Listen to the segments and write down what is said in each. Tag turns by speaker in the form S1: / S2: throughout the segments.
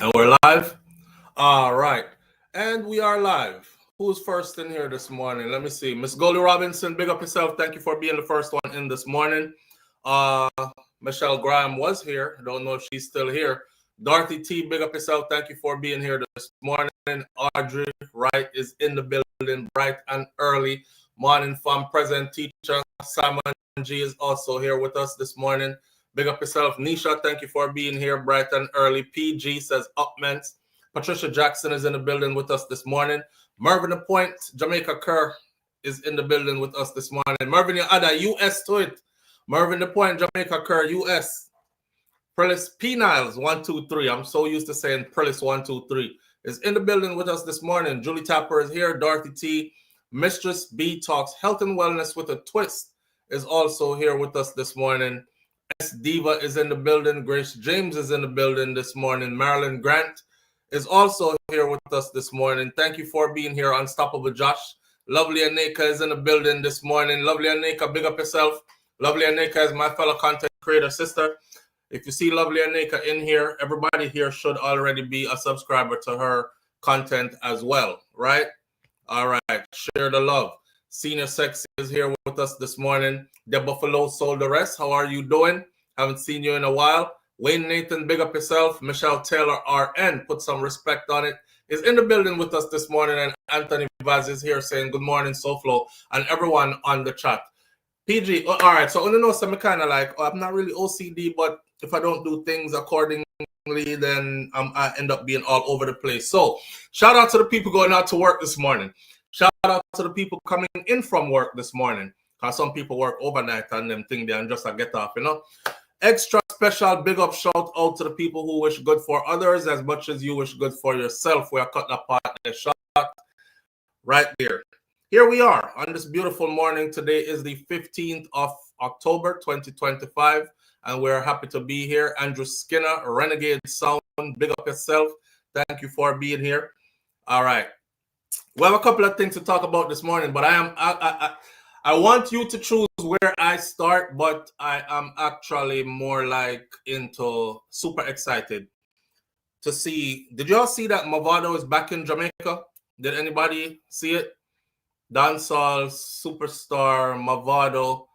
S1: And we're live. All right. And we are live. Who's first in here this morning? Let me see. Miss Goldie Robinson, big up yourself. Thank you for being the first one in this morning. Uh, Michelle Graham was here. I don't know if she's still here. Dorothy T, big up yourself. Thank you for being here this morning. Audrey Wright is in the building bright and early. Morning from present teacher. Simon G is also here with us this morning. Big up yourself. Nisha, thank you for being here bright and early. PG says upments. Patricia Jackson is in the building with us this morning. Mervyn the Point, Jamaica Kerr is in the building with us this morning. Mervyn, you add a US to it. Mervyn the Point, Jamaica Kerr, US. Prellis P. Niles, 123. I'm so used to saying Prellis 123 is in the building with us this morning. Julie Tapper is here. Dorothy T. Mistress B talks health and wellness with a twist is also here with us this morning. S. Diva is in the building. Grace James is in the building this morning. Marilyn Grant is also here with us this morning. Thank you for being here, Unstoppable Josh. Lovely Aneka is in the building this morning. Lovely Aneka, big up yourself. Lovely Aneka is my fellow content creator sister. If you see Lovely Aneka in here, everybody here should already be a subscriber to her content as well, right? All right, share the love. Senior Sexy is here with us this morning. The Buffalo Soul the Rest, how are you doing? Haven't seen you in a while. Wayne Nathan, big up yourself. Michelle Taylor, RN, put some respect on it, is in the building with us this morning. And Anthony Vaz is here saying good morning, SouFlo, and everyone on the chat. PG, all right, so I know some kind of like, I'm not really OCD, but if I don't do things accordingly, then I end up being all over the place. So shout out to the people going out to work this morning. Shout out to the people coming in from work this morning. Because some people work overnight and them think they and just a get off, you know. Extra special big up shout out to the people who wish good for others as much as you wish good for yourself. We are cutting apart the shot right there. Here we are on this beautiful morning. Today is the 15th of October, 2025. And we're happy to be here. Andrew Skinner, Renegade Sound, big up yourself. Thank you for being here. All right. We have a couple of things to talk about this morning, but I want you to choose where I start, but I am actually more like into super excited to see. Did you all see that Mavado is back in Jamaica? Did anybody see it? Dancehall superstar Mavado,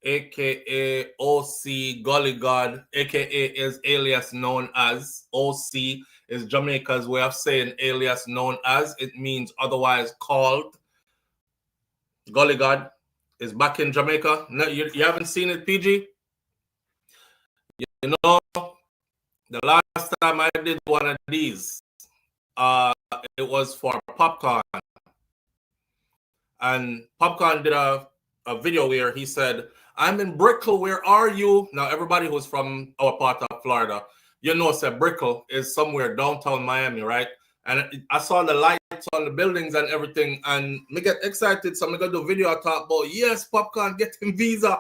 S1: aka OC Gully God, aka is alias known as OC, is Jamaica's way of saying alias known as. It means otherwise called. Gully God is back in Jamaica. No, you haven't seen it, PG? You know, the last time I did one of these, it was for Popcorn. And Popcorn did a video where he said, I'm in Brickell, where are you? Now, everybody who's from our part of Florida, you know, said Brickell is somewhere downtown Miami, right? And I saw the lights on the buildings and everything, and me get excited. So I'm going to do a video I talk about, yes, Popcorn getting visa,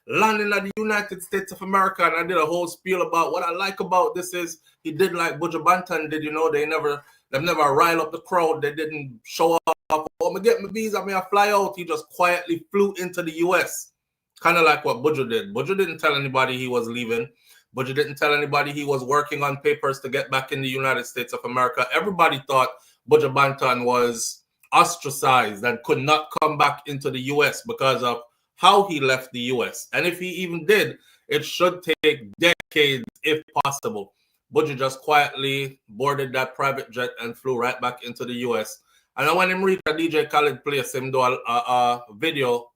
S1: landing at the United States of America. And I did a whole spiel about what I like about this is he did like Buju Banton did, you know, they never rile up the crowd. They didn't show up. Oh, me get my visa, me I fly out. He just quietly flew into the U.S. Kind of like what Buju did. Buju didn't tell anybody he was leaving. Buju didn't tell anybody he was working on papers to get back in the United States of America. Everybody thought Buju Banton was ostracized and could not come back into the U.S. because of how he left the U.S. And if he even did, it should take decades if possible. Buju just quietly boarded that private jet and flew right back into the U.S. And when him reach a DJ Khaled place, him do a video,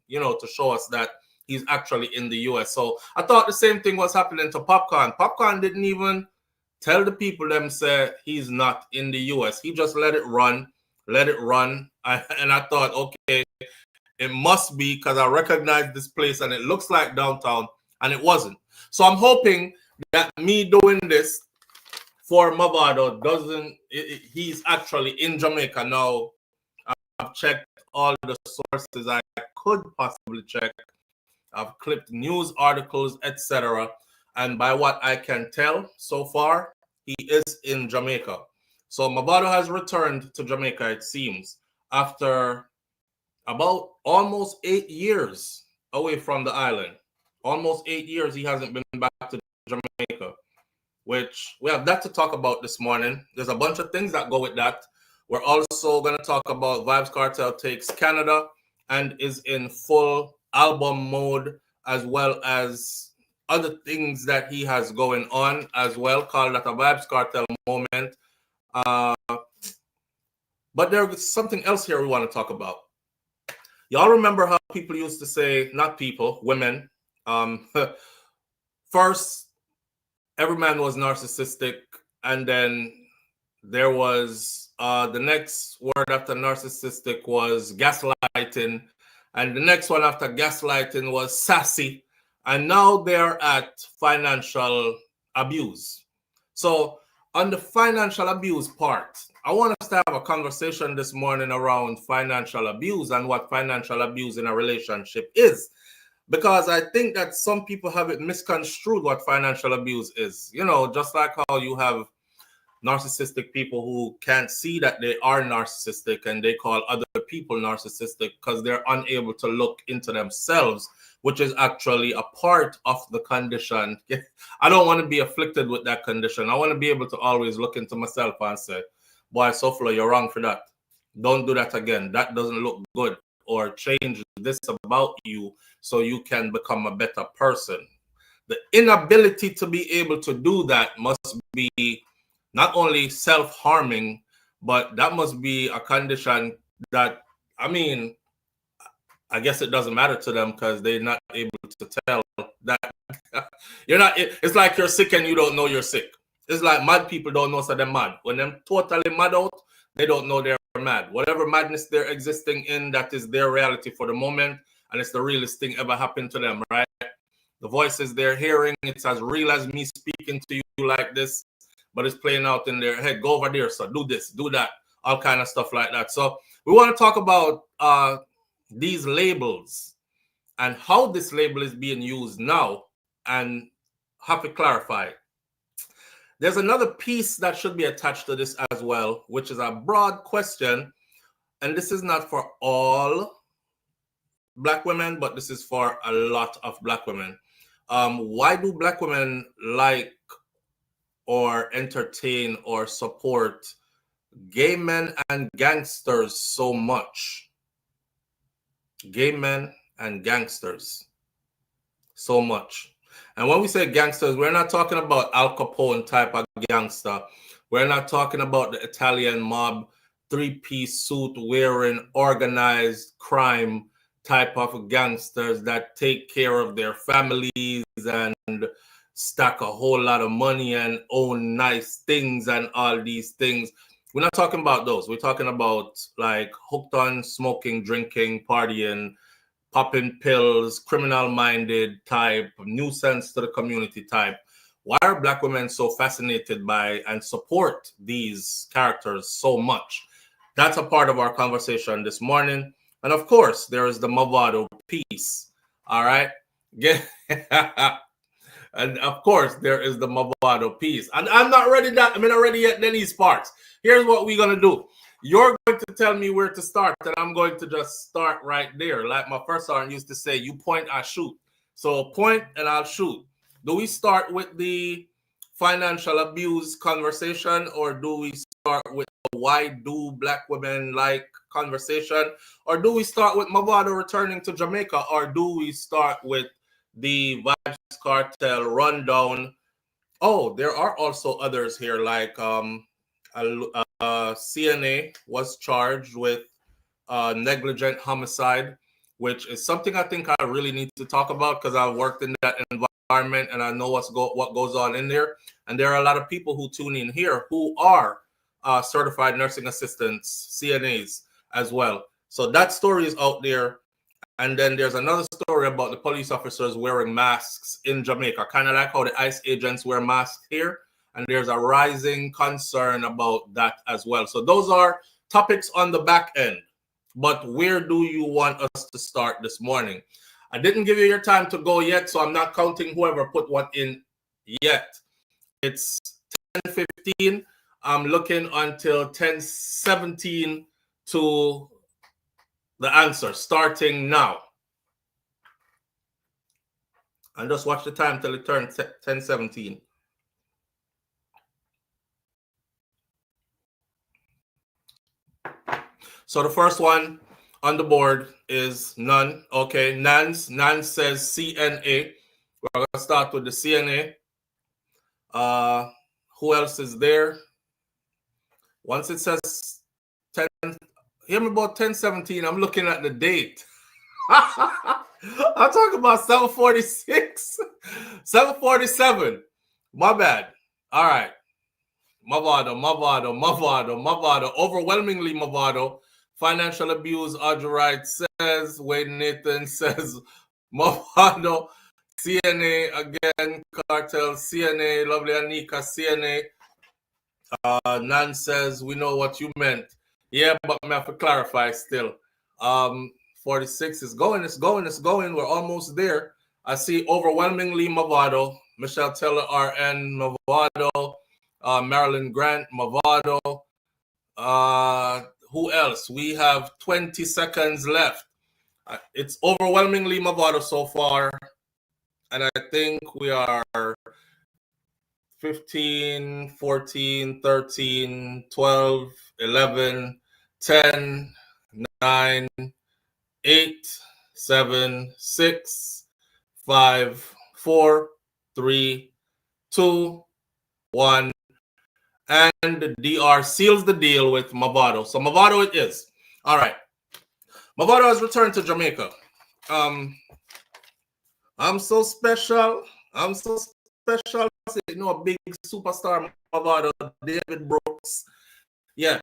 S1: you know, to show us that he's actually in the U.S. So I thought the same thing was happening to Popcorn. Popcorn didn't even tell the people them say he's not in the U.S. He just let it run. And I thought, okay, it must be because I recognize this place and it looks like downtown, and it wasn't. So I'm hoping that me doing this for Mavado he's actually in Jamaica now. I've checked all the sources I could possibly check. I've clipped news articles, etc. And by what I can tell so far, he is in Jamaica. So Mavado has returned to Jamaica, it seems, after about almost 8 years away from the island. Almost 8 years he hasn't been back to Jamaica. which we have that to talk about this morning. There's a bunch of things that go with that. We're also going to talk about Vybz Kartel takes Canada and is in full album mode, as well as other things that he has going on as well. Call that a Vybz Kartel moment. But there's something else here we want to talk about. Y'all remember how people used to say, not people, women, first, every man was narcissistic, and then there was the next word after narcissistic was gaslighting, and the next one after gaslighting was sassy, and now they're at financial abuse. So on the financial abuse part, I want us to have a conversation this morning around financial abuse and what financial abuse in a relationship is. Because I think that some people have it misconstrued what financial abuse is. You know, just like how you have narcissistic people who can't see that they are narcissistic and they call other people narcissistic because they're unable to look into themselves, which is actually a part of the condition. I don't want to be afflicted with that condition. I want to be able to always look into myself and say, boy, SouFLo, you're wrong for that. Don't do that again. That doesn't look good. Or change this about you so you can become a better person. The inability to be able to do that must be not only self-harming, but that must be a condition that, I mean, I guess it doesn't matter to them because they're not able to tell that you're not. It's like you're sick and you don't know you're sick. It's like mad people don't know so they're mad. When they're totally mad out, they don't know they're mad. Whatever madness they're existing in, that is their reality for the moment, and it's the realest thing ever happened to them, right? The voices they're hearing, it's as real as me speaking to you like this, but it's playing out in their head. Go over there, so do this, do that, all kind of stuff like that. So we want to talk about these labels and how this label is being used now and have to clarify it. There's another piece that should be attached to this as well, which is a broad question. And this is not for all Black women, but this is for a lot of Black women. Why do Black women like or entertain or support gay men and gangsters so much? Gay men and gangsters so much. And when we say gangsters, we're not talking about Al Capone type of gangster. We're not talking about the Italian mob, three-piece suit wearing, organized crime type of gangsters that take care of their families and stack a whole lot of money and own nice things and all these things. We're not talking about those. We're talking about like hooked on smoking, drinking, partying, popping pills, criminal-minded type, nuisance to the community type. Why are Black women so fascinated by and support these characters so much? That's a part of our conversation this morning. And of course, there is the Mavado piece. All right. And of course, there is the Mavado piece. And I'm not ready yet, Denise Sparks. Here's what we're going to do. You're going to tell me where to start, and I'm going to just start right there. Like my first sergeant used to say, you point, I shoot. So point and I'll shoot. Do we start with the financial abuse conversation, or do we start with why do Black women like conversation, or do we start with Mavado returning to Jamaica, or do we start with the Vybz Kartel rundown? Oh, there are also others here, like CNA was charged with negligent homicide, which is something I think I really need to talk about because I've worked in that environment and I know what goes on in there. And there are a lot of people who tune in here who are certified nursing assistants, CNAs as well. So that story is out there. And then there's another story about the police officers wearing masks in Jamaica, kind of like how the ICE agents wear masks here. And there's a rising concern about that as well. So those are topics on the back end. But where do you want us to start this morning? I didn't give you your time to go yet, so I'm not counting whoever put one in yet. It's 10:15. I'm looking until 10:17 to the answer, starting now. And just watch the time till it turns 10:17. So the first one on the board is none. Okay, Nans says CNA. We're gonna start with the CNA. Who else is there? Once it says 10, hear me about 10:17. I'm looking at the date. I'm talking about 7:46, 7:47. My bad. All right. Mavado. Overwhelmingly Mavado. Financial abuse, Audrey Wright says. Wade Nathan says Mavado. CNA again. Cartel. CNA. Lovely Anika. CNA. Nan says, we know what you meant. Yeah, but I have to clarify still. 46 is going. We're almost there. I see overwhelmingly Mavado. Michelle Teller, RN, Mavado. Marilyn Grant, Mavado. Who else? We have 20 seconds left. It's overwhelmingly Mavado so far. And I think we are 15, 14, 13, 12, 11, 10, 9, 8, 7, 6, 5, 4, 3, 2, 1. And the DR seals the deal with Mavado. So Mavado it is. All right. Mavado has returned to Jamaica. I'm so special. You know, a big superstar Mavado, David Brooks. Yeah.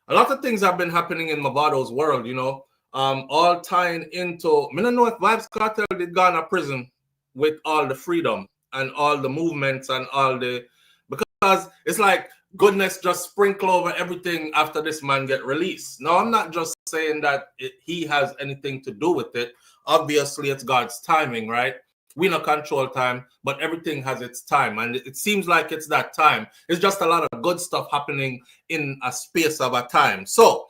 S1: A lot of things have been happening in Mavado's world, you know. All tying into, I don't know if Vybz Kartel did go to prison with all the freedom and all the movements and all the, because it's like goodness just sprinkle over everything after this man get released. Now, I'm not just saying that he has anything to do with it. Obviously, it's God's timing, right? We don't control time, but everything has its time. And it seems like it's that time. It's just a lot of good stuff happening in a space of a time. So,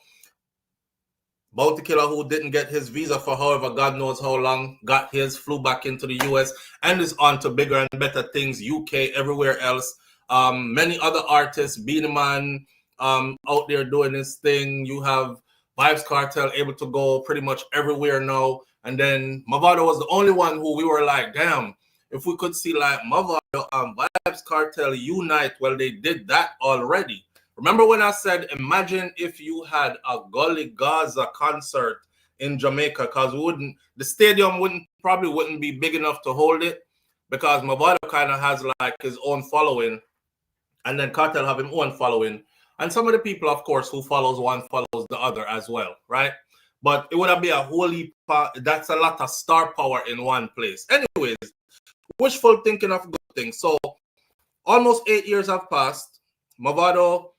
S1: Bounty Killer, who didn't get his visa for however God knows how long, got his, flew back into the US, and is on to bigger and better things, UK, everywhere else. Many other artists, Beenie Man, out there doing this thing. You have Vybz Kartel able to go pretty much everywhere now. And then Mavado was the only one who we were like, damn, if we could see like Mavado and Vybz Kartel unite, well, they did that already. Remember when I said, imagine if you had a Gully Gaza concert in Jamaica, because the stadium probably wouldn't be big enough to hold it, because Mavado kind of has like his own following, and then Kartel have his own following. And some of the people, of course, who follows one follows the other as well, right? But it would be a holy, that's a lot of star power in one place. Anyways, wishful thinking of good things. So almost 8 years have passed. Mavado,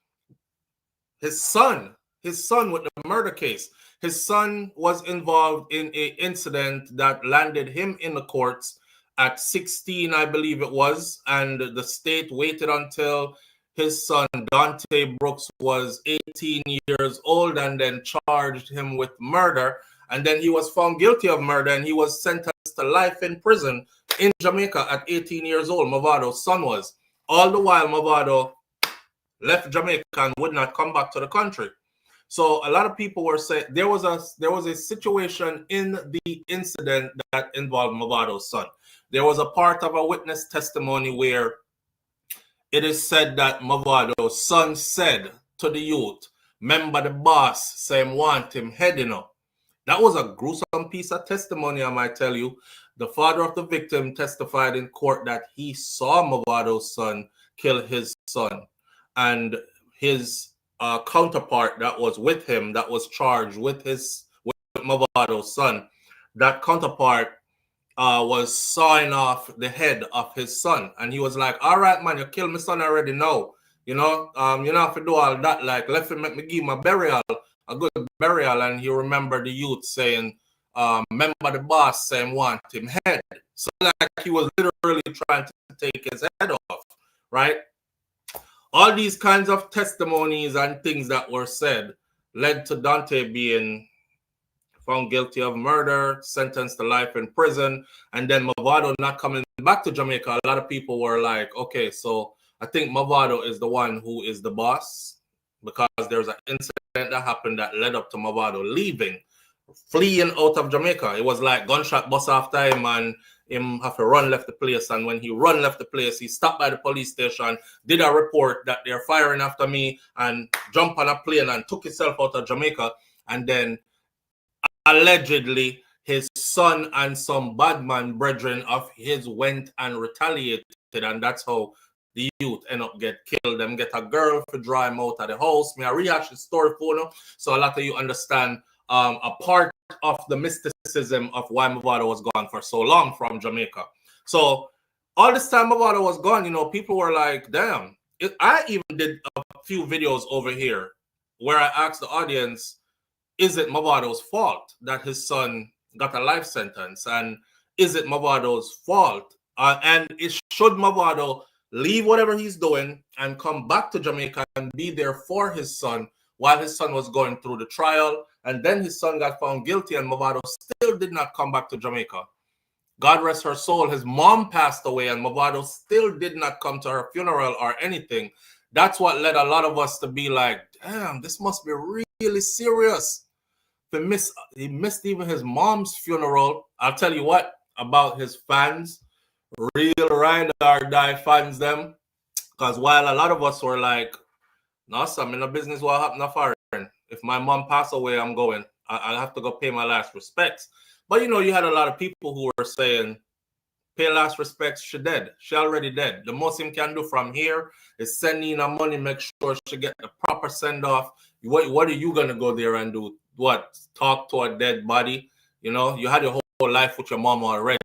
S1: his son with the murder case, his son was involved in an incident that landed him in the courts at 16, I believe it was. And the state waited until his son, Dante Brooks, was 18 years old and then charged him with murder. And then he was found guilty of murder and he was sentenced to life in prison in Jamaica at 18 years old. Mavado's son was. All the while, Mavado left Jamaica and would not come back to the country. So a lot of people were saying there was a situation in the incident that involved Mavado's son. There was a part of a witness testimony where it is said that Mavado's son said to the youth, remember the boss, say him want him head, you know. That was a gruesome piece of testimony, I might tell you. The father of the victim testified in court that he saw Mavado's son kill his son. And his counterpart that was with him, that was charged with Mavado's son, that counterpart was sawing off the head of his son. And he was like, all right, man, you killed my son already now. You know, you don't have to do all that. Like, let me give my burial, a good burial. And he remembered the youth saying, remember the boss saying want him head. So like he was literally trying to take his head off, right? All these kinds of testimonies and things that were said led to Dante being found guilty of murder, sentenced to life in prison, and then Mavado not coming back to Jamaica. A lot of people were like, okay, so I think Mavado is the one who is the boss. because there was an incident that happened that led up to Mavado leaving, fleeing out of Jamaica. It was like gunshot bust after him, and him have to run left the place. And when he run left the place, he stopped by the police station, did a report that they're firing after me, and jumped on a plane and took himself out of Jamaica. And then allegedly his son and some badman brethren of his went and retaliated, and that's how the youth end up get killed. Them get a girl to draw him out of the house. Me I rehash the story for you, so a lot of you understand a part of the mysticism of why Mavado was gone for so long from Jamaica. So all this time Mavado was gone, you know, people were like, damn. I even did a few videos over here where I asked the audience, is it Mavado's fault that his son got a life sentence? And is it Mavado's fault? And should Mavado leave whatever he's doing and come back to Jamaica and be there for his son while his son was going through the trial? And then his son got found guilty and Mavado still did not come back to Jamaica. God rest her soul. His mom passed away and Mavado still did not come to her funeral or anything. That's what led a lot of us to be like, damn, this must be really serious. He missed even his mom's funeral. I'll tell you what about his fans, real ride or die fans them. Because while a lot of us were like, no, son, I'm in a business what happened to foreign. If my mom passed away, I'm going. I'll have to go pay my last respects. But, you know, you had a lot of people who were saying, pay last respects, she dead. She already dead. The most him can do from here is send in her money, make sure she get the proper send-off. What are you going to go there and do? What? Talk to a dead body? You know, you had your whole life with your mom already.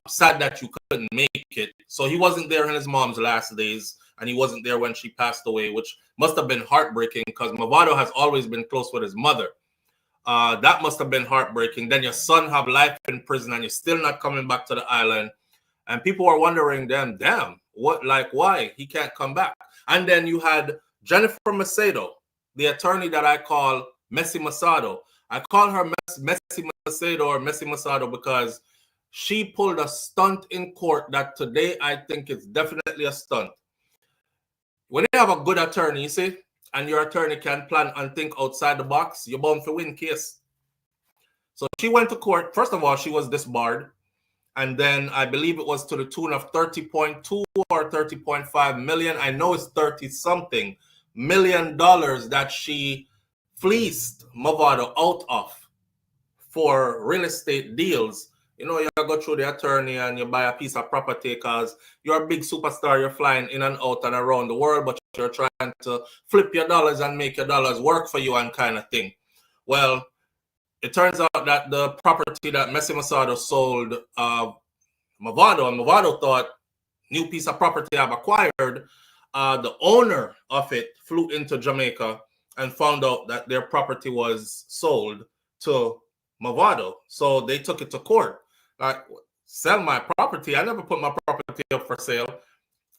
S1: Sad that you couldn't make it. So he wasn't there in his mom's last days, and he wasn't there when she passed away, which must have been heartbreaking because Mavado has always been close with his mother. That must have been heartbreaking. Then your son have life in prison and you're still not coming back to the island. And people are wondering, damn, what, like, why he can't come back? And then you had Jennifer Macedo, the attorney that I call Messy Masado. I call her Messy Macedo or Messy Masado because she pulled a stunt in court that today I think is definitely a stunt. When you have a good attorney, you see, and your attorney can plan and think outside the box, you're bound to win case. So she went to court. First of all, she was disbarred. And then I believe it was to the tune of 30.2 or 30.5 million. I know it's 30-something million dollars that she fleeced Mavado out of for real estate deals. You know, you go through the attorney and you buy a piece of property because you're a big superstar. You're flying in and out and around the world, but you're trying to flip your dollars and make your dollars work for you and kind of thing. Well, it turns out that the property that Messy Masado sold Mavado, and Mavado thought, new piece of property I've acquired, the owner of it flew into Jamaica and found out that their property was sold to Mavado. So they took it to court. Like, sell my property. I never put my property up for sale.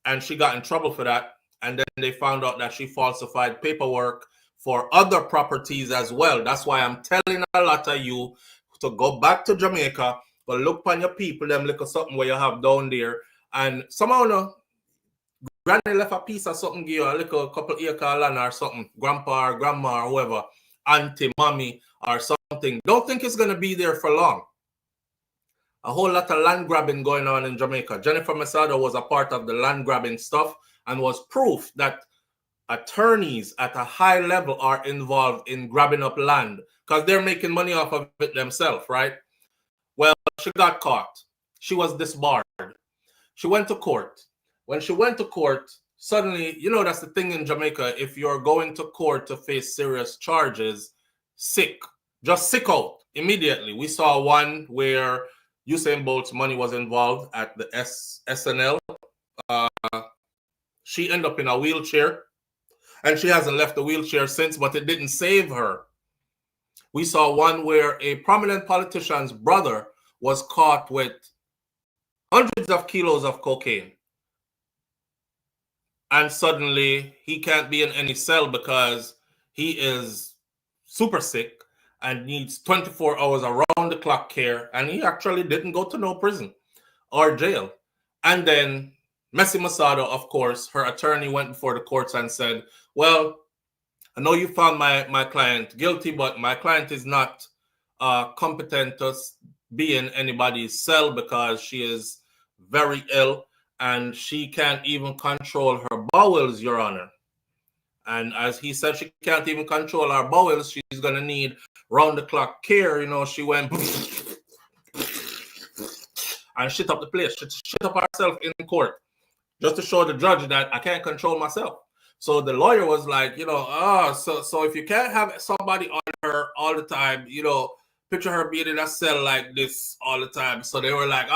S1: And she got in trouble for that. And then they found out that she falsified paperwork for other properties as well. That's why I'm telling a lot of you to go back to Jamaica, but look upon your people, them look at something where you have down there. And somehow, no, granny left a piece of something, give you a little couple acre land or something, grandpa or grandma or whoever, auntie, mommy or something. Don't think it's going to be there for long. A whole lot of land grabbing going on in Jamaica. Jennifer Masado was a part of the land grabbing stuff and was proof that attorneys at a high level are involved in grabbing up land because they're making money off of it themselves, right? Well, she got caught. She was disbarred. She went to court. When she went to court, suddenly, you know, that's the thing in Jamaica. If you're going to court to face serious charges, just sick out immediately. We saw one where Usain Bolt's money was involved at the SNL. She ended up in a wheelchair, and she hasn't left the wheelchair since, but it didn't save her. We saw one where a prominent politician's brother was caught with hundreds of kilos of cocaine. And suddenly he can't be in any cell because he is super sick and needs 24 hours around the clock care. And he actually didn't go to no prison or jail. And then Messy Masado, of course, her attorney went before the courts and said, well, I know you found my client guilty, but my client is not competent to be in anybody's cell because she is very ill and she can't even control her bowels, Your Honor. And as he said, she can't even control her bowels. She's going to need round-the-clock care. You know, she went and shit up the place. Shit up herself in court just to show the judge that I can't control myself. So the lawyer was like, you know, so if you can't have somebody on her all the time, you know, picture her being in a cell like this all the time. So they were like,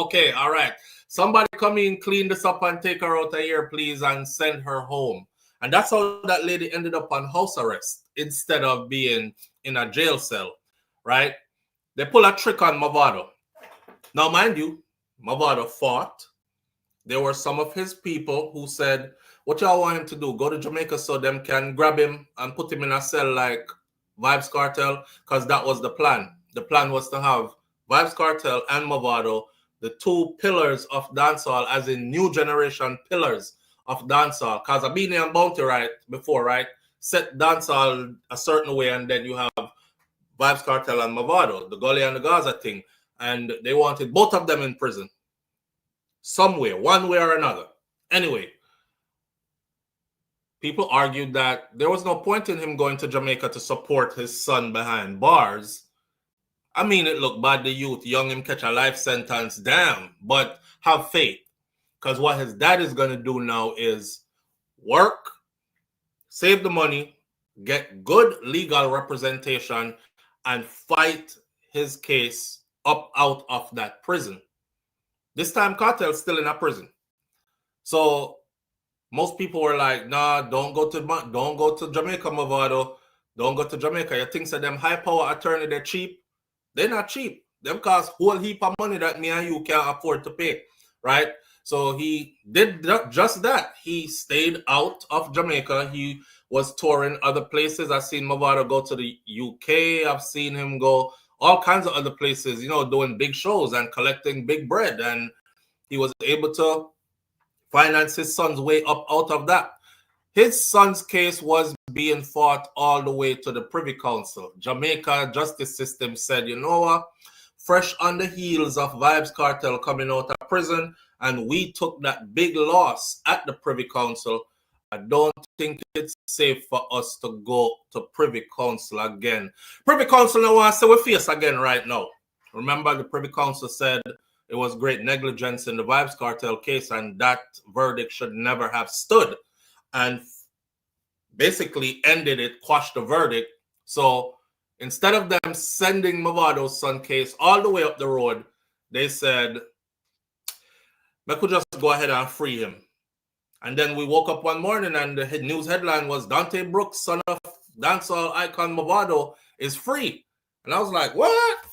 S1: okay, all right. Somebody come in, clean this up and take her out of here, please, and send her home. And that's how that lady ended up on house arrest instead of being in a jail cell, right? They pull a trick on Mavado. Now, mind you, Mavado fought. There were some of his people who said, what y'all want him to do? Go to Jamaica so them can grab him and put him in a cell like Vybz Kartel, because that was the plan. The plan was to have Vybz Kartel and Mavado, the two pillars of dancehall, as in new generation pillars of dancehall. Because Abini and Bounty, right, before, right, set dancehall a certain way, and then you have Vybz Kartel and Mavado, the Gully and the Gaza thing. And they wanted both of them in prison. Somewhere, one way or another. Anyway, people argued that there was no point in him going to Jamaica to support his son behind bars. I mean, it looked bad, the youth, young him catch a life sentence, damn. But have faith, because what his dad is going to do now is work, save the money, get good legal representation, and fight his case up out of that prison. This time, Kartel's still in a prison. So most people were like, nah, don't go to Jamaica, Mavado. Don't go to Jamaica. You think that them high power attorney, they're cheap? They're not cheap. Them cost whole heap of money that me and you can't afford to pay, right? So he did just that. He stayed out of Jamaica. He was touring other places. I've seen Mavado go to the UK. I've seen him go all kinds of other places, you know, doing big shows and collecting big bread. And he was able to finance his son's way up out of that. His son's case was being fought all the way to the Privy Council. Jamaica justice system said, you know what? Fresh on the heels of Vybz Kartel coming out of prison, and we took that big loss at the Privy Council. I don't think it's safe for us to go to Privy Council again. Privy Council now wants to we face again right now. Remember, the Privy Council said it was great negligence in the Vybz Kartel case, and that verdict should never have stood, and basically ended it, quashed the verdict. So instead of them sending Mavado's son case all the way up the road, they said, we could just go ahead and free him. And then we woke up one morning and the news headline was Dante Brooks, son of Dancehall Icon Mavado, is free. And I was like, what?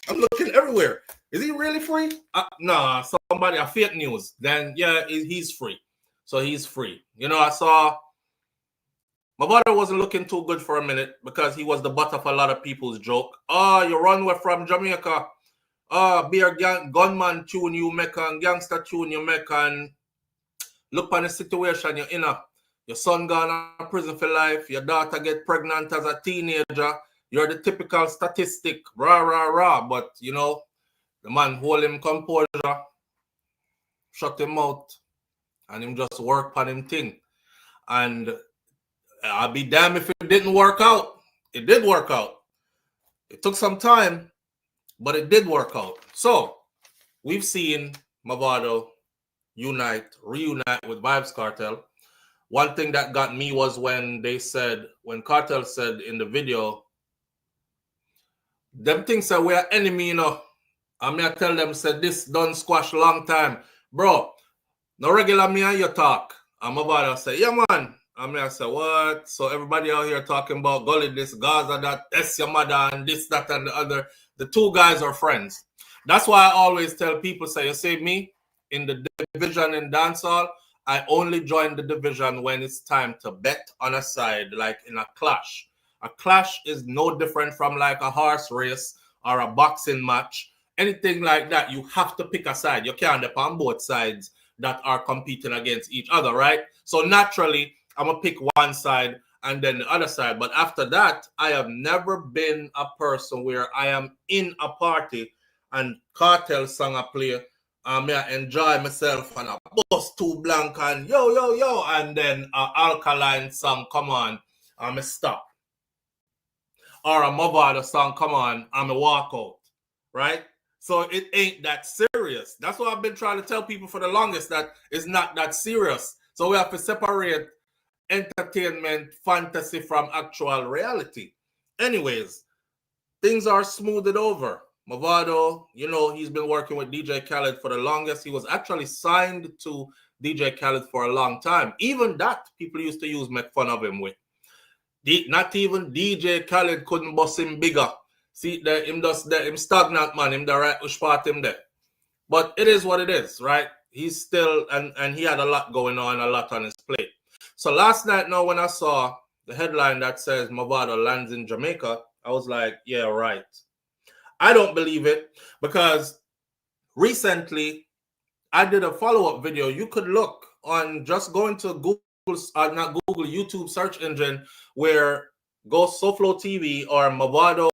S1: I'm looking everywhere. Is he really free? Nah, somebody, a fake news. Then, yeah, he's free. So he's free. You know, I saw Mavado wasn't looking too good for a minute because he was the butt of a lot of people's joke. Oh, you run away from Jamaica. Oh, be a gunman tune you make and gangster tune you make, and look on the situation you're in. Your son gone to prison for life. Your daughter get pregnant as a teenager. You're the typical statistic. Rah, rah, rah. But, you know, the man hold him composure, shut him out, and him just work on him thing. And I'll be damned if it didn't work out. It did work out. It took some time, but it did work out. So we've seen Mavado reunite with Vybz Kartel. One thing that got me was when Kartel said in the video, them things say we're enemy, you know. I mean, I tell them, said this done squash long time. Bro, no regular me and you talk. And Mavado say, yeah, man. I mean, I say, what? So everybody out here talking about Gully this, Gaza that, that's your mother, and this, that, and the other. The two guys are friends. That's why I always tell people, say, you see me in the division in dancehall, I only join the division when it's time to bet on a side, like in a clash. A clash is no different from like a horse race or a boxing match. Anything like that, you have to pick a side. You can't depend on both sides that are competing against each other, right? So naturally, I'm going to pick one side and then the other side. But after that, I have never been a person where I am in a party and Cartel song I play. I enjoy myself and I bust too blank and yo, and then Alkaline song come on, I stop. Or a Mavado song come on, I walk out, right? So it ain't that serious. That's what I've been trying to tell people for the longest, that it's not that serious. So we have to separate entertainment fantasy from actual reality. Anyways, things are smoothed over. Mavado, you know, he's been working with DJ Khaled for the longest. He was actually signed to DJ Khaled for a long time. Even that, people used to make fun of him with. Not even DJ Khaled couldn't bust him bigger. See, him stagnant, man. Him the right spot him there. But it is what it is, right? He's still, and he had a lot going on, a lot on his plate. So last night, now, when I saw the headline that says Mavado lands in Jamaica, I was like, yeah, right. I don't believe it, because recently I did a follow-up video. You could look on just going to Google, not Google, YouTube search engine, where go SouFLoTV or Mavado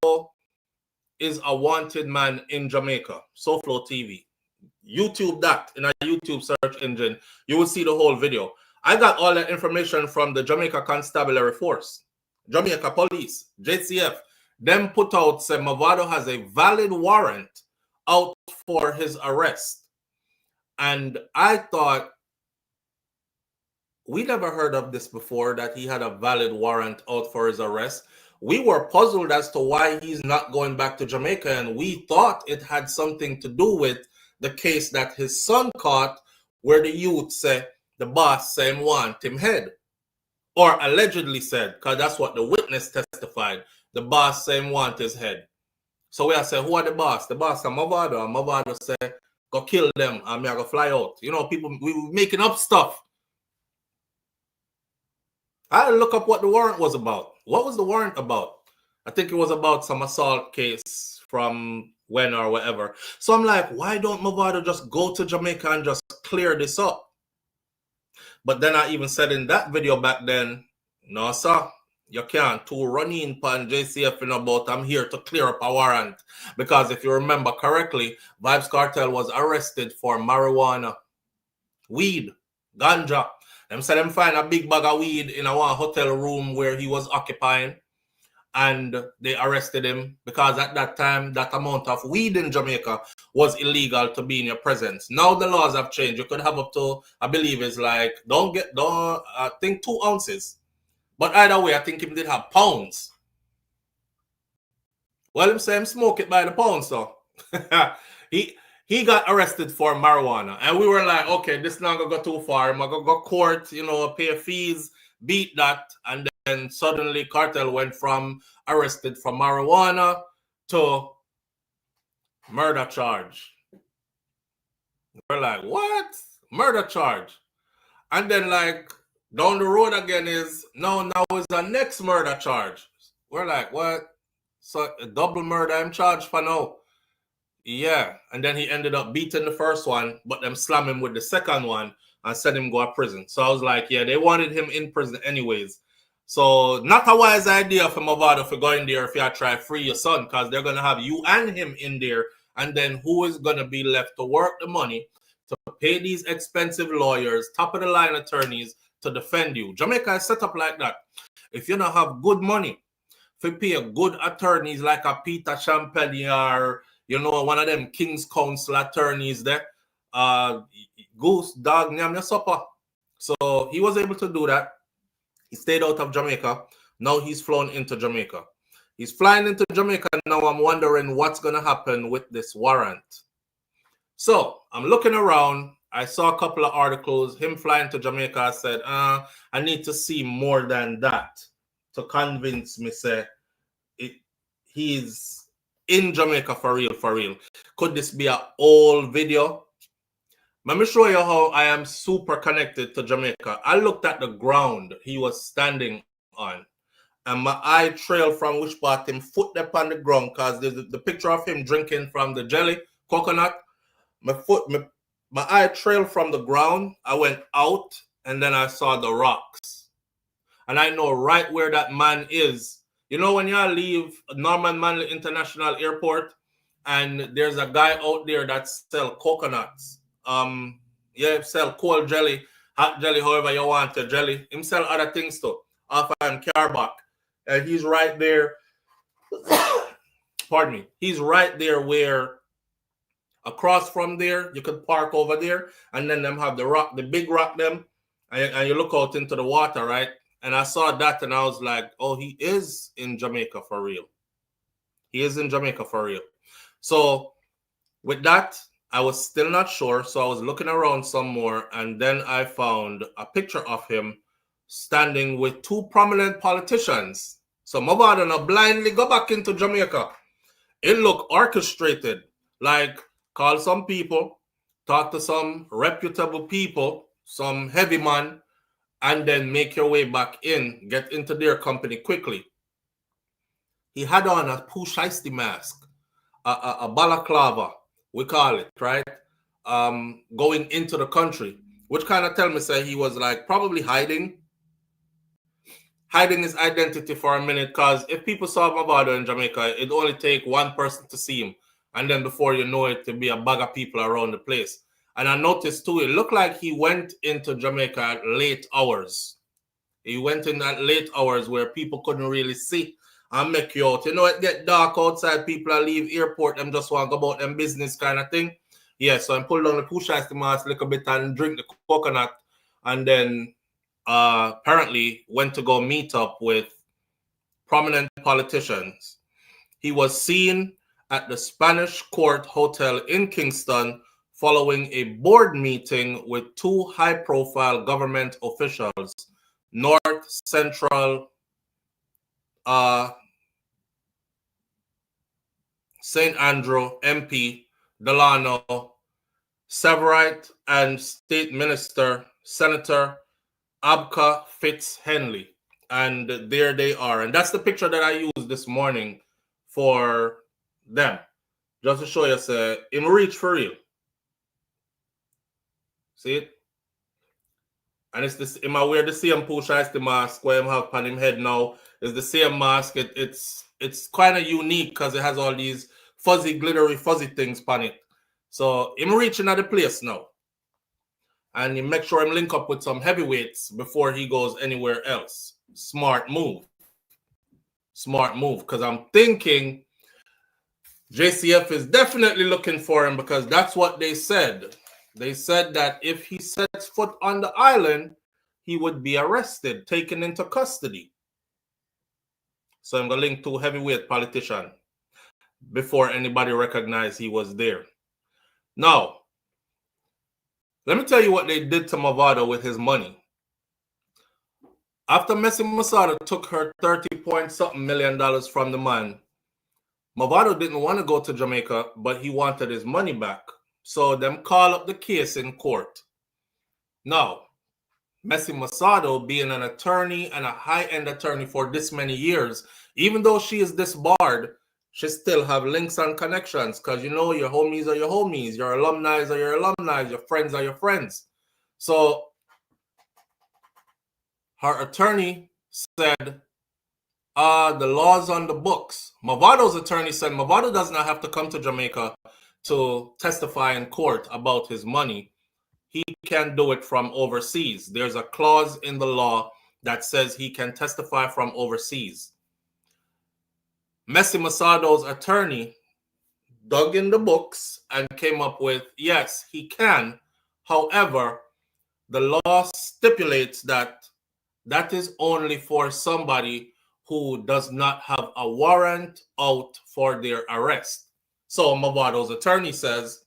S1: is a wanted man in Jamaica. SouFLoTV. YouTube that in a YouTube search engine. You will see the whole video. I got all that information from the Jamaica Constabulary Force, Jamaica Police, JCF. Them put out, say Mavado has a valid warrant out for his arrest. And I thought, we never heard of this before, that he had a valid warrant out for his arrest. We were puzzled as to why he's not going back to Jamaica, and we thought it had something to do with the case that his son caught, where the youth say the boss say him want him head, or allegedly said, because that's what the witness testified. The boss say him want his head. So we are saying, who are the boss? The boss are Mavado, and Mavado say, go kill them, and me I go fly out. You know, people, we were making up stuff. I had to look up what the warrant was about. What was the warrant about? I think it was about some assault case from when or whatever. So I'm like, why don't Mavado just go to Jamaica and just clear this up? But then I even said in that video back then, no, sir, you can't. To run in pan JCF in about, I'm here to clear up a warrant. Because if you remember correctly, Vybz Kartel was arrested for marijuana, weed, ganja. Them said them find a big bag of weed in a one hotel room where he was occupying, and they arrested him because at that time that amount of weed in Jamaica was illegal to be in your presence. Now the laws have changed. You could have up to, I believe it's like, I think 2 ounces. But either way, I think he did have pounds. Well, him say him smoke it by the pound, so he got arrested for marijuana. And we were like, okay, this not gonna go too far. I'm gonna go court, you know, pay fees, beat that. And then suddenly Kartel went from arrested for marijuana to murder charge. We're like, what? Murder charge. And then like down the road again is, now is the next murder charge. We're like, what? So a double murder I'm charged for now. Yeah, and then he ended up beating the first one, but them slam him with the second one and send him go to prison. So I was like, yeah, they wanted him in prison anyways. So not a wise idea for Mavado for going there if you try free your son, because they're going to have you and him in there. And then who is going to be left to work the money to pay these expensive lawyers, top of the line attorneys to defend you? Jamaica is set up like that. If you don't have good money, if you pay good attorneys like a Peter Champagne or, you know, one of them King's Council attorneys there, goose, dog, nyam your supper. So he was able to do that. He stayed out of Jamaica. Now he's flown into Jamaica. He's flying into Jamaica. Now I'm wondering what's going to happen with this warrant. So I'm looking around. I saw a couple of articles. Him flying to Jamaica. I said, I need to see more than that to convince me, say, he's in Jamaica for real, for real. Could this be an old video? Let me show you how I am super connected to Jamaica. I looked at the ground he was standing on, and my eye trailed from which part him foot up on the ground, because there's the picture of him drinking from the jelly coconut. My eye trailed from the ground. I went out, and then I saw the rocks. and I know right where that man is. You know, when you leave Norman Manley International Airport, and there's a guy out there that sell coconuts. Yeah, sell cold jelly, hot jelly, however you want your jelly. Him sell other things too. Off and Carback. And he's right there. Pardon me. He's right there where across from there, you could park over there, and then them have the rock, the big rock them, and you look out into the water, right? And I saw that and I was like, oh, he is in Jamaica for real. He is in Jamaica for real. So with that, I was still not sure. So I was looking around some more, and then I found a picture of him standing with two prominent politicians. So Mavado now blindly go back into Jamaica. It looked orchestrated. Like, call some people, talk to some reputable people, some heavy man, and then make your way back in, get into their company quickly. He had on a Pooh Shiesty mask, a balaclava, we call it, right? Going into the country, which kind of tell me say he was like probably hiding his identity for a minute, because if people saw Mavado in Jamaica, it'd only take one person to see him, and then before you know it, there'd be a bag of people around the place. And I noticed too, it looked like he went into Jamaica at late hours. He went in at late hours where people couldn't really see and make you out. You know, it get dark outside, people are leave airport, them just want to go about them business kind of thing. Yeah, so I pulled down the push ice mask a little bit and drink the coconut, and then apparently went to go meet up with prominent politicians. He was seen at the Spanish Court Hotel in Kingston following a board meeting with two high-profile government officials, North Central St. Andrew MP Delano Severite and State Minister Senator Abka Fitz-Henley. And there they are. And that's the picture that I used this morning for them. Just to show you, say, him reach for real. See it? And it's this, him wear the same Pooh Shiesty mask where him have on him head now. It's the same mask. It's kind of unique because it has all these fuzzy, glittery, fuzzy things on it. So him reaching at the place now. And he make sure him link up with some heavyweights before he goes anywhere else. Smart move. Smart move. Because I'm thinking JCF is definitely looking for him, because that's what they said. They said that if he sets foot on the island, he would be arrested, taken into custody. So I'm going to link to heavyweight politician before anybody recognized he was there. Now, let me tell you what they did to Mavado with his money. After Messi Masada took her $30-point-something million from the man, Mavado didn't want to go to Jamaica, but he wanted his money back. So them call up the case in court. Now, Messi Masado, being an attorney and a high-end attorney for this many years, even though she is disbarred, she still have links and connections, because you know your homies are your homies, your alumni are your alumni, your friends are your friends. So her attorney said, the law's on the books. Mavado's attorney said Mavado does not have to come to Jamaica to testify in court about his money. He can do it from overseas. There's a clause in the law that says he can testify from overseas. Messi Masado's attorney dug in the books and came up with, yes, he can. However, the law stipulates that that is only for somebody who does not have a warrant out for their arrest. So Mavado's attorney says,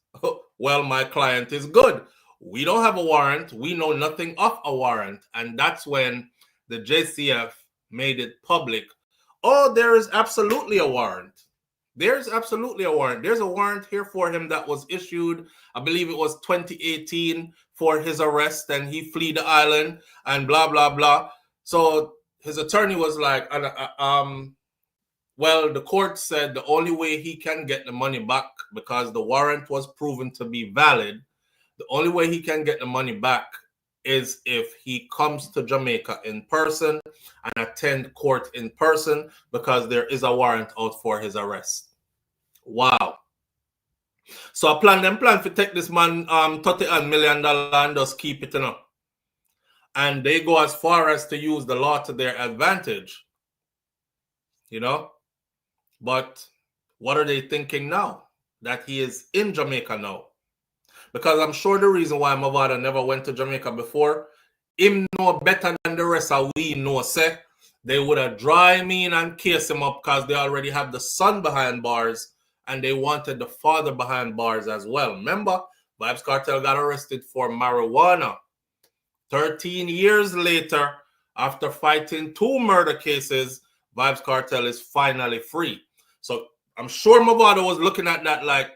S1: well, my client is good. We don't have a warrant. We know nothing of a warrant. And that's when the JCF made it public. Oh, there is absolutely a warrant. There's absolutely a warrant. There's a warrant here for him that was issued, I believe it was 2018, for his arrest, and he fled the island and blah, blah, blah. So his attorney was like, well, the court said the only way he can get the money back, because the warrant was proven to be valid, the only way he can get the money back is if he comes to Jamaica in person and attend court in person, because there is a warrant out for his arrest. Wow. So I plan to take this man $30 million and just keep it, And they go as far as to use the law to their advantage. But what are they thinking now that he is in Jamaica now? Because I'm sure the reason why Mavado never went to Jamaica before, him know better than the rest of we know, say, they would have draw him in and case him up because they already have the son behind bars and they wanted the father behind bars as well. Remember, Vybz Kartel got arrested for marijuana. 13 years later, after fighting 2 murder cases, Vybz Kartel is finally free. So I'm sure Mavado was looking at that like,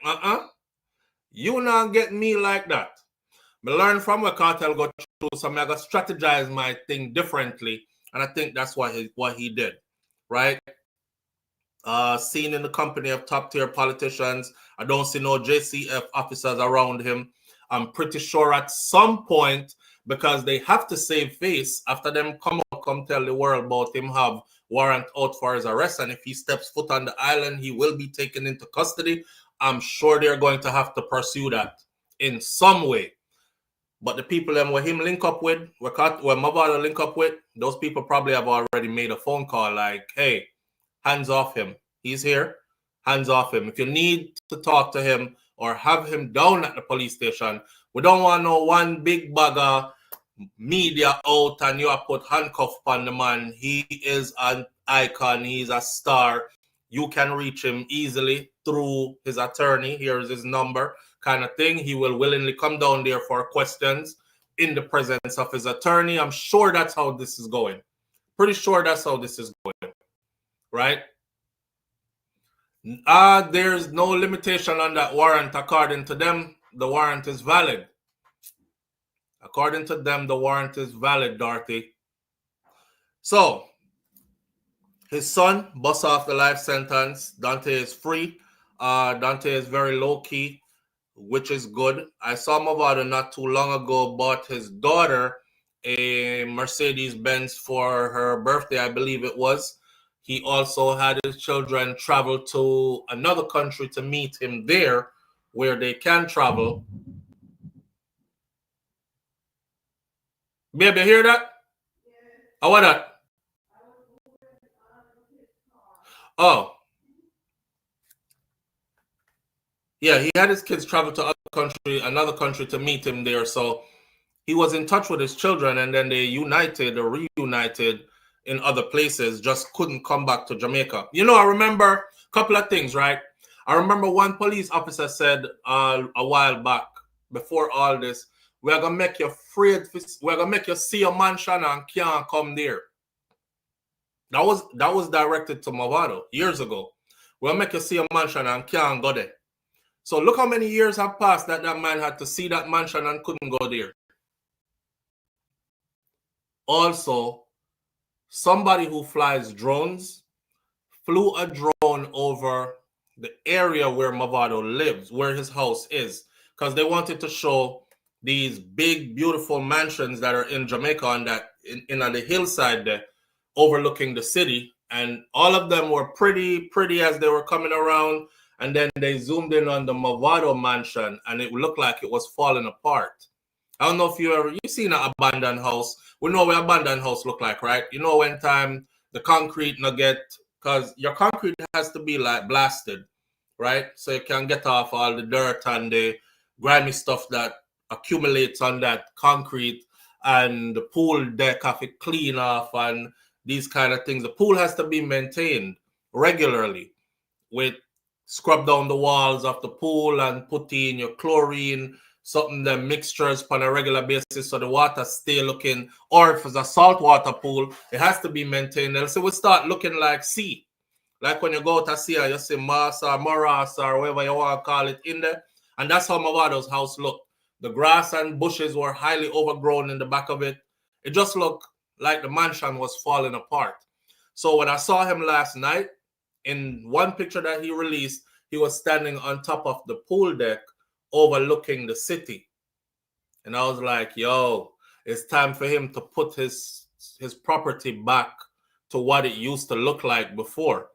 S1: you not get me like that. I learned from what Kartel got through, so I'm going to strategize my thing differently. And I think that's what he did, right? Seen in the company of top-tier politicians. I don't see no JCF officers around him. I'm pretty sure at some point, because they have to save face after them come tell the world about him have warrant out for his arrest. And if he steps foot on the island, he will be taken into custody. I'm sure they're going to have to pursue that in some way. But the people where him link up with, where Mavado link up with, those people probably have already made a phone call like, hey, hands off him. He's here. Hands off him. If you need to talk to him or have him down at the police station, we don't want no one big bugger media out and you have put handcuff on the man. He is an icon. He's a star. You can reach him easily through his attorney. Here's his number, kind of thing. He will willingly come down there for questions in the presence of his attorney. I'm sure that's how this is going. Pretty sure that's how this is going, right? There's no limitation on that warrant. According to them, the warrant is valid. According to them, the warrant is valid, Dorothy. So, his son busts off the life sentence. Dante is free. Dante is very low-key, which is good. I saw Mavado not too long ago bought his daughter a Mercedes-Benz for her birthday, I believe it was. He also had his children travel to another country to meet him there, where they can travel. Baby, hear that? Yeah. What that? Oh. Yeah, he had his kids travel to another country to meet him there. So he was in touch with his children, and then they united or reunited in other places, just couldn't come back to Jamaica. I remember a couple of things, right? I remember one police officer said a while back, before all this, we're going to make you afraid, we're going to make you see your mansion and can't come there. That was directed to Mavado years ago. We'll make you see a mansion and can't go there. So look how many years have passed that man had to see that mansion and couldn't go there. Also, somebody who flies drones flew a drone over the area where Mavado lives, where his house is, because they wanted to show these big, beautiful mansions that are in Jamaica on that in on the hillside there, overlooking the city. And all of them were pretty as they were coming around. And then they zoomed in on the Mavado mansion, and it looked like it was falling apart. I don't know if you seen an abandoned house. We know what abandoned house look like, right? When time the concrete nugget, because your concrete has to be like blasted, right? So you can get off all the dirt and the grimy stuff that accumulates on that concrete, and the pool deck have to clean off and these kind of things. The pool has to be maintained regularly with scrub down the walls of the pool and put in your chlorine, the mixtures on a regular basis so the water stay looking, or if it's a saltwater pool, it has to be maintained. Else it will start looking like sea. Like when you go to sea, you see moss or morass or whatever you want to call it in there. And that's how Mavado's house looked. The grass and bushes were highly overgrown in the back of it. It just looked like the mansion was falling apart. So when I saw him last night, in one picture that he released, he was standing on top of the pool deck overlooking the city. And I was like, yo, it's time for him to put his property back to what it used to look like before.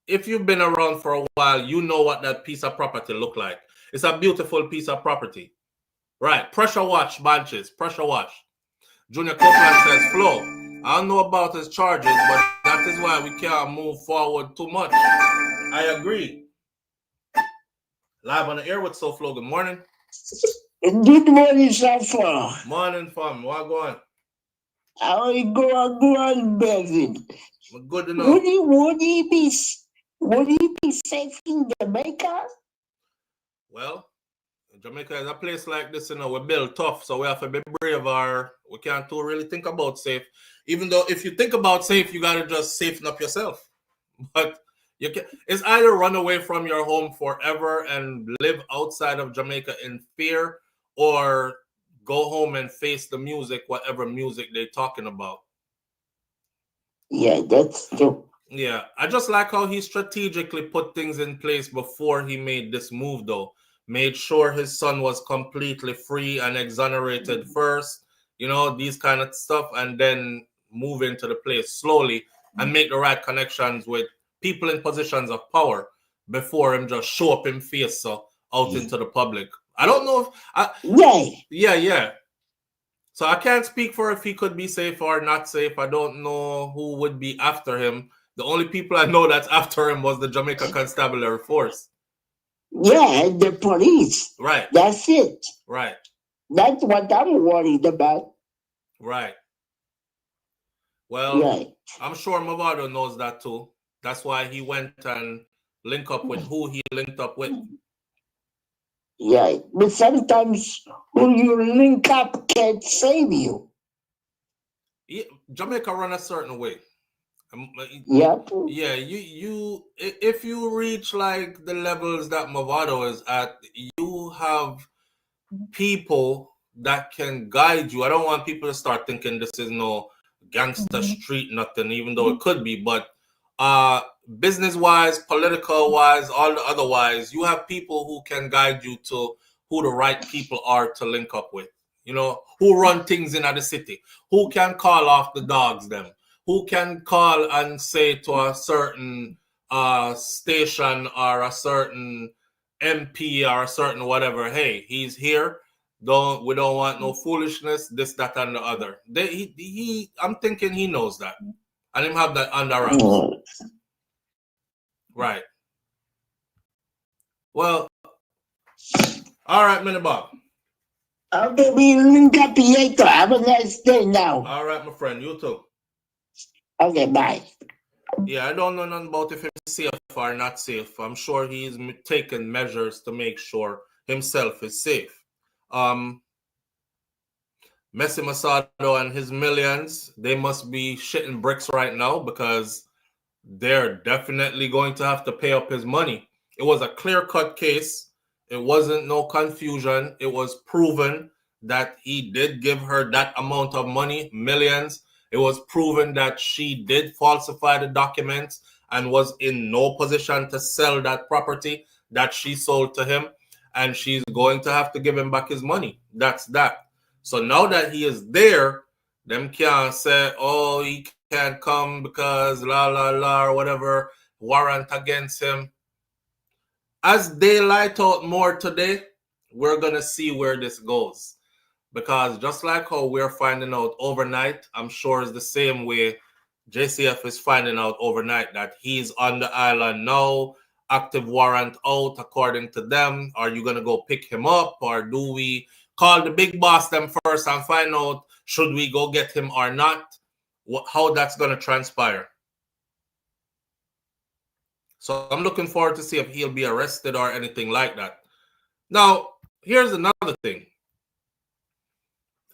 S1: If you've been around for a while, you know what that piece of property looked like. It's a beautiful piece of property. Right. Pressure watch, Bunches. Pressure watch. Junior Copeland says, Flo, I don't know about his charges, but that is why we can't move forward too much. I agree. Live on the air with SouFLo. Good morning.
S2: Good morning, SouFLo.
S1: Morning, fam. What going?
S2: How you go on, Bevan?
S1: Good enough.
S2: Would he be safe in Jamaica?
S1: Well, Jamaica is a place like this, we're built tough, so we have to be brave, or we can't really think about safe. Even though if you think about safe, you gotta just safeten up yourself. But you can, it's either run away from your home forever and live outside of Jamaica in fear, or go home and face the music, whatever music they're talking about.
S2: Yeah, that's true.
S1: Yeah, I just like how he strategically put things in place before he made this move, though. Made sure his son was completely free and exonerated first, these kind of stuff, and then move into the place slowly and make the right connections with people in positions of power before him just show up in face out into the public. I don't know if yeah. So I can't speak for if he could be safe or not safe. I don't know who would be after him. The only people I know that's after him was the Jamaica Constabulary Force.
S2: Yeah, the police.
S1: Right.
S2: That's it.
S1: Right.
S2: That's what I'm worried about.
S1: Right. Well, I'm sure Mavado knows that too. That's why he went and linked up with who he linked up with.
S2: Yeah, but sometimes who you link up can't save you.
S1: Yeah, Jamaica run a certain way.
S2: Yeah,
S1: you if you reach like the levels that Mavado is at, you have people that can guide you. I don't want people to start thinking this is no gangster street nothing, even though it could be, but business wise, political wise, all the otherwise, you have people who can guide you to who the right people are to link up with, who run things in the city, who can call off the dogs them, who can call and say to a certain station or a certain MP or a certain whatever, hey, he's here. We don't want no foolishness, this, that, and the other. I'm thinking he knows that. I didn't have that under wraps. Right. Well, all right, Minnie Bob.
S2: Okay, we link up later. Have a nice day now.
S1: All right, my friend. You too.
S2: Okay, bye.
S1: Yeah, I don't know nothing about if he's safe or not safe. I'm sure he's taken measures to make sure himself is safe. Messi Masado and his millions, they must be shitting bricks right now because they're definitely going to have to pay up his money. It was a clear-cut case. It wasn't no confusion. It was proven that he did give her that amount of money, millions. It was proven that she did falsify the documents and was in no position to sell that property that she sold to him. And she's going to have to give him back his money. That's that. So now that he is there, them can't say, oh, he can't come because la, la, la, or whatever, warrant against him. As they light out more today, we're going to see where this goes. Because just like how we're finding out overnight, I'm sure it's the same way JCF is finding out overnight that he's on the island now, active warrant out according to them. Are you going to go pick him up, or do we call the big boss them first and find out should we go get him or not? How that's going to transpire. So I'm looking forward to see if he'll be arrested or anything like that. Now, here's another thing.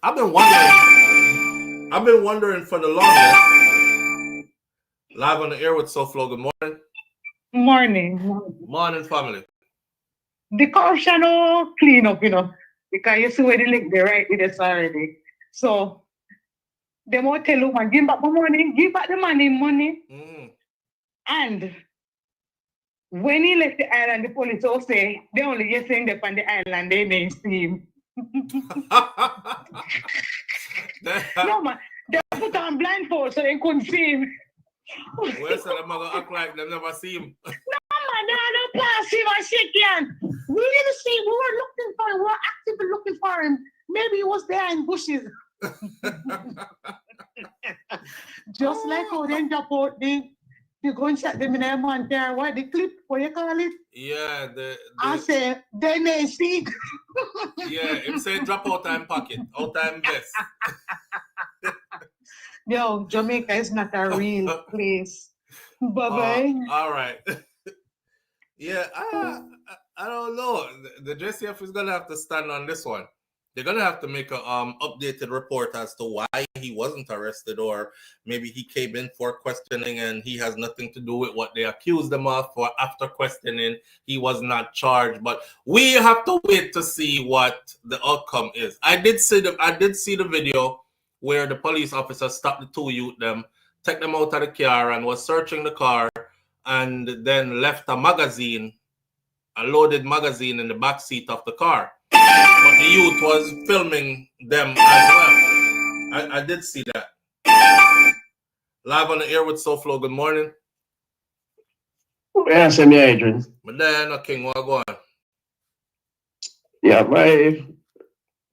S1: I've been wondering for the longest. Live on the air with SouFLo. Good morning. Morning, family.
S3: The corruption will clean up, because you see where the link they right with us already. So they won't tell you, man, give back the money, give back the money. And when he left the island, the police will say they only just end up on the island, they didn't see him. No, man. They put on blindfold so they couldn't see him.
S1: Well, so them gonna act like they never see him.
S3: Man, they don't pass him and shake hands. We didn't see him. We were looking for him. We were actively looking for him. Maybe he was there in bushes. Just like how they drop out the gunshot them in their man there. What the clip? What you call it?
S1: Yeah,
S3: I say they may see.
S1: Yeah, him say drop out time pocket, out time vest.
S3: Yo, Jamaica is not a real place. Bye-bye.
S1: All right. Yeah, I don't know. The JCF is gonna have to stand on this one. They're gonna have to make a updated report as to why he wasn't arrested, or maybe he came in for questioning and he has nothing to do with what they accused him of. For after questioning, he was not charged. But we have to wait to see what the outcome is. I did see the video where the police officer stopped the two youth, take them out of the car and was searching the car, and then left a loaded magazine in the back seat of the car. But the youth was filming them as well. I did see that. Live on the air with SouFLo. Good morning.
S4: Yeah, send me Adrian.
S1: But then, okay, what go on?
S4: Yeah,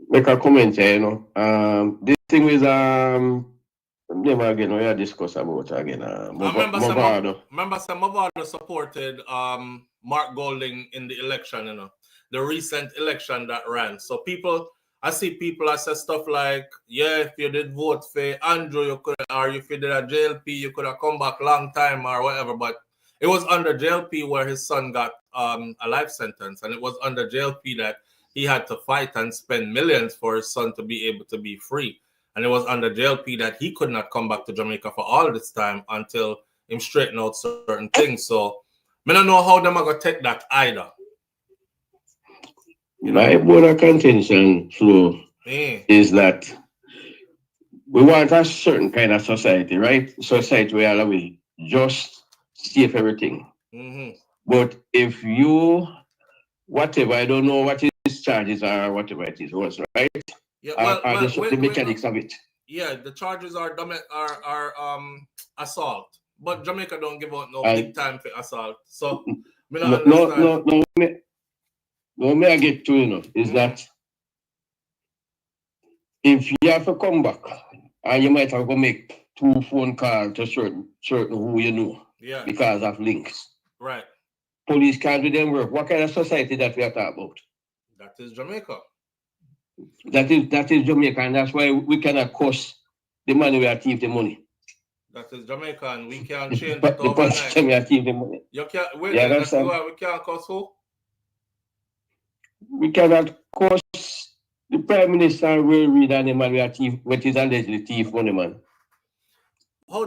S4: make a comment here, this thing with never again we discuss about again.
S1: Mavado. Remember some Mavado supported Mark Golding in the election, the recent election that ran. So I see people that say stuff like, yeah, if you did vote for Andrew, you could, or if you did a JLP, you could have come back long time or whatever. But it was under JLP where his son got a life sentence, and it was under JLP that he had to fight and spend millions for his son to be able to be free. And it was under JLP that he could not come back to Jamaica for all this time until him straighten out certain things. So I don't know how them are going to take that either.
S4: My broader contention, Flo, is that we want a certain kind of society, right? Society where we just safe everything. But if you, whatever, I don't know what his charges are, whatever it was, right?
S1: Yeah,
S4: the mechanics of it.
S1: Yeah, the charges are assault, but Jamaica don't give out no big time for assault. So
S4: no, may I get to is that if you have to come back, and you might have to make 2 phone calls to certain who you know, because of links.
S1: Right.
S4: Police can't do them work. What kind of society that we are talking about?
S1: That is Jamaica.
S4: That is Jamaica, and that's why we cannot cost the money we are thief the money.
S1: That is Jamaica, and we can't change it overnight.
S4: We are thief the money.
S1: You can't wait. That's why we can't cost who?
S4: We cannot cost the Prime Minister will read and the man we are thief, what is allegedly thief money, man.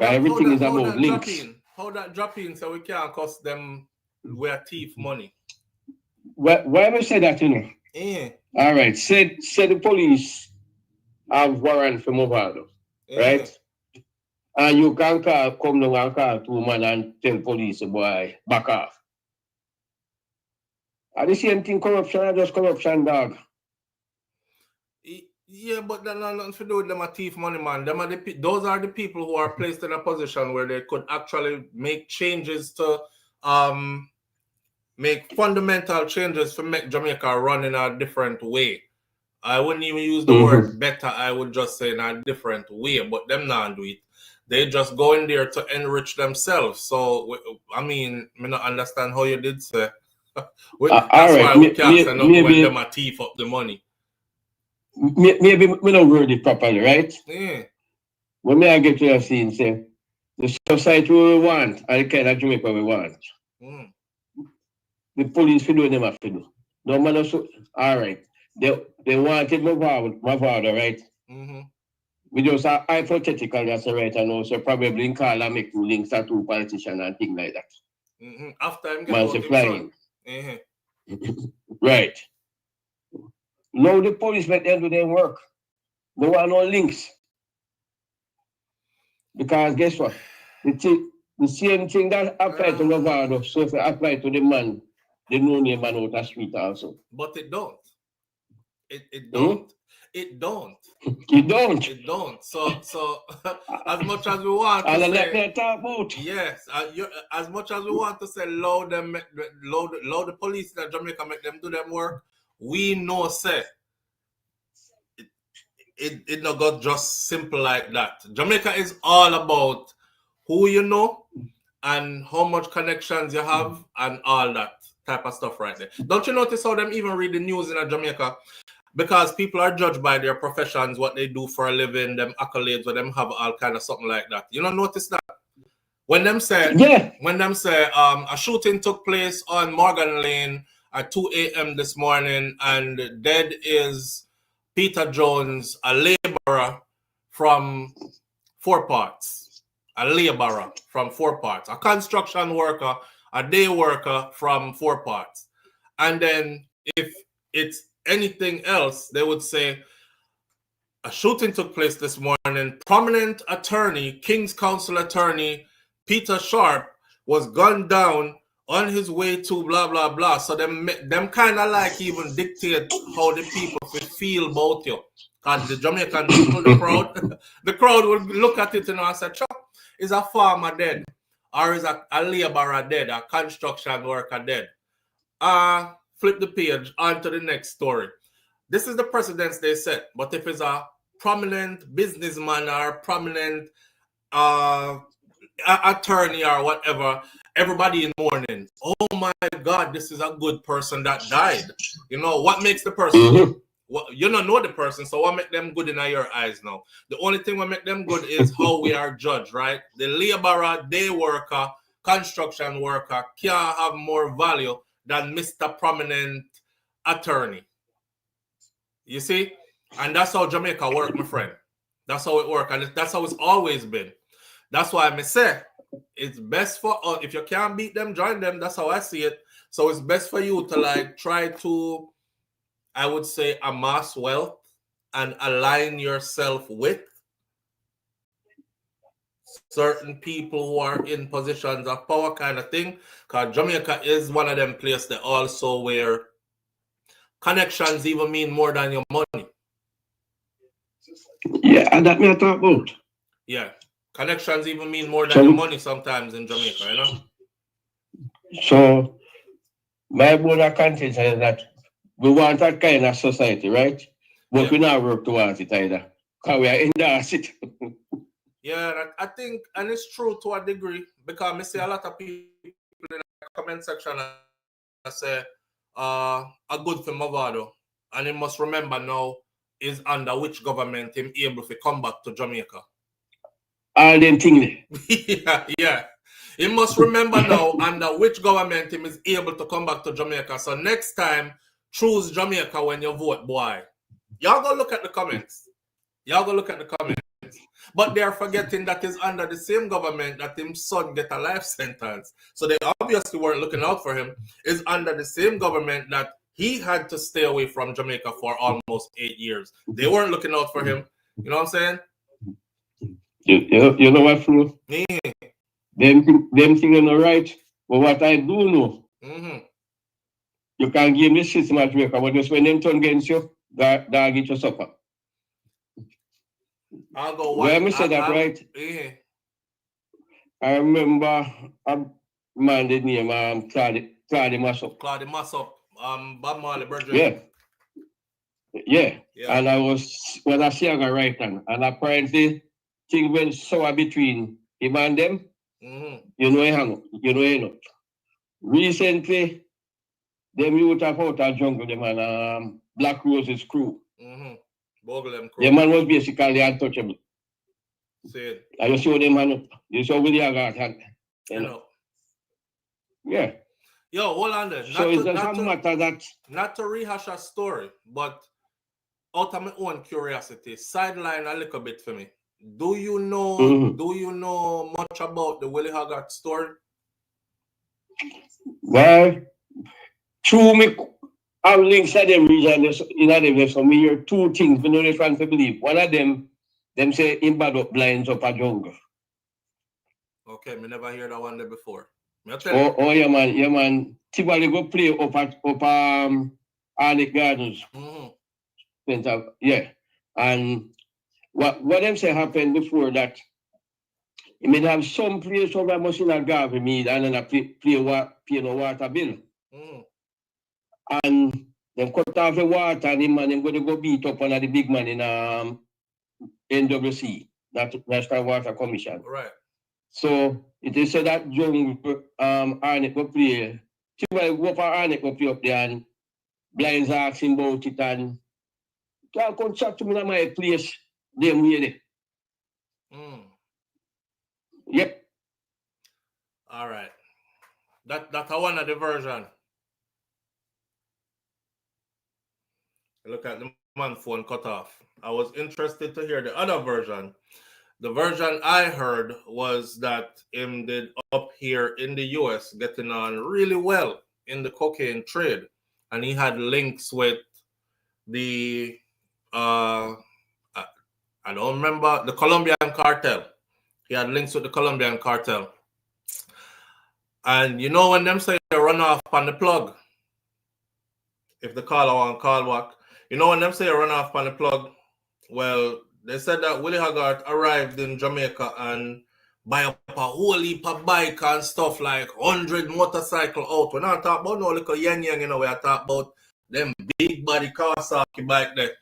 S4: Everything is about links.
S1: How that drop in so we can't cost them we are thief money?
S4: Why we say that, All right, said the police have warrant for Mavado, right? And you can come down and call 2 man and tell police, boy, back off. Are the same thing corruption or just corruption, dog?
S1: Yeah, but that has nothing to do with them a thief money, man. Those are the people who are placed in a position where they could actually make changes to make fundamental changes to make Jamaica run in a different way. I wouldn't even use the word better. I would just say in a different way, but them not do it. They just go in there to enrich themselves. So, I mean, I don't understand how you did say. That's why we can't send up when them a thief up the money.
S4: Maybe we don't word it properly, right?
S1: Yeah.
S4: When I get to your scene, say, the society we want, and the kind of Jamaica we want. The police, we do them have to do. No matter so, all right. They wanted Mavado, right? We just are hypothetical, that's right, I know. So probably in call and make 2 links to 2 politicians and things like that.
S1: After I'm getting
S4: flying. Right. Now the police let them do their work. They want no links. Because guess what? The same thing that applied to Mavado, so if it apply to the man, the no name man out the street also.
S1: But it don't. It don't. It don't.
S4: It don't.
S1: It don't. So as much as we want to say, yes, as much as we want to say, load the police in Jamaica, make them do them work. We know, say, it not got just simple like that. Jamaica is all about who you know and how much connections you have and all that type of stuff right there. Don't you notice how them even read the news in Jamaica? Because people are judged by their professions, what they do for a living, them accolades, or them have all kind of something like that. You don't notice that? When them say a shooting took place on Morgan Lane at 2 a.m. this morning, and dead is Peter Jones, a laborer from Four Parts. A laborer from Four Parts. A construction worker, a day worker from Four Parts. And then if it's anything else, they would say a shooting took place this morning. Prominent attorney, King's Counsel attorney, Peter Sharp was gunned down on his way to blah, blah, blah. So them kind of like even dictate how the people feel about you. Because the Jamaican people, the crowd would look at it and say, Chuck, is a farmer dead? Or is a laborer dead? A construction worker dead? Flip the page on to the next story. This is the precedence they set. But if it's a prominent businessman or prominent attorney or whatever, everybody in mourning. Oh my God, this is a good person that died. You know, what makes the person good? Well, you don't know the person, so what make them good in your eyes now? The only thing what make them good is how we are judged, right? The laborer, day worker, construction worker can't have more value than Mr. Prominent attorney. You see? And that's how Jamaica work, my friend. That's how it works. And that's how it's always been. That's why I say it's best for us. If you can't beat them, join them. That's how I see it. So it's best for you to like try to, I would say, amass wealth and align yourself with certain people who are in positions of power kind of thing. Because Jamaica is one of them places that also where connections even mean more than your money.
S4: Yeah, and that me I talk about.
S1: Yeah. Connections even mean more than your money sometimes in Jamaica, you know?
S4: So my brother content is that we want that kind of society, right? But we not work towards it either. Because we are endorse it.
S1: Yeah, I think, and it's true to a degree, because I see a lot of people in the comment section that say, a good for Mavado, and he must remember now is under which government him able to come back to Jamaica.
S4: All them things.
S1: yeah. He must remember now under which government him is able to come back to Jamaica. So next time, choose Jamaica when you vote, boy. Y'all go look at the comments. But they are forgetting that is under the same government that his son get a life sentence. So they obviously weren't looking out for him. Is under the same government that he had to stay away from Jamaica for almost 8 years. They weren't looking out for him. You know what I'm saying?
S4: You know what, Flo?
S1: Yeah.
S4: Them things are not right. But what I do know, you can give me system at Jamaica, but just when them turn against you, that get your supper.
S1: I'll go.
S4: Let me say that right.
S1: Yeah.
S4: I remember a man did name Claude Massop.
S1: Claude Massop, Bob Marley Virgin.
S4: Yeah. And I was a singer right now, and apparently things went sour between him and them. You know. Recently, them youth have out of jungle, them and Black Rose's crew. The man was basically untouchable.
S1: See.
S4: I just show them man. You saw William Garth.
S1: You know.
S4: Yeah.
S1: Yo, hold on there.
S4: So it doesn't matter that.
S1: Not to rehash a story, but out of my own curiosity, sideline a little bit for me. Do you know much about the Willie Hogarth story?
S4: Well, through me, I links at them region in them, so me hear two things we know they trying to believe. One of them say him bad up blinds up a jungle.
S1: Okay, me never hear that one there before.
S4: Oh yeah man. Tibali go play up Alec Gardens. Yeah. And what them say happened before that, you may have some place over a machine of Garvey mead and then pay no water bill. And them cut off the water and him and them going to go beat up one of the big man in NWC, National Water Commission.
S1: Right.
S4: So it is said that young Arnett will play. Somebody go for Arnett will play up there and Blinds asking about it and can't come chat to me in my place. Them way there. Yep.
S1: All right. That's one of the version. Look at the man phone cut off. I was interested to hear the other version. The version I heard was that him did up here in the US getting on really well in the cocaine trade. And he had links with the I don't remember, the Colombian cartel. He had links with the Colombian cartel. And you know when them say run off on the plug, if the caller want call back, you know when them say run off on the plug, well, they said that Willie Haggart arrived in Jamaica and buy up a whole heap of bike and stuff, like 100 motorcycle out. We're not talking about no little yang, you know, we're talking about them big body Kawasaki bike there.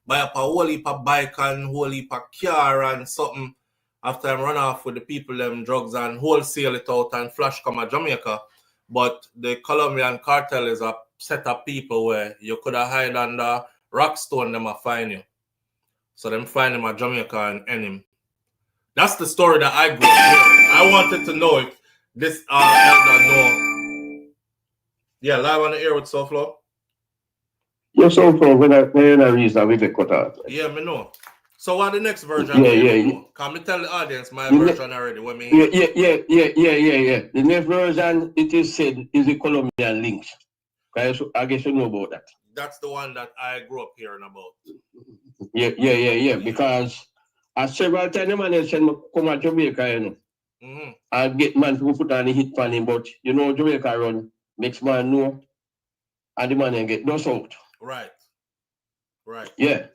S1: Buy up a whole heap of bike and whole heap of car and something after I run off with the people, them drugs and wholesale it out and flash come at Jamaica. But the Colombian cartel is a set of people where you could have hide under Rockstone, them a find you. So them find him at Jamaica and end him. That's the story that I grew up with. I wanted to know if this elder know. Yeah, live on the air with SouFLo.
S4: Yeah, SouFLo, when I reason we get cut out.
S1: Yeah, me know. So what the next version?
S4: Yeah.
S1: Can me tell the audience my version already? When me
S4: yeah. The next version, it is said, is the Colombian links. I guess you know about that.
S1: That's the one that I grew up hearing about.
S4: Yeah. Because several times the man said come to Jamaica, you know. I get man to put on the hit pan him, but you know Jamaica run makes man know and the man get dust out.
S1: Right.
S4: Yeah.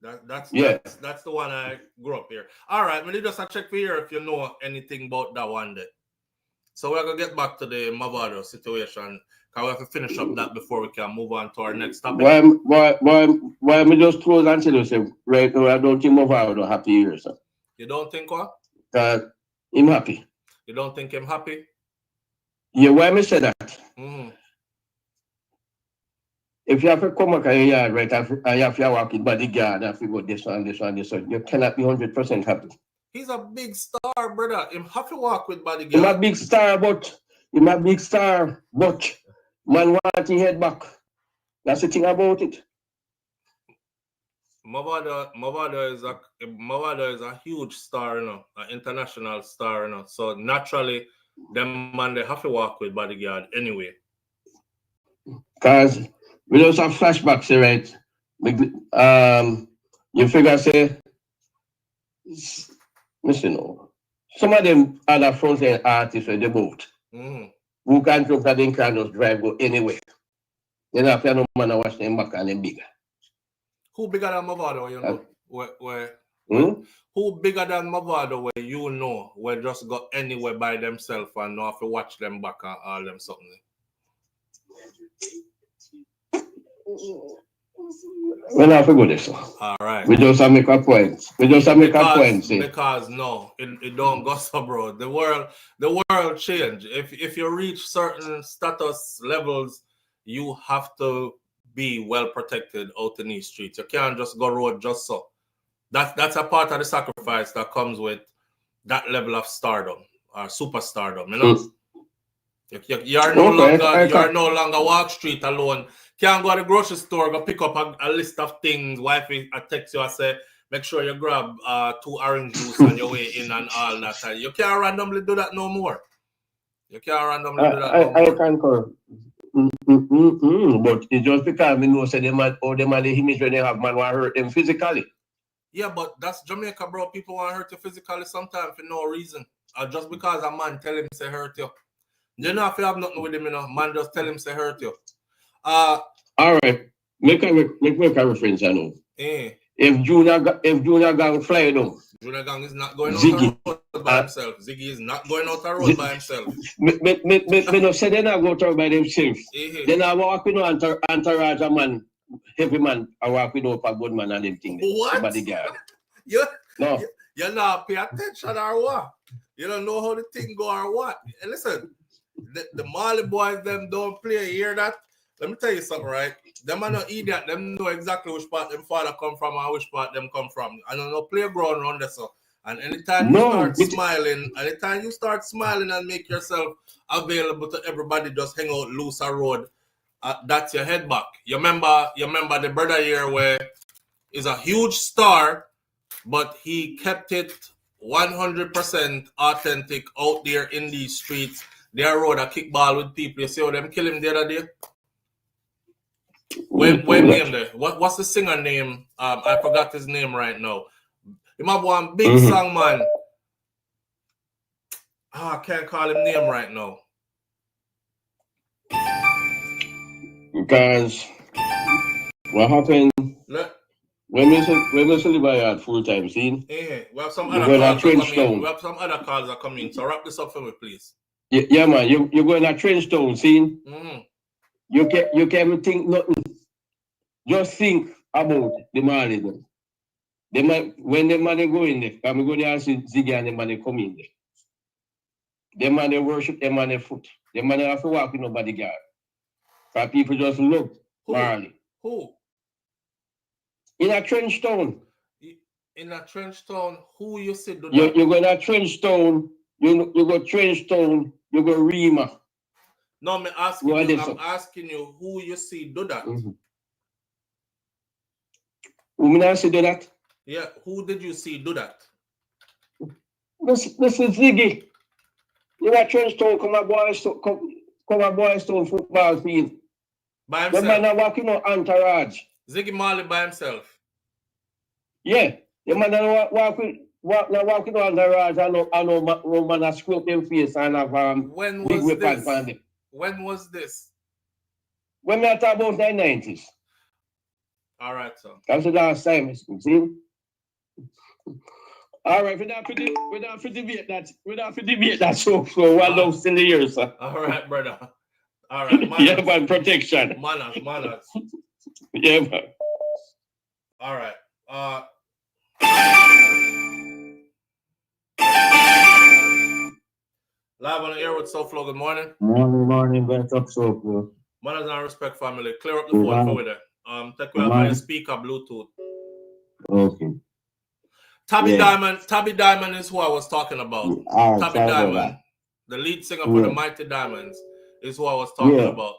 S1: That's the one I grew up here. All right, we need just a check for here if you know anything about that one day. So we're gonna get back to the Mavado situation. Because we have to finish up that before we can move on to our next topic.
S4: Why me just close and tell you, say, right now, I don't think Mavado happy here, sir.
S1: You don't think what?
S4: Him happy.
S1: You don't think him happy?
S4: Yeah, why me say that? If you have to come back to your yard, right, and you have to walk with bodyguard and figure this one, you cannot be 100% happy.
S1: He's a big star, brother. Him have to walk with bodyguard.
S4: He's a big star, but man want his head back. That's the thing about it.
S1: Mavado is a huge star, you know, an international star, you know. So naturally, them man they have to walk with bodyguard anyway.
S4: Because we just have flashbacks, right? You figure say, listen, some of them other front end artists where they both. Who can't look at them can just drive go anywhere. Then after no man watch them back and them bigger.
S1: Who bigger than Mavado, you know? Who bigger than Mavado where you know where just go anywhere by themselves and not have to watch them back and all them something?
S4: Well, I forgot this.
S1: All right.
S4: We just have make a point.
S1: Because no, it don't go so, bro. The world change. If you reach certain status levels, you have to be well protected out in these streets. You can't just go road just so. That's a part of the sacrifice that comes with that level of stardom or superstardom. You know, you are no longer walk street alone. Can't go to the grocery store, go pick up a list of things. Wife text you and say, make sure you grab 2 orange juice on your way in and all that. And you can't randomly do that no more. I
S4: concur. But it's just because we know say them the image when they have man want hurt them physically.
S1: Yeah, but that's Jamaica, bro. People want to hurt you physically sometimes for no reason. Just because a man tell him say hurt you. You know if you have nothing with him, you know, man just tell him say hurt you.
S4: All right. Make a reference, I know. If Junior Gang fly down.
S1: Junior Gang is not going out the road by himself. Ziggy is not going out the road by himself.
S4: Me no say they not go out by themselves. Then I walk with no entourage man, heavy man, I walk with no for good man and them thing.
S1: What?
S4: Bodyguard.
S1: No. You not pay attention or what? You don't know how the thing go or what? And listen, the Marley boys, them don't play. You hear that? Let me tell you something, right? Them are not idiot. Them know exactly which part them father come from and which part them come from. I don't know playground around there, so. And anytime you start smiling and make yourself available to everybody, just hang out loose a road. That's your head back. You remember the brother here where is a huge star, but he kept it 100% authentic out there in these streets. They rode a kickball with people. You see how them kill him the other day? When name there? What's the singer name? I forgot his name right now. He might have one big song, man. I can't call him name right now.
S4: Because what happened when we celebrate at full time scene?
S1: We have some other calls are coming. So wrap this up for me, please.
S4: Yeah, man. You're going to trench town scene. You can't think nothing. Just think about the money. When the money go in there, I'm going to ask Ziggy and the money come in there. The money worship, the money foot. The money have to walk with nobody guard. For people just look Marley.
S1: Who?
S4: In a trench town.
S1: In a trench town, who you say do
S4: that? You go to trench town, you go trench town, you go Rima.
S1: No, I'm asking you who you see do that.
S4: Who I see do that?
S1: Yeah, who did you see do that?
S4: This is Ziggy. You got trench town, come a boys town football field.
S1: By himself?
S4: The man are walking on entourage.
S1: Ziggy Marley by himself?
S4: Yeah. The man are walking on entourage. I know man are screw up them face and have big weapons on them.
S1: When was this?
S4: When we are talking about the 90s.
S1: All right, sir.
S4: That's the last time, see? All right, we don't have to debate that so one loves in the years, sir.
S1: All right, brother. All right,
S4: manners. Yeah, man, protection.
S1: Manners.
S4: Yeah, man.
S1: All right. Live on the air with SouFLo. Good morning.
S2: Morning, what's up, SouFLo?
S1: Manners and respect, family. Clear up the phone for there. Take away my speaker, Bluetooth.
S2: Okay.
S1: Tabby Diamond is who I was talking about. Tabby Diamond, the lead singer for the Mighty Diamonds, is who I was talking about.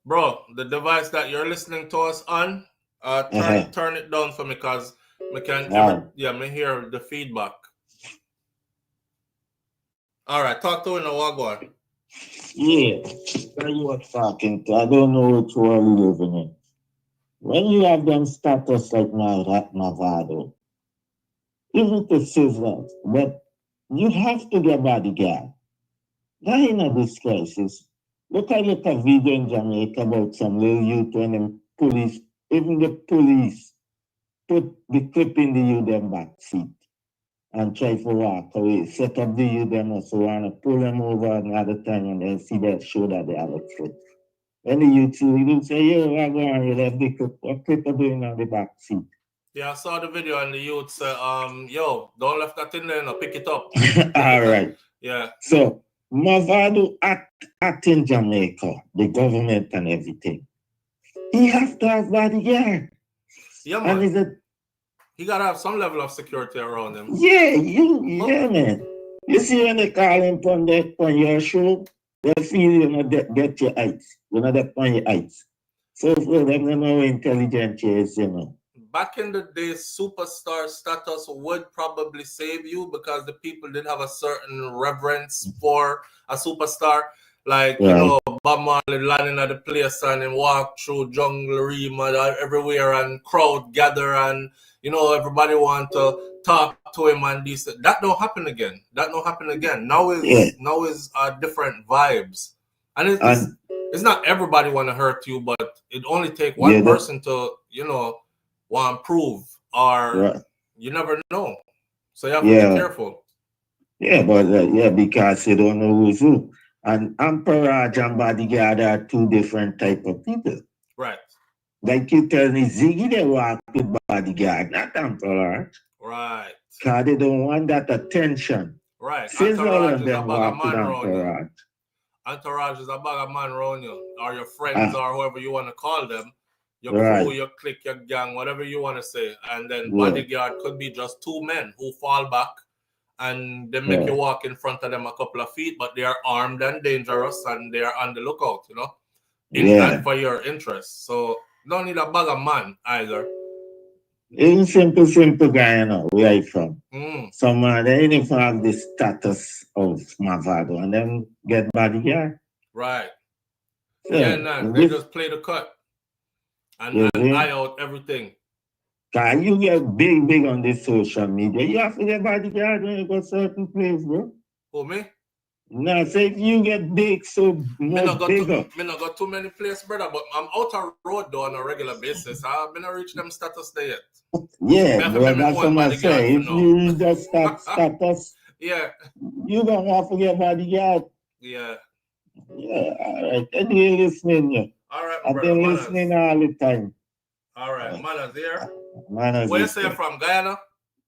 S1: Bro, the device that you're listening to us on, turn it down for me because I can't hear the feedback. All right, talk to him now. What go on?
S2: Yeah, you are talking to. I don't know which world you living in. When you have them status like Mavado, even to civil, but you have to get bodyguard. That ain't a disgrace. Look at a video in Jamaica about some little youth when them police, even the police, put the clip in the youth them back seat and try to walk away. Set up the youth them also want to pull them over another time and then see that show that they have a clip. When the youth see, you say, yo, I'm going to left the clip. What clip are doing on the back seat?
S1: Yeah, I saw the video and the youth said, yo, don't left that in there, no, pick it up.
S2: All right.
S1: Yeah.
S2: So, Mavado act in Jamaica, the government and everything. He have to have bodyguard.
S1: Yeah, man. He got to have some level of security around him.
S2: Yeah, man. You see when they call him on your show, they feel you know get your heights. You know that on your heights. So for them, you know how intelligent he is, you know.
S1: Back in the day, superstar status would probably save you because the people did have a certain reverence for a superstar. Like, you know, Bob Marley landing at the place and walk through jungle, Rima, everywhere and crowd gather and, you know, everybody want to talk to him and this. That don't happen again. Now is different vibes. And it's not everybody want to hurt you, but it only take one person to, you know, want to prove, or you never know. So you have to be careful.
S2: Yeah, but because you don't know who's who. And entourage and bodyguard are two different type of people.
S1: Right.
S2: Like you tell me, Ziggy, they walk with bodyguard, not entourage.
S1: Right.
S2: Because they don't want that attention.
S1: Right.
S2: Entourage is a bag of man around you.
S1: Entourage is a bag of man around you, or your friends, or whoever you want to call them. Your crew, your clique, your gang, whatever you want to say. And then bodyguard could be just two men who fall back and they make you walk in front of them a couple of feet, but they are armed and dangerous and they are on the lookout, you know, and for your interests. So don't need a bag of man either.
S2: It's simple guy, you know, where I from. Someone they even have the status of Mavado and then get bodyguard.
S1: Right. So, they just play the cut and eye out everything.
S2: Can you get big on this social media? You have to get bodyguard when you go certain place, bro.
S1: Who, me?
S2: No, say if you get big, so more bigger.
S1: Me not got too many places, brother, but I'm out on road though on a regular basis. I've been to reach them status there yet.
S2: Yeah, but that's what I say. If you reach that status, you don't have to get bodyguard.
S1: Yeah.
S2: Yeah, all right. Anyway, listening, yeah.
S1: All right,
S2: I've been listening all the time.
S1: All right, Manners here.
S2: Manners.
S1: Where you say from? Guyana?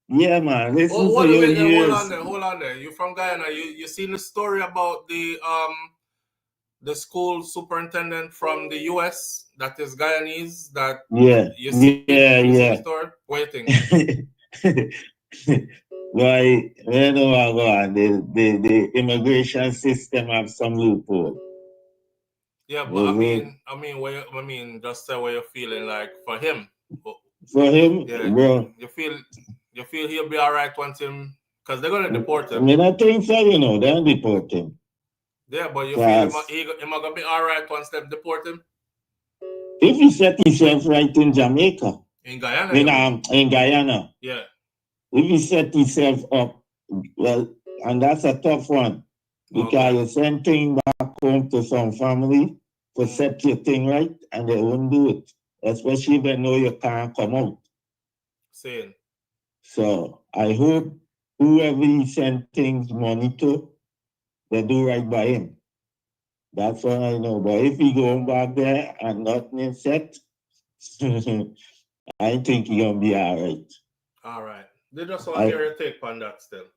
S2: Yeah, man. Listen to your years.
S1: Hold on there. You from Guyana? You seen the story about the school superintendent from the US that is Guyanese? That you see the story? Waiting.
S2: Why? Where do I go? The immigration system have some loophole.
S1: Yeah, but I mean, just say what you're feeling like for him.
S2: For him, bro.
S1: You feel he'll be all right once him, because they're gonna deport him.
S2: I mean, I think so. You know, they'll deport him.
S1: Yeah, but you feel him gonna be all right once they deport him.
S2: If he set himself right in Jamaica,
S1: in Guyana,
S2: in Guyana,
S1: yeah.
S2: If he set himself up, well, and that's a tough one, because you send things back home to some family to set your thing right, and they won't do it, especially if they know you can't come out.
S1: Same.
S2: So I hope whoever he send things money to, they do right by him. That's what I know. But if he going back there and nothing is set, I think he's gonna be all right.
S1: All right. They just want to hear your take on that still.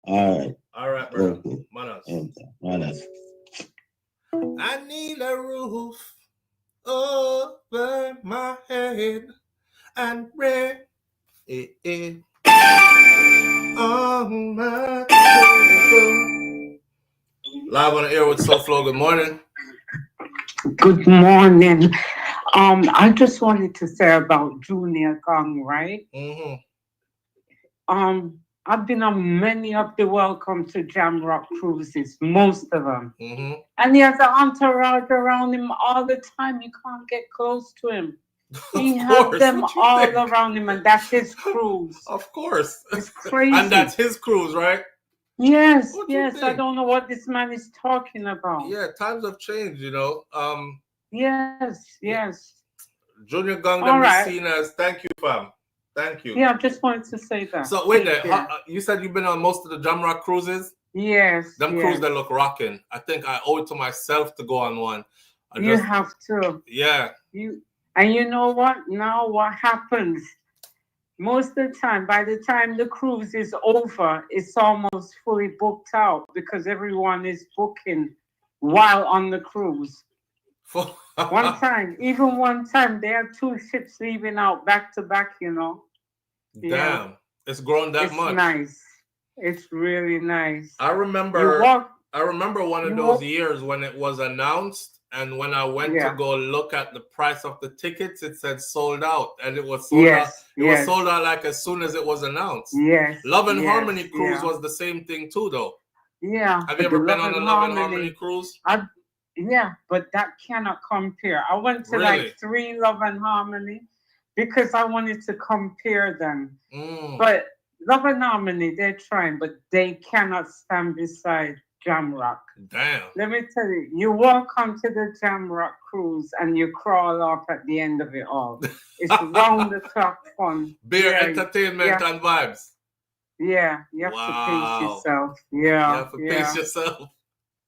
S2: All right.
S1: All right, bro. Okay.
S2: Manners.
S1: I need a roof over my head and bread on my table. Live on the air with SouFLo. Good morning.
S3: Good morning. I just wanted to say about Junior Gong, right?
S1: Mm-hmm.
S3: I've been on many of the Welcome to Jamrock cruises, most of them.
S1: Mm-hmm.
S3: And he has an entourage around him all the time. You can't get close to him. He has them all around him, and that's his cruise.
S1: Of course.
S3: It's crazy.
S1: And that's his cruise, right?
S3: Yes, I don't know what this man is talking about.
S1: Yeah, times have changed, you know.
S3: Yes.
S1: Junior Gong can be seen as, thank you, fam. Thank you.
S3: Yeah, I just wanted to say that.
S1: So wait there. You said you've been on most of the Jamrock cruises?
S3: Yes.
S1: Them cruises that look rocking. I think I owe it to myself to go on one.
S3: You have to.
S1: Yeah.
S3: And you know what? Now what happens? Most of the time, by the time the cruise is over, it's almost fully booked out because everyone is booking while on the cruise. One time, there are 2 ships leaving out back to back, you know.
S1: Damn. It's grown that much.
S3: It's nice. It's really nice.
S1: I remember one of those years when it was announced, and when I went to go look at the price of the tickets, it said sold out, and it was sold out. It was sold out like as soon as it was announced.
S3: Yes.
S1: Love and Harmony cruise was the same thing too, though.
S3: Yeah.
S1: Have you ever been on a Love and Harmony cruise?
S3: Yeah, but that cannot compare. I went to like 3 Love and Harmony because I wanted to compare them. But Love and Harmony, they're trying, but they cannot stand beside Jam Rock.
S1: Damn.
S3: Let me tell you, you walk onto the Jam Rock cruise and you crawl off at the end of it all. It's round the clock fun.
S1: Beer, entertainment, and vibes.
S3: Yeah, you have to pace yourself. Yeah.
S1: You have to pace yourself.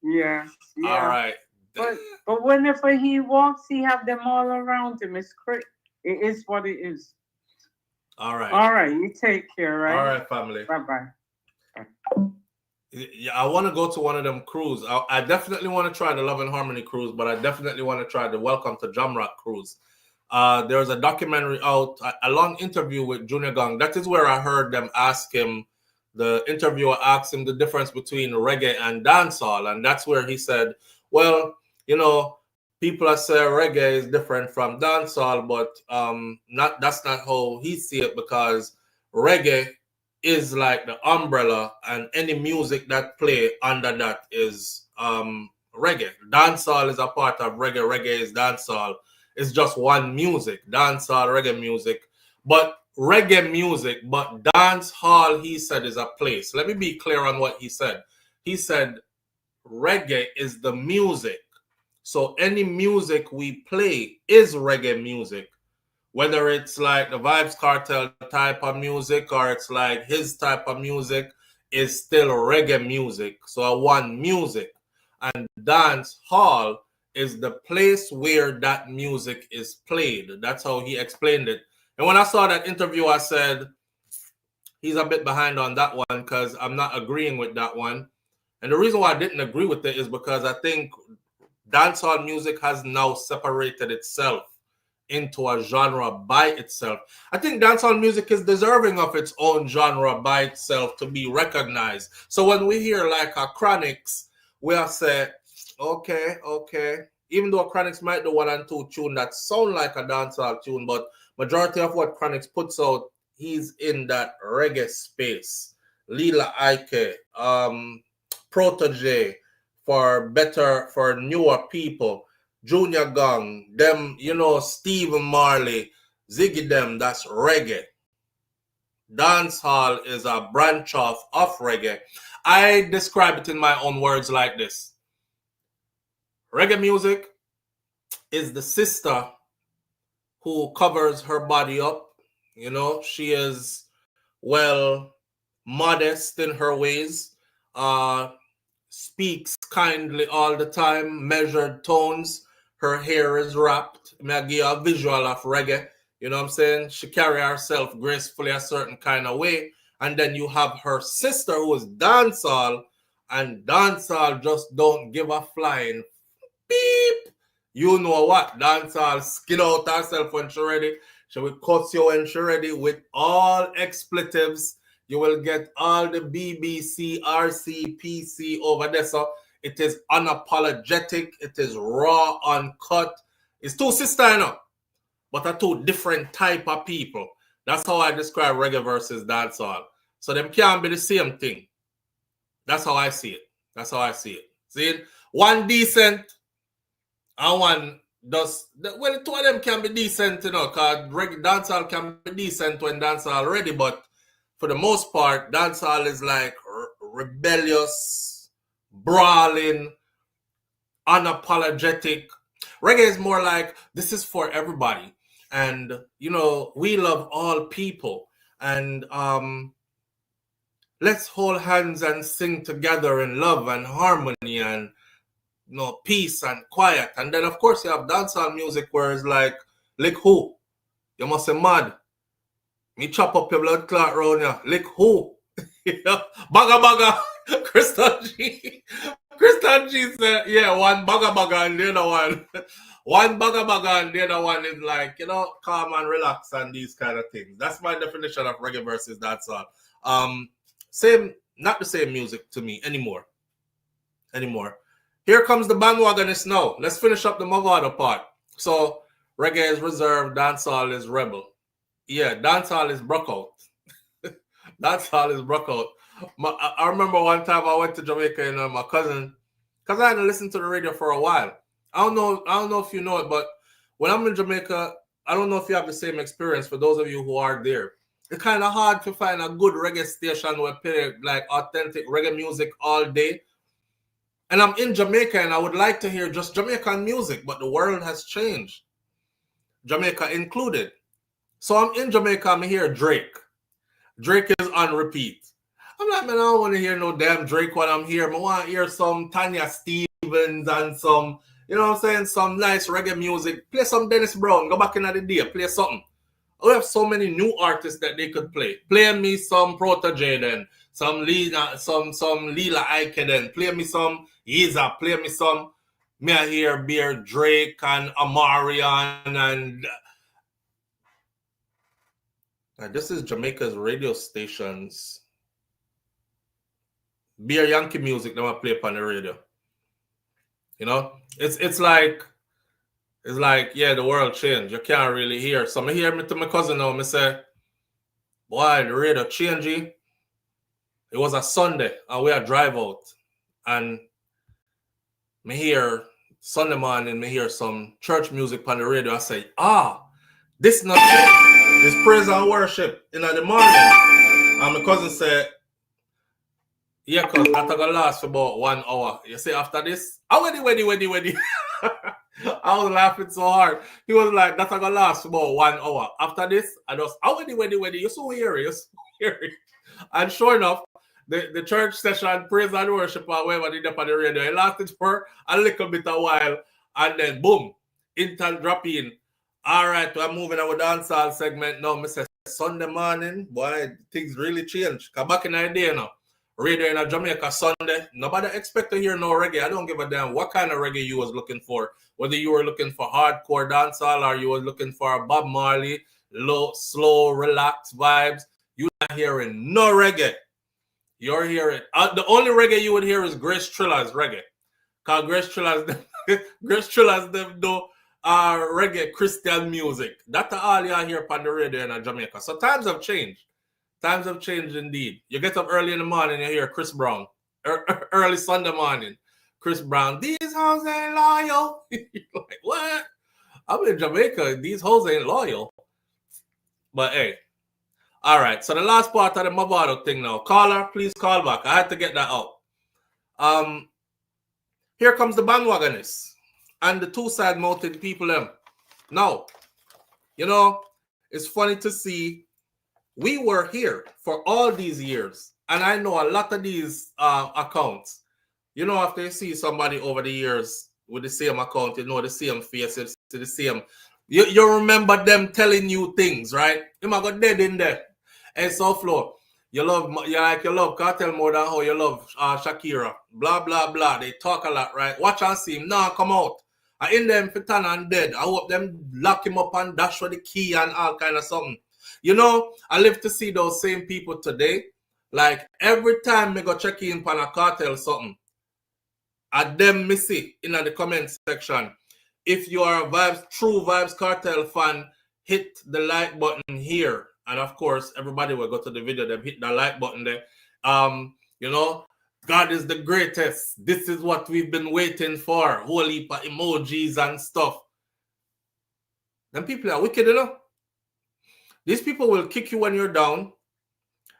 S3: Yeah.
S1: All right.
S3: But whenever he walks, he have them all around him. It's crazy. It is what it is.
S1: All right.
S3: All right. You take care, right?
S1: All right, family.
S3: Bye-bye.
S1: Yeah, I want to go to one of them cruise. I definitely want to try the Love and Harmony cruise, but I definitely want to try the Welcome to Jamrock cruise. There's a documentary out, a long interview with Junior Gong. That is where I heard them ask him, the interviewer asked him the difference between reggae and dancehall. And that's where he said, well, you know, people are saying reggae is different from dancehall, but that's not how he see it, because reggae is like the umbrella, and any music that play under that is reggae. Dancehall is a part of reggae. Reggae is dancehall. It's just one music, dancehall, reggae music. But reggae music, but dancehall, he said, is a place. Let me be clear on what he said. He said reggae is the music. So any music we play is reggae music. Whether it's like the Vybz Kartel type of music or it's like his type of music, is still reggae music. So I want music. And dance hall is the place where that music is played. That's how he explained it. And when I saw that interview, I said, he's a bit behind on that one because I'm not agreeing with that one. And the reason why I didn't agree with it is because I think dancehall music has now separated itself into a genre by itself. I think dancehall music is deserving of its own genre by itself to be recognized. So when we hear like a Chronics, we'll say, okay. Even though Chronics might do 1 and 2 tune that sound like a dancehall tune, but majority of what Chronics puts out, he's in that reggae space. Lila Ike, Protege, for newer people. Junior Gong, them, you know, Stephen Marley, Ziggy them, that's reggae. Dancehall is a branch off of reggae. I describe it in my own words like this. Reggae music is the sister who covers her body up. You know, she is, well, modest in her ways, speaks kindly all the time, measured tones. Her hair is wrapped. May I give you a visual of reggae? You know what I'm saying? She carry herself gracefully a certain kind of way. And then you have her sister who is dancehall, and dancehall just don't give a flying beep. You know what? Dancehall skin out herself when she ready. She will cut you when she ready with all expletives. You will get all the BBC, RC, PC over there. So it is unapologetic. It is raw, uncut. It's two sisters, you know, but are two different type of people. That's how I describe reggae versus dancehall. So them can't be the same thing. That's how I see it. See it? One decent and one does. Well, two of them can be decent, you know, because reggae dancehall can be decent when dancehall ready, but for the most part, dancehall is like rebellious, brawling, unapologetic. Reggae is more like, this is for everybody. And, you know, we love all people. And let's hold hands and sing together in love and harmony and, you know, peace and quiet. And then, of course, you have dancehall music where it's like, lick who? You must say mad. Me chop up your blood clot round ya. Lick who? Baga. Crystal G said, yeah, one baga and the other one. One baga and the other one is like, you know, calm and relax and these kind of things. That's my definition of reggae versus dancehall. Not the same music to me anymore. Here comes the bandwagonist now. Let's finish up the Mavado part. So reggae is reserved, dancehall is rebel. Yeah, dancehall is broke out. I remember one time I went to Jamaica and my cousin, because I hadn't listened to the radio for a while. I don't know if you know it, but when I'm in Jamaica, I don't know if you have the same experience. For those of you who are there, it's kind of hard to find a good reggae station where play like authentic reggae music all day. And I'm in Jamaica and I would like to hear just Jamaican music, but the world has changed. Jamaica included. So I'm in Jamaica, I'm hear Drake. Drake is on repeat. I'm like, man, I don't want to hear no damn Drake when I'm here. I want to hear some Tanya Stevens and some, you know what I'm saying, some nice reggae music. Play some Dennis Brown. Go back in the day. Play something. We have so many new artists that they could play. Play me some Protege then. Some Leela Ike then. Play me some Yeza. Play me some I hear Beer Drake and Amarian and this is Jamaica's radio stations. Beer Yankee music that I play on the radio. You know, it's like yeah, the world changed. You can't really hear. So I hear me to my cousin now. I say, boy, the radio changing. It was a Sunday and we had drive out, and me hear Sunday morning. Me hear some church music on the radio. I say, this not this praise and worship in the morning. And my cousin said, yeah, because that's gonna last for about 1 hour. You see, after this, wedi. I was laughing so hard. He was like, that's gonna last for about 1 hour. After this, I just, wedi. You're so hairy. And sure enough, the church session, praise and worship, or whatever they did up on the radio, it lasted for a little bit a while, and then boom, instant drop in. All right, we're moving our dancehall segment now. Mr. Sunday morning, boy, things really changed. Cause back in the day now, radio in Jamaica Sunday, nobody expect to hear no reggae. I don't give a damn what kind of reggae you was looking for. Whether you were looking for hardcore dancehall or you were looking for Bob Marley, low, slow, relaxed vibes, you're not hearing no reggae. You're hearing the only reggae you would hear is Grace Triller's reggae. Cause Grace Triller's them do reggae Christian music. That's all you hear on the radio in Jamaica. So times have changed. Times have changed indeed. You get up early in the morning, you hear Chris Brown. Early Sunday morning, Chris Brown. These hoes ain't loyal. Like, what? I'm in Jamaica. These hoes ain't loyal. But hey. All right. So the last part of the Mavado thing now. Caller, please call back. I had to get that out. Here comes the bandwagonists and the two-side-mounted people. Now, you know, it's funny to see. We were here for all these years, and I know a lot of these accounts. You know, after you see somebody over the years with the same account, you know the same face, it's the same. You remember them telling you things, right? You might go dead in there. Hey, SouFlo, you love Kartel more than how you love Shakira. Blah blah blah. They talk a lot, right? Watch and see him. Now come out. I in them fit and dead. I hope them lock him up and dash for the key and all kind of something. You know, I live to see those same people today. Like, every time I go check in on a cartel something, at them me see in the comment section. If you are a true Vybz Kartel fan, hit the like button here. And of course, everybody will go to the video, them hit the like button there. You know, God is the greatest. This is what we've been waiting for. Whole heap of emojis and stuff. Them people are wicked, you know? These people will kick you when you're down.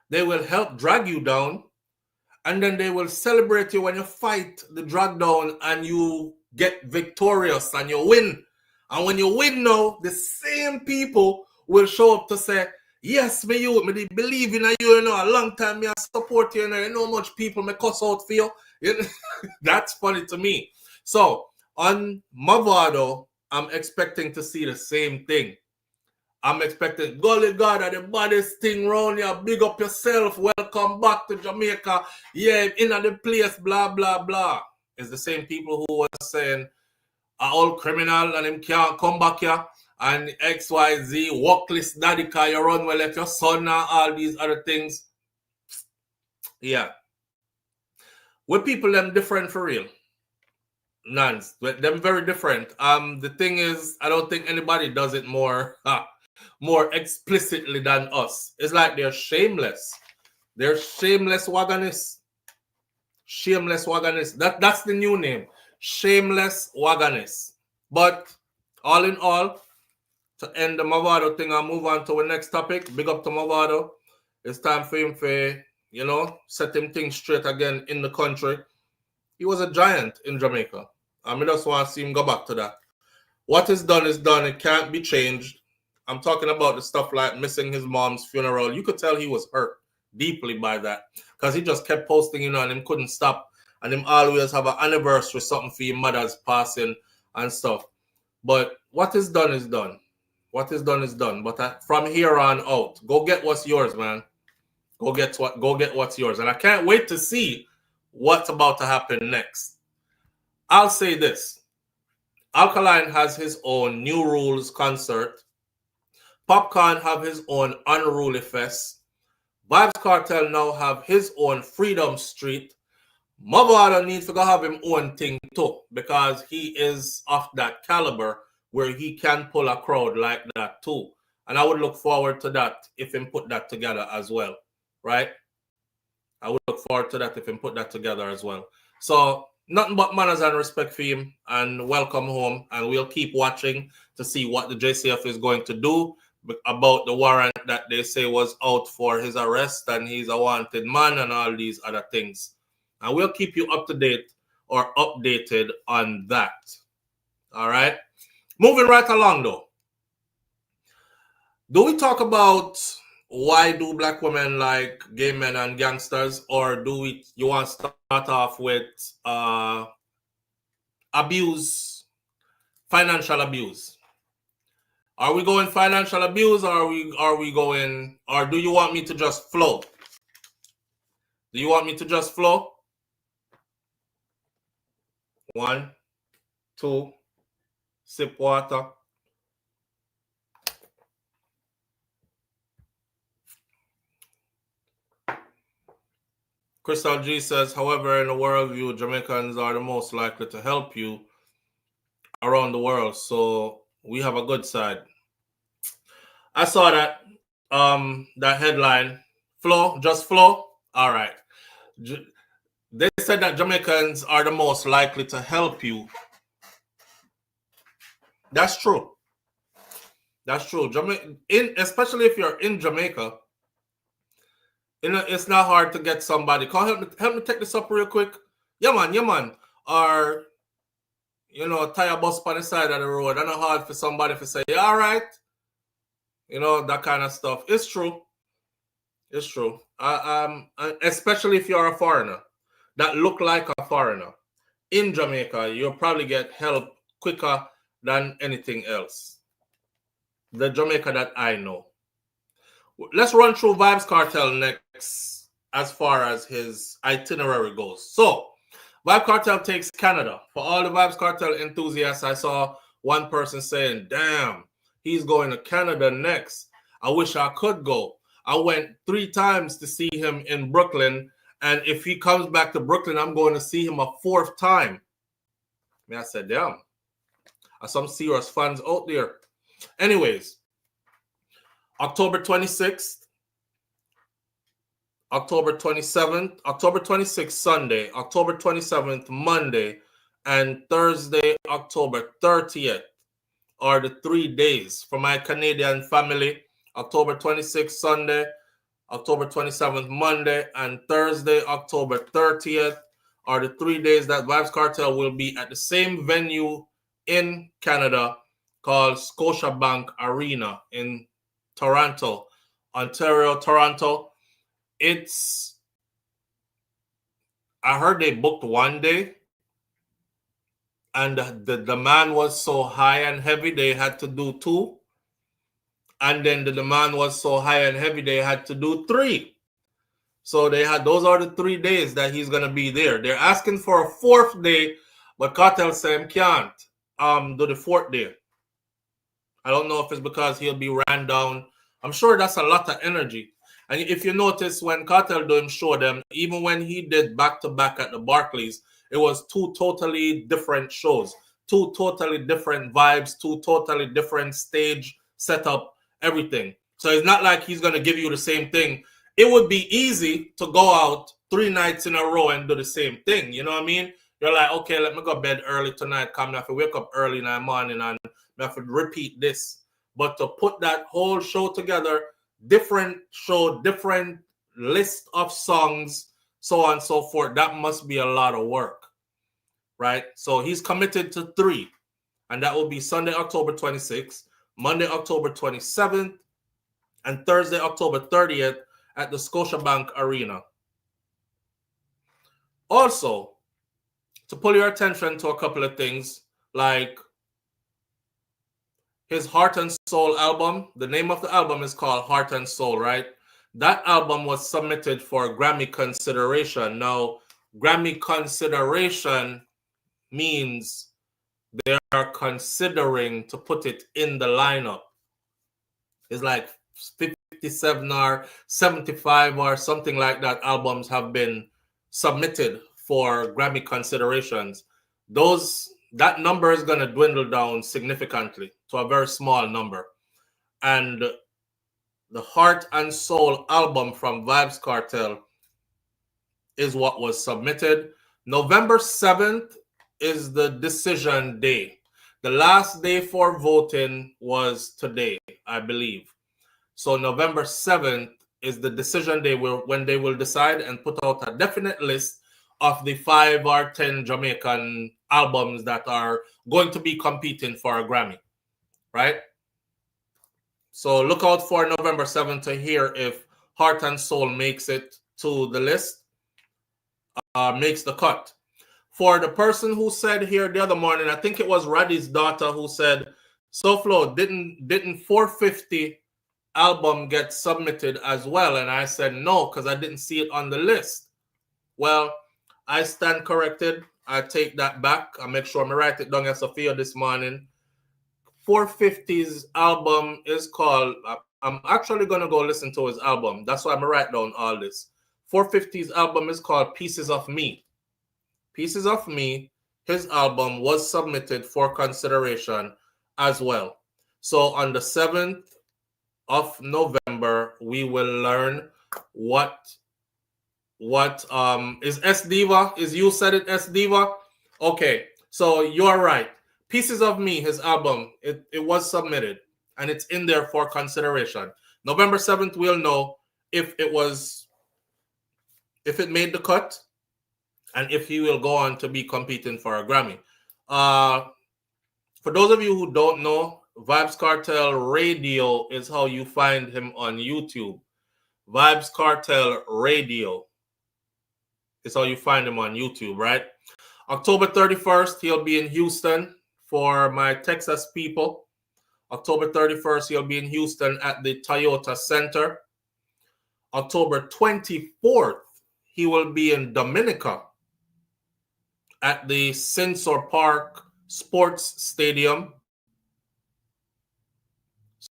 S1: They will help drag you down. And then they will celebrate you when you fight the drag down and you get victorious and you win. And when you win now, the same people will show up to say, yes, me believe in you, you know, a long time me I support you, you know how much people me cuss out for you. That's funny to me. So on Mavado, I'm expecting to see the same thing. I'm expecting, golly God, the baddest thing round here. Big up yourself. Welcome back to Jamaica. Yeah, in the place, blah, blah, blah. It's the same people who were saying, a old criminal and him can't come back here. And XYZ, workless daddy, cause you run well left your son and all these other things. Yeah. With people, them different for real. Nance. Them very different. The thing is, I don't think anybody does it more explicitly than us. It's like they're shameless. They're shameless wagonists. Shameless wagonists. That's the new name. Shameless wagonists. But all in all, to end the Mavado thing and move on to the next topic, big up to Mavado. It's time for him to, you know, set him things straight again in the country. He was a giant in Jamaica. I just want to see him go back to that. What is done is done. It can't be changed. I'm talking about the stuff like missing his mom's funeral. You could tell he was hurt deeply by that because he just kept posting, and him couldn't stop. And him always have an anniversary, something for your mother's passing and stuff. But what is done is done. What is done is done. But from here on out, go get what's yours, man. Go get what's yours. And I can't wait to see what's about to happen next. I'll say this. Alkaline has his own New Rules concert. Popcorn have his own Unruly Fest. Vybz Kartel now have his own Freedom Street. Mavado needs to go have him own thing too, because he is of that caliber where he can pull a crowd like that too. And I would look forward to that if him put that together as well, right? I would look forward to that if him put that together as well. So nothing but manners and respect for him, and welcome home. And we'll keep watching to see what the JCF is going to do about the warrant that they say was out for his arrest, and he's a wanted man and all these other things. And we'll keep you up to date or updated on that. All right. Moving right along though. Do we talk about why do black women like gay men and gangsters, or you want to start off with abuse, financial abuse? Are we going financial abuse, or are we going, or do you want me to just flow? Do you want me to just flow? 1, 2, sip water. Crystal G says, however, in the worldview, Jamaicans are the most likely to help you around the world. So we have a good side. I saw that that headline. Flow, just flow. All right. They said that Jamaicans are the most likely to help you. That's true. That's true. Especially if you're in Jamaica, it's not hard to get somebody. Help me take this up real quick. Yeah, man. Or, tire bus on the side of the road. It's not hard for somebody to say, yeah, all right. That kind of stuff. It's true. It's true. Especially if you're a foreigner that look like a foreigner in Jamaica, you'll probably get help quicker than anything else. The Jamaica that I know. Let's run through Vybz Kartel next as far as his itinerary goes. So, Vybz Kartel takes Canada. For all the Vybz Kartel enthusiasts, I saw one person saying, damn, he's going to Canada next. I wish I could go. I went 3 times to see him in Brooklyn, and if he comes back to Brooklyn, I'm going to see him a 4th time. I said, damn. Are some serious fans out there. Anyways, October 26th, October 27th, October 26th, Sunday, October 27th, Monday, and Thursday, October 30th are the 3 days for my Canadian family. October 26th, Sunday, October 27th, Monday, and Thursday, October 30th are the 3 days that Vybz Kartel will be at the same venue in Canada called Scotiabank Arena in Toronto, Ontario, Toronto. I heard they booked 1 day, and the demand was so high and heavy they had to do 2. And then the demand was so high and heavy they had to do 3. So those are the 3 days that he's gonna be there. They're asking for a 4th day, but Kartel said he can't do the 4th day. I don't know if it's because he'll be ran down. I'm sure that's a lot of energy. And if you notice, when Kartel do him show them, even when he did back-to-back at the Barclays, it was 2 totally different shows, 2 totally different vibes, 2 totally different stage setup, everything. So it's not like he's going to give you the same thing. It would be easy to go out 3 nights in a row and do the same thing. You know what I mean? You're like, okay, let me go to bed early tonight. I have to wake up early in the morning and I have to repeat this. But to put that whole show together, different show, different list of songs, so on and so forth, that must be a lot of work. right? So he's committed to 3, and that will be Sunday, October 26th, Monday, October 27th, and Thursday, October 30th at the Scotiabank Arena. Also, to pull your attention to a couple of things, like his Heart and Soul album. The name of the album is called Heart and Soul, right? That album was submitted for Grammy consideration. Now, Grammy consideration means they are considering to put it in the lineup. It's like 57 or 75 or something like that albums have been submitted for Grammy considerations. That number is going to dwindle down significantly to a very small number. And the Heart and Soul album from Vybz Kartel is what was submitted. November 7th is the decision day. The last day for voting was today, I believe. So November 7th is the decision day when they will decide and put out a definite list of the 5 or 10 Jamaican albums that are going to be competing for a Grammy, right? So look out for November 7th to hear if Heart and Soul makes it to the list, makes the cut. For the person who said here the other morning, I think it was Raddy's daughter who said, SouFLo, didn't 450 album get submitted as well? And I said no, because I didn't see it on the list. Well, I stand corrected. I take that back. I make sure I write it down as Sophia this morning. 450's album is called, I'm actually going to go listen to his album. That's why I'm going to write down all this. 450's album is called Pieces of Me. Pieces of Me, his album was submitted for consideration as well. So on the 7th of November, we will learn what is S Diva? Is you said it, S Diva? Okay, so you're right. Pieces of Me, his album, it was submitted and it's in there for consideration. November 7th, we'll know if it made the cut and if he will go on to be competing for a Grammy. For those of you who don't know, Vybz Kartel Radio is how you find him on YouTube. Vybz Kartel Radio is how you find him on YouTube, right? October 31st, he'll be in Houston for my Texas people. October 31st, he'll be in Houston at the Toyota Center. October 24th, he will be in Dominica at the Sensor Park Sports Stadium.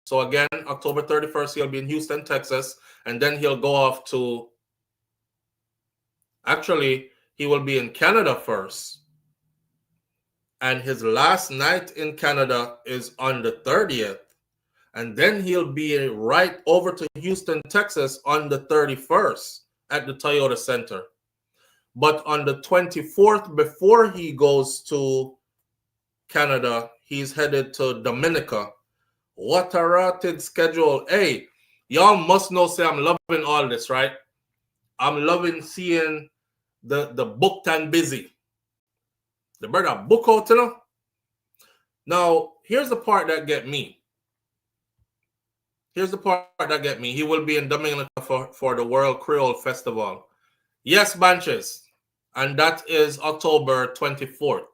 S1: So again, October 31st, he'll be in Houston, Texas, and then he'll go off to, actually, he will be in Canada first. And his last night in Canada is on the 30th. And then he'll be right over to Houston, Texas on the 31st at the Toyota Center. But on the 24th, before he goes to Canada, he's headed to Dominica. What a rotted schedule. Hey, y'all must know, say I'm loving all this, right? I'm loving seeing the booked and busy. The brother book out, you know? Now, here's the part that get me. Here's the part that get me. He will be in Dominica for the World Creole Festival. Yes, Banches. And that is October 24th.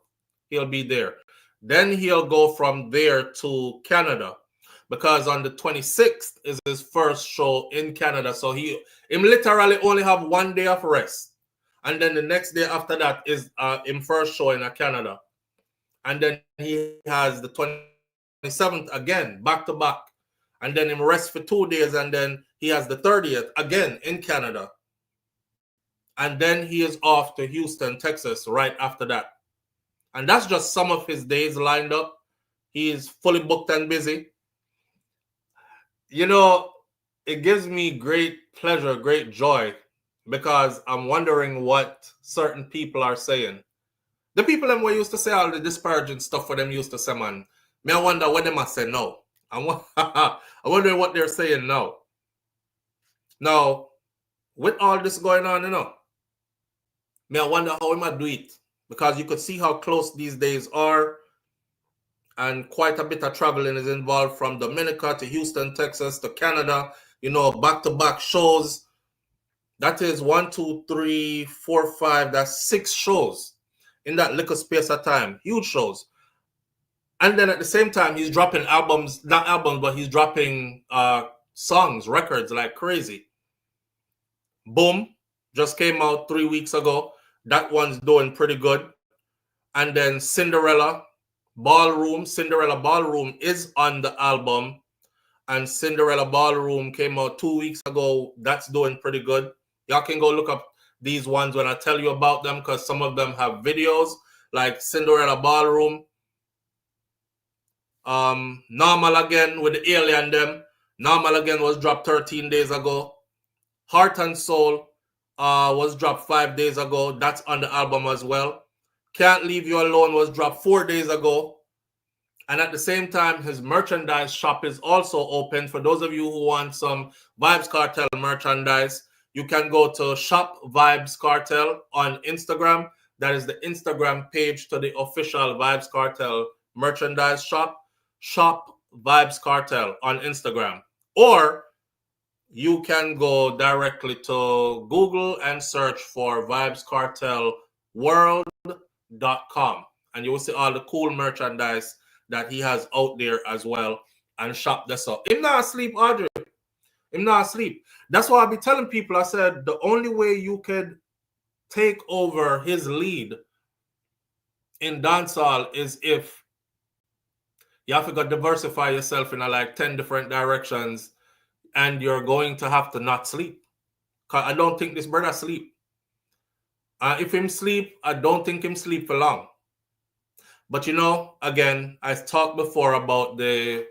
S1: He'll be there. Then he'll go from there to Canada, because on the 26th is his first show in Canada. So him literally only have 1 day of rest. And then the next day after that is him first show in Canada. And then he has the 27th again, back to back. And then him rest for 2 days. And then he has the 30th again in Canada. And then he is off to Houston, Texas right after that. And that's just some of his days lined up. He is fully booked and busy. You know, it gives me great pleasure, great joy, because I'm wondering what certain people are saying. The people them who used to say all the disparaging stuff for them used to say, man, I wonder what they must say now. I'm wondering what they're saying now. Now, with all this going on, you know, I wonder how we might do it. because you could see how close these days are. And quite a bit of traveling is involved from Dominica to Houston, Texas to Canada, you know, back-to-back shows. That is 1, 2, 3, 4, 5, that's 6 shows in that little space of time. Huge shows. And then at the same time, he's dropping albums, not albums, but he's dropping songs, records like crazy. Boom, just came out 3 weeks ago. That one's doing pretty good. And then Cinderella Ballroom is on the album. And Cinderella Ballroom came out 2 weeks ago. That's doing pretty good. Y'all can go look up these ones when I tell you about them, because some of them have videos, like Cinderella Ballroom. Normal Again with the alien them. Normal Again was dropped 13 days ago. Heart and Soul was dropped 5 days ago. That's on the album as well. Can't Leave You Alone was dropped 4 days ago. And at the same time, his merchandise shop is also open. For those of you who want some Vybz Kartel merchandise, you can go to Shop Vybz Kartel on Instagram. That is the Instagram page to the official Vybz Kartel merchandise shop. Shop Vybz Kartel on Instagram. Or you can go directly to Google and search for vybzkartelworld.com, and you will see all the cool merchandise that he has out there as well, and shop this up. Him not asleep, Audrey. Him not asleep. That's why I be telling people, I said the only way you could take over his lead in dancehall is if you have to go diversify yourself in like 10 different directions, and you're going to have to not sleep. Because I don't think this brother sleep. If him sleep, I don't think him sleep for long. But you know, again, I talked before about the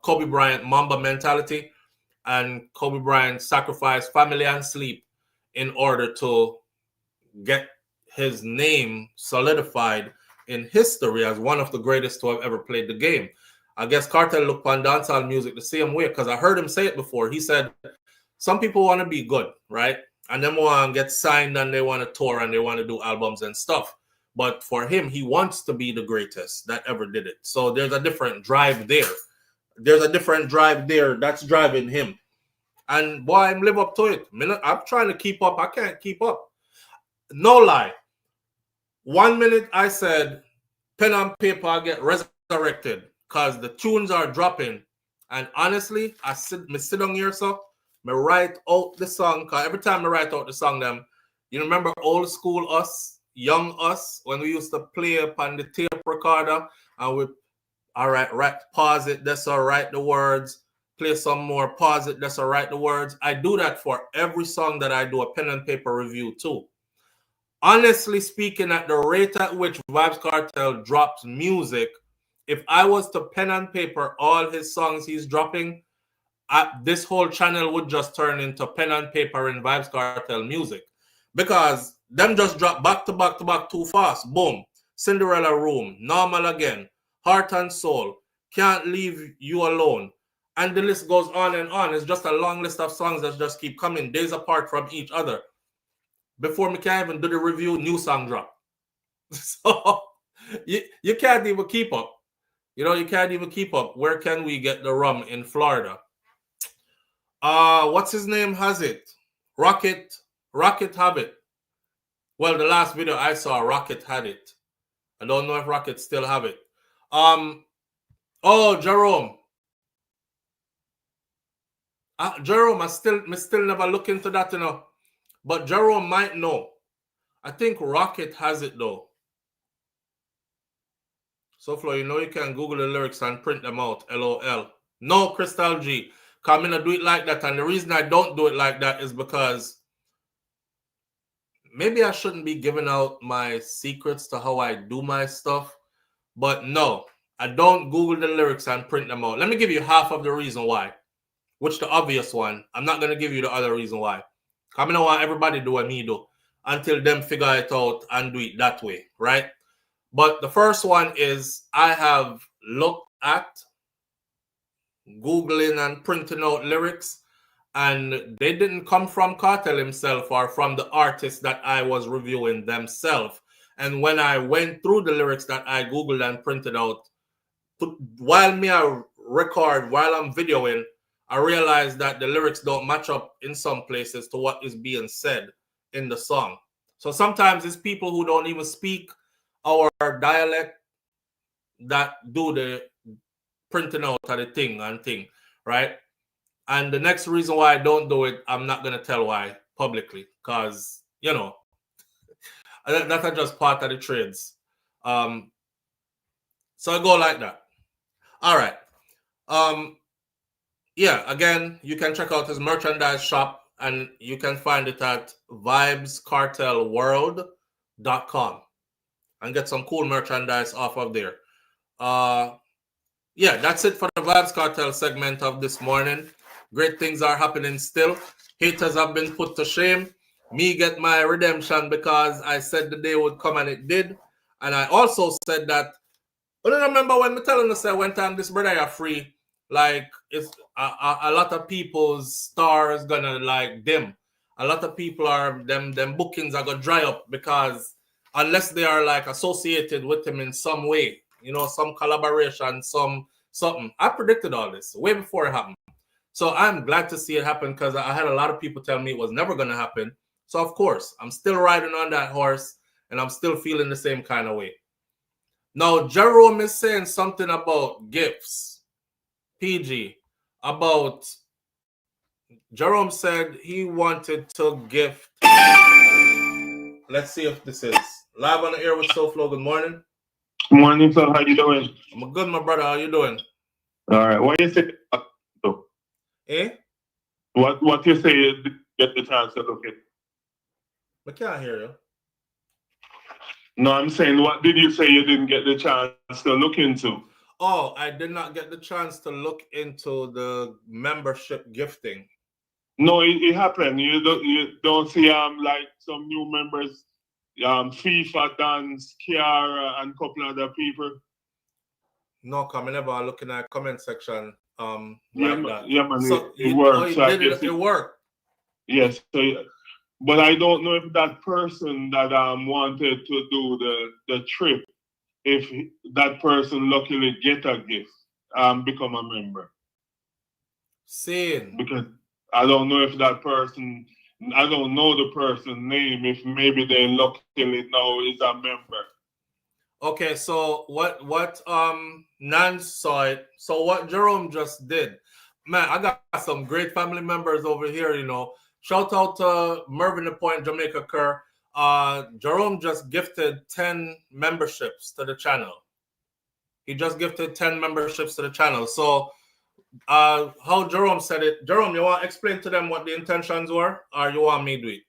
S1: Kobe Bryant Mamba mentality, and Kobe Bryant sacrificed family and sleep in order to get his name solidified in history as one of the greatest to have ever played the game. I guess Kartel looked on dancehall music the same way, because I heard him say it before. He said, some people want to be good, right? And then want to get signed and they want to tour and they want to do albums and stuff. But for him, he wants to be the greatest that ever did it. So there's a different drive there. There's a different drive there that's driving him. And boy, I'm live up to it. I'm trying to keep up. I can't keep up. No lie. 1 minute I said, pen and paper get resurrected, because the tunes are dropping. And honestly, I sit down here, so I write out the song, because every time I write out the song, them, you remember old school us, young us, when we used to play upon the tape recorder, and we, all right, pause it, that's all right, the words, play some more, pause it, that's all right, the words. I do that for every song that I do a pen and paper review too. Honestly speaking, at the rate at which Vybz Kartel drops music, if I was to pen and paper all his songs he's dropping, this whole channel would just turn into pen and paper in Vybz Kartel music, because them just drop back to back to back too fast. Boom. Cinderella Room, Normal Again, Heart and Soul, Can't Leave You Alone. And the list goes on and on. It's just a long list of songs that just keep coming days apart from each other. Before me can even do the review, new song drop. So you can't even keep up. You know, you can't even keep up. Where can we get the rum in Florida? What's his name has it? Rocket have it. Well, the last video I saw, Rocket had it. I don't know if Rocket still have it. Oh, Jerome. Jerome, I still never look into that, you know. But Jerome might know. I think Rocket has it though. SouFlo, you know you can Google the lyrics and print them out. LOL. No, Crystal G. Because I'm going to do it like that. And the reason I don't do it like that is because maybe I shouldn't be giving out my secrets to how I do my stuff. But no, I don't Google the lyrics and print them out. Let me give you half of the reason why. Which the obvious one. I'm not going to give you the other reason why. I don't want everybody do what me do until them figure it out and do it that way, right? But the first one is I have looked at Googling and printing out lyrics, and they didn't come from Kartel himself or from the artists that I was reviewing themselves. And when I went through the lyrics that I Googled and printed out, while I record, while I'm videoing, I realized that the lyrics don't match up in some places to what is being said in the song. So sometimes it's people who don't even speak our dialect that do the printing out of the thing, right? And the next reason why I don't do it, I'm not going to tell why publicly, because, you know, that's just part of the trades. So I go like that. All right. Yeah, again, you can check out his merchandise shop, and you can find it at vybzkartelworld.com and get some cool merchandise off of there. Yeah, that's it for the Vybz Kartel segment of this morning. Great things are happening still. Haters have been put to shame. Me get my redemption because I said the day would come, and it did. And I also said that, I don't remember when me telling us that one time this brother are free, like it's a lot of people's stars gonna like dim. A lot of people are them bookings are gonna dry up because unless they are like associated with him in some way, you know, some collaboration, something. I predicted all this way before it happened. So I'm glad to see it happen because I had a lot of people tell me it was never gonna happen. So of course, I'm still riding on that horse and I'm still feeling the same kind of way. Now, Jerome is saying something about gifts. PG, about Jerome said he wanted to gift. Let's see if this is live on the air with SouFLo. Good morning.
S5: Good morning, sir. How you doing?
S1: I'm good, my brother. How you doing?
S5: All right. What you say?
S1: Eh?
S5: What you say? You didn't get the chance to look at?
S1: I can't hear you.
S5: No, I'm saying, what did you say you didn't get the chance to look into?
S1: Oh, I did not get the chance to look into the membership gifting.
S5: No, it happened. You don't see like some new members, FIFA, Dance, Kiara, and a couple other people.
S1: No, come never looking at comment section.
S5: Yeah,
S1: like that.
S5: Yeah, man.
S1: So
S5: it worked. So
S1: it worked.
S5: Yes. So, but I don't know if that person that wanted to do the trip, if that person luckily get a gift, become a member.
S1: Same.
S5: Because I don't know if that person, I don't know the person's name, if maybe they luckily now is a member.
S1: Okay, so what Nan saw it. So what Jerome just did, man, I got some great family members over here, you know. Shout out to Mervyn the Point, Jamaica Kerr. Jerome just gifted 10 memberships to the channel. He just gifted 10 memberships to the channel. So how Jerome said it, Jerome, you want to explain to them what the intentions were, or you want me to do it?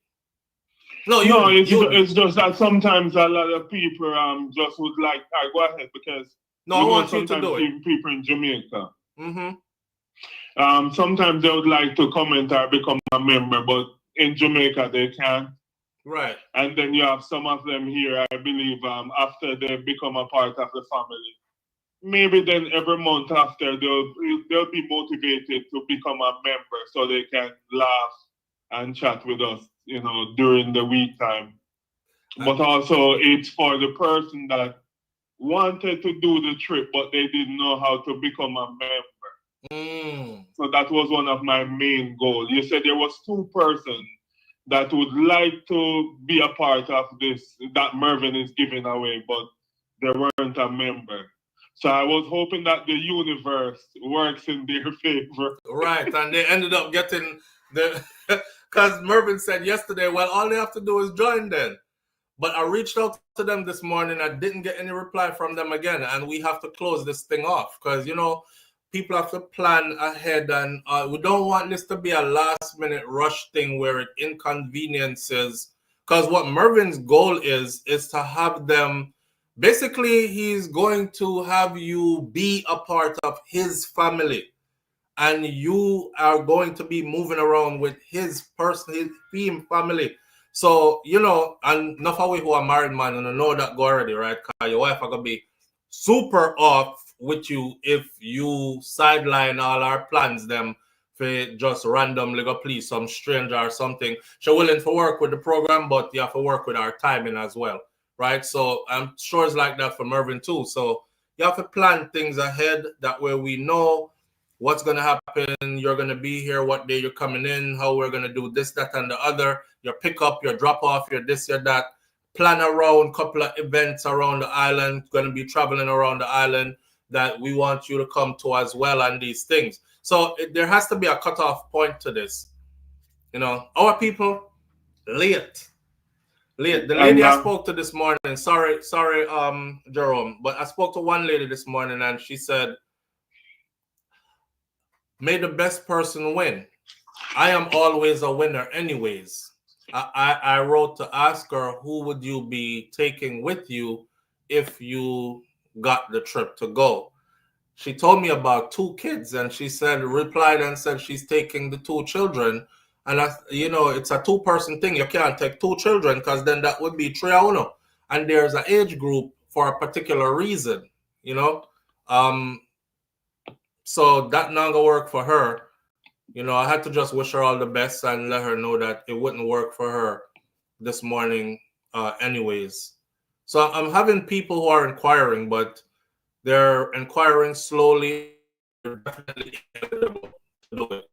S1: No,
S5: it's just that sometimes a lot of people just would like, go ahead, because
S1: I want you to do it.
S5: Even people in Jamaica.
S1: Mm-hmm.
S5: Sometimes they would like to comment or become a member, but in Jamaica they can't.
S1: Right.
S5: And then you have some of them here, I believe, after they become a part of the family. Maybe then every month after they'll be motivated to become a member so they can laugh and chat with us, you know, during the week time. But also it's for the person that wanted to do the trip, but they didn't know how to become a member. So that was one of my main goals. You said there was 2 persons that would like to be a part of this that Mervyn is giving away, but they weren't a member. So I was hoping that the universe works in their favor.
S1: Right, and they ended up getting the, because Mervyn said yesterday, well, all they have to do is join then. But I reached out to them this morning. I didn't get any reply from them again, and we have to close this thing off because, you know, people have to plan ahead, and we don't want this to be a last-minute rush thing where it inconveniences. Because what Mervyn's goal is to have them. Basically, he's going to have you be a part of his family, and you are going to be moving around with his theme family. So, you know, and enough of we who are married man, and I know that go already, right? Because your wife are going to be super off with you if you sideline all our plans them for just randomly go please some stranger or something. She's willing to work with the program, but you have to work with our timing as well. right? So I'm sure it's like that for Mervin too. So you have to plan things ahead. That way we know what's going to happen. You're going to be here, what day you're coming in, how we're going to do this, that, and the other. Your pickup, your drop off, your this, your that. Plan around a couple of events around the island. Going to be traveling around the island that we want you to come to as well, and these things. So there has to be a cutoff point to this. You know, our people late. The lady I spoke to this morning, sorry, Jerome, but I spoke to one lady this morning and she said, may the best person win. I am always a winner anyways. I wrote to ask her, who would you be taking with you if you got the trip to go? She told me about 2 kids and she replied and said she's taking the 2 children. And it's a 2-person thing. You can't take 2 children because then that would be 3 or 1. And there's an age group for a particular reason, So that not gonna work for her. I had to just wish her all the best and let her know that it wouldn't work for her this morning anyways. So I'm having people who are inquiring, but they're inquiring slowly. They're definitely able to do it.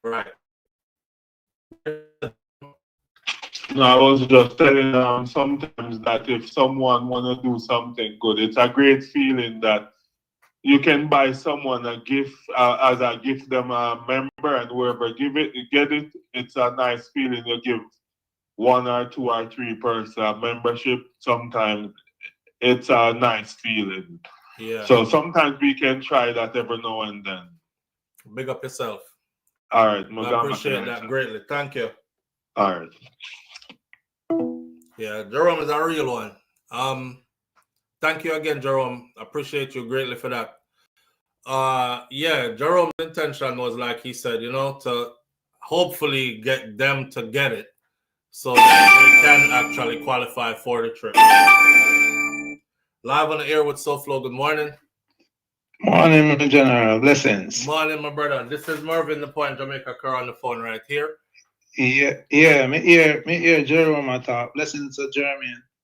S1: Right.
S5: No, I was just telling sometimes that if someone want to do something good, it's a great feeling that you can buy someone a gift as a gift them a member, and whoever get it, it's a nice feeling. You give 1 or 2 or 3 person a membership. Sometimes it's a nice feeling.
S1: Yeah.
S5: So sometimes we can try that every now and then.
S1: Big up yourself.
S5: All right.
S1: I appreciate that greatly. Thank you.
S5: All right.
S1: Yeah, Jerome is a real one. Thank you again, Jerome. Appreciate you greatly for that. Yeah, Jerome's intention was, like he said, to hopefully get them to get it so that they can actually qualify for the trip. Live on the air with SouFLo. Good morning.
S6: Morning, my general. Blessings.
S1: Morning, my brother. This is Mervin the Point Jamaica car on the phone right here.
S6: Yeah, me hear Jerome at all. Blessings to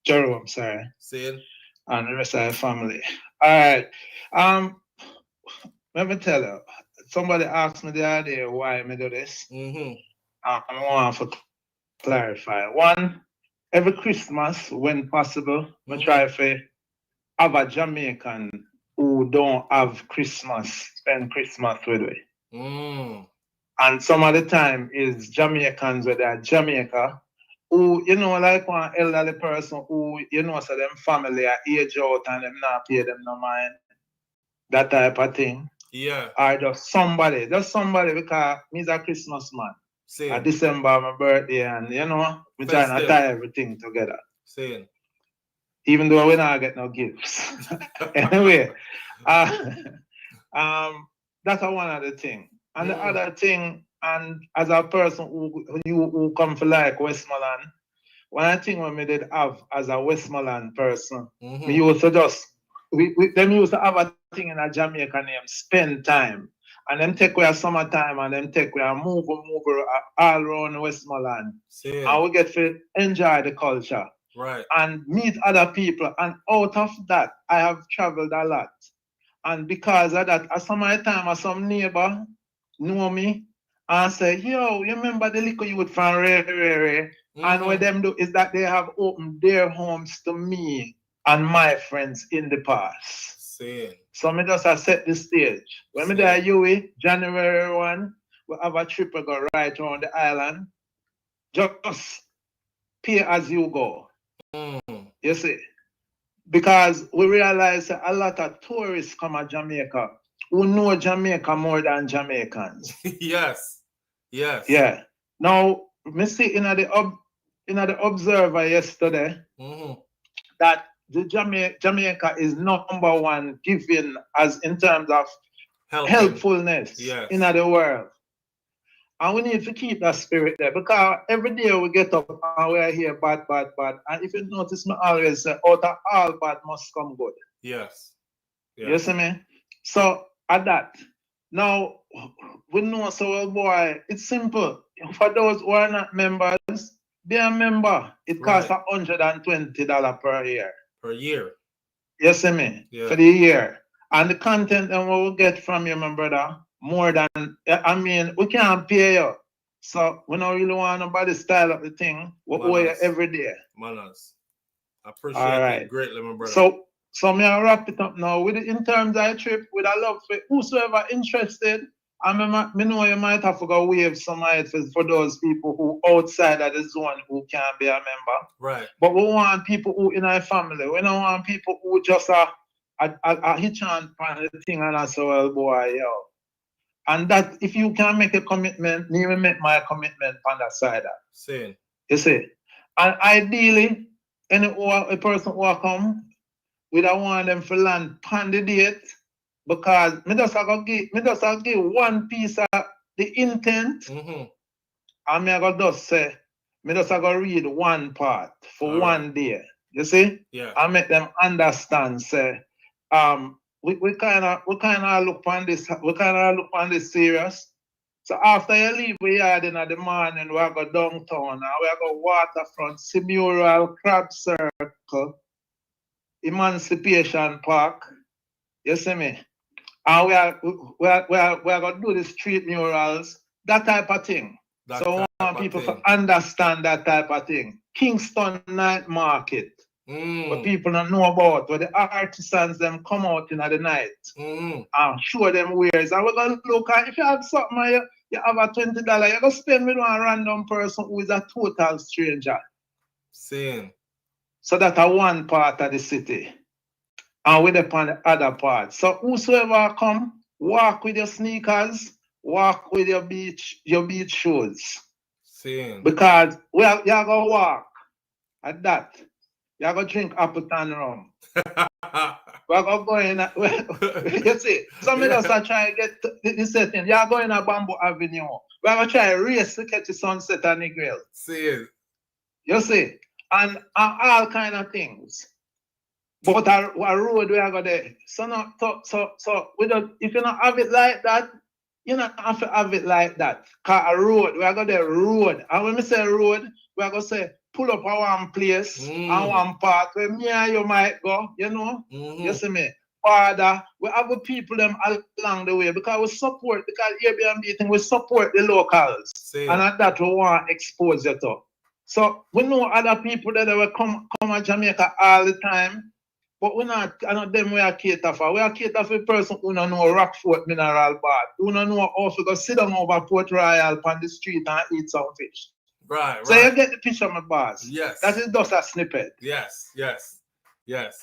S6: Jerome, sorry.
S1: See?
S6: And the rest of the family. All right. Let me tell you. Somebody asked me the other day why I do this.
S1: Mm-hmm.
S6: I want to clarify. One, every Christmas, when possible, I try to have a Jamaican who don't have spend Christmas with me.
S1: Mm.
S6: And some of the time is Jamaicans with their Jamaica, who, like one elderly person who, so them family are age out and them not pay them no mind. That type of thing.
S1: Yeah.
S6: Or just somebody because me's a Christmas man.
S1: Same.
S6: December, my birthday, and we trying to tie everything together.
S1: Same.
S6: Even though we not get no gifts. Anyway, that's one of the things. And the other thing, and as a person who come for like Westmoreland, one of the things when we did have as a Westmoreland person, we used to them used to have a thing in a Jamaica name, spend time. And them take away summertime and them take away move all around Westmoreland. And we get to enjoy the culture.
S1: Right.
S6: And meet other people. And out of that, I have traveled a lot. And because of that, at some time, some neighbor know me and say, yo, you remember the little youth from Ray? And what them do is that they have opened their homes to me and my friends in the past. So me just set the stage. When me there UWI, January 1, we have a trip we go right around the island. Just pay as you go. You see? Because we realize that a lot of tourists come to Jamaica who know Jamaica more than Jamaicans.
S1: Yes.
S6: Yeah. Now, me see in the Observer yesterday that the Jamaica is number 1 giving as in terms of helpfulness in the world. And we need to keep that spirit there because every day we get up and we are here bad. And if you notice me always say, out of all bad must come good.
S1: Yes.
S6: You see me? So at that. Now we know so well, boy, it's simple. For those who are not members, be a member, it costs
S1: Right.
S6: $120 per year.
S1: Per year.
S6: You see me?
S1: Yeah.
S6: For the year. And the content that we will get from you, my brother, more than, I mean, we can't pay you. So we don't really want nobody style up the thing. We owe you every day.
S1: Manners. I appreciate
S6: All
S1: it
S6: right.
S1: greatly, my brother.
S6: So me I wrap it up now. In terms of the trip, with a love for whosoever interested, me know you might have to go waive some items for those people who outside of the zone who can't be a member.
S1: Right.
S6: But we want people who in our family. We don't want people who just a hitch on the thing and I say, well, boy, yo. And that if you can make a commitment, me will make my commitment on that side.
S1: Same.
S6: You see? And ideally, a person who come, we don't want them to land on the date because me just give one piece of the intent and me I go just say, me just go read one part for one day. You see?
S1: Yeah.
S6: I make them understand, say, we kind of look on this serious. So after you leave we yard in the morning, we go downtown and we go waterfront, Semural, Crab Circle, Emancipation Park. You see me? And we are gonna do the street murals, that type of thing. So we want people to understand that type of thing. Kingston Night Market. What people don't know about, where the artisans them come out in the night and show them wares. And we're gonna look at if you have something you have a $20, you're gonna spend with one random person who is a total stranger.
S1: Same.
S6: So that's one part of the city. And we're upon the other part. So whosoever come, walk with your sneakers, walk with your beach shoes.
S1: Same.
S6: Because you're gonna walk at that. You're going to drink Appleton rum. We're going to go in. You see, some of us are trying to get this setting. You're going to Bamboo Avenue. We're going to try to race to catch the sunset on the grill.
S1: See it.
S6: You see, and all kind of things. But a road we are going to. So we don't, if you don't have it like that, you don't have to have it like that. Because a road, we are going to road. And when we say road, we are going to say, pull up at one place and one part where me and you might go, you know? You see me? Father, we have the people them along the way because we support, because Airbnb thing, we support the locals.
S1: Same.
S6: And at that we want to expose you to. So we know other people that will come to Jamaica all the time, but we're not them we are cater for. We are cater for a person who don't know Rockfort Mineral Bar, who don't know how to go sit down over Port Royal on the street and eat some fish.
S1: Right.
S6: So you get the picture, my boss.
S1: Yes.
S6: That is just a snippet.
S1: Yes.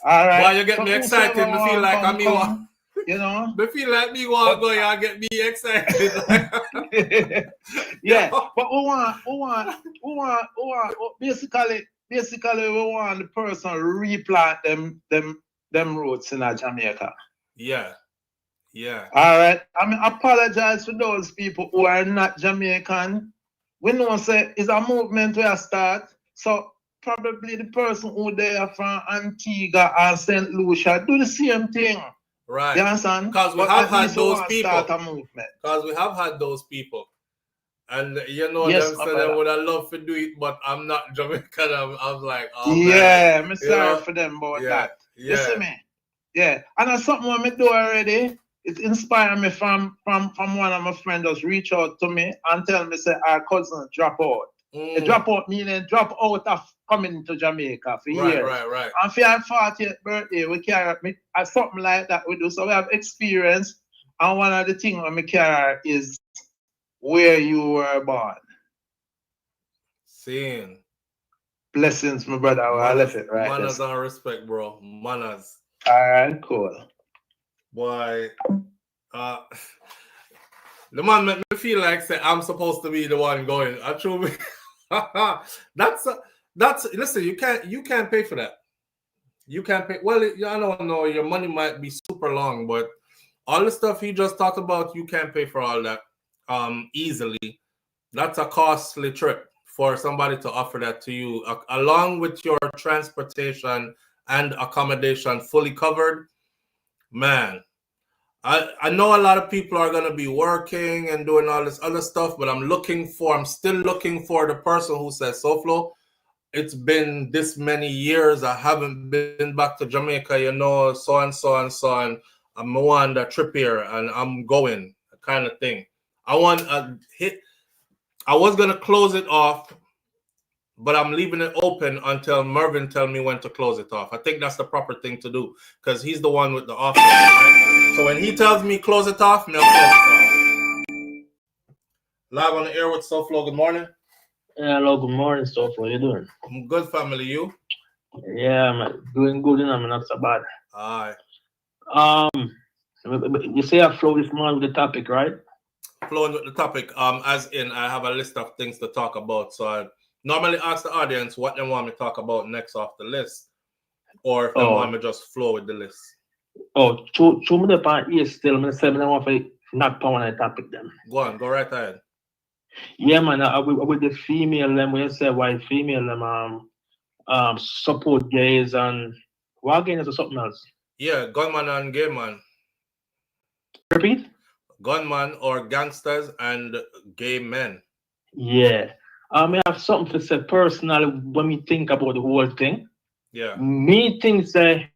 S6: All right.
S1: Why you get me excited? Me feel like I'm you.
S6: You know?
S1: Me feel like me want go. You get me excited.
S6: Yeah. But we want. Basically, we want the person to replant them roots in Jamaica.
S1: Yeah.
S6: All right. I apologize for those people who are not Jamaican. We know say it's a movement where I start. So probably the person who there from Antigua and St. Lucia do the same thing.
S1: Right.
S6: You understand?
S1: Because we have had those people.
S6: Start a movement.
S1: Because we have had those people. And you know,
S6: yes,
S1: them say they would have loved to do it, but I'm not Jamaican. I was like, oh,
S6: yeah,
S1: man.
S6: I'm sorry for them about that.
S1: Yeah.
S6: You see me? Yeah. And that's something I do already. It inspired me from one of my friends just reach out to me and tell me, say, our cousin drop out. They drop out meaning drop out of coming to Jamaica for years.
S1: Right.
S6: And for our 40th birthday, we carry something like that we do. So we have experience. And one of the things we carry is where you were born.
S1: Seeing.
S6: Blessings, my brother. I left it right.
S1: Manners and respect, bro. Manners.
S6: All right, cool.
S1: Boy, the man make me feel like say I'm supposed to be the one going. Actually, that's listen. You can't pay for that. You can't pay. Well, I don't know. Your money might be super long, but all the stuff he just talked about, you can't pay for all that easily. That's a costly trip for somebody to offer that to you, along with your transportation and accommodation fully covered. Man, I know a lot of people are going to be working and doing all this other stuff, but I'm still looking for the person who says, SouFlo, it's been this many years, I haven't been back to Jamaica, you know, so and so and so, and I'm on the trip here and I'm going, kind of thing. I want a hit. I was gonna close it off, but I'm leaving it open until Mervin tell me when to close it off. I think that's the proper thing to do because he's the one with the offer. Right? So when he tells me close it off, I'll close it off. Live on the air with SouFLo. Good morning.
S7: Hello, good morning, SouFLo. How you doing?
S1: I'm good, family. You?
S7: Yeah, I'm doing good, and I'm not so bad.
S1: Aye.
S7: You say I flow this morning with the topic, right?
S1: Flowing with the topic. As in, I have a list of things to talk about. So I normally ask the audience what they want me to talk about next off the list, or if they want me to just flow with the list.
S7: Oh, show me the part here still. I'm gonna say I want to not power on the topic then.
S1: Go on, go right ahead.
S7: Yeah, man. With the female, them when you say white female, them support gays and what again is something else?
S1: Yeah, gunman and gay man.
S7: Repeat.
S1: Gunman or gangsters and gay men.
S7: Yeah. I have something to say personally when we think about the whole thing.
S1: Yeah.
S7: Me think say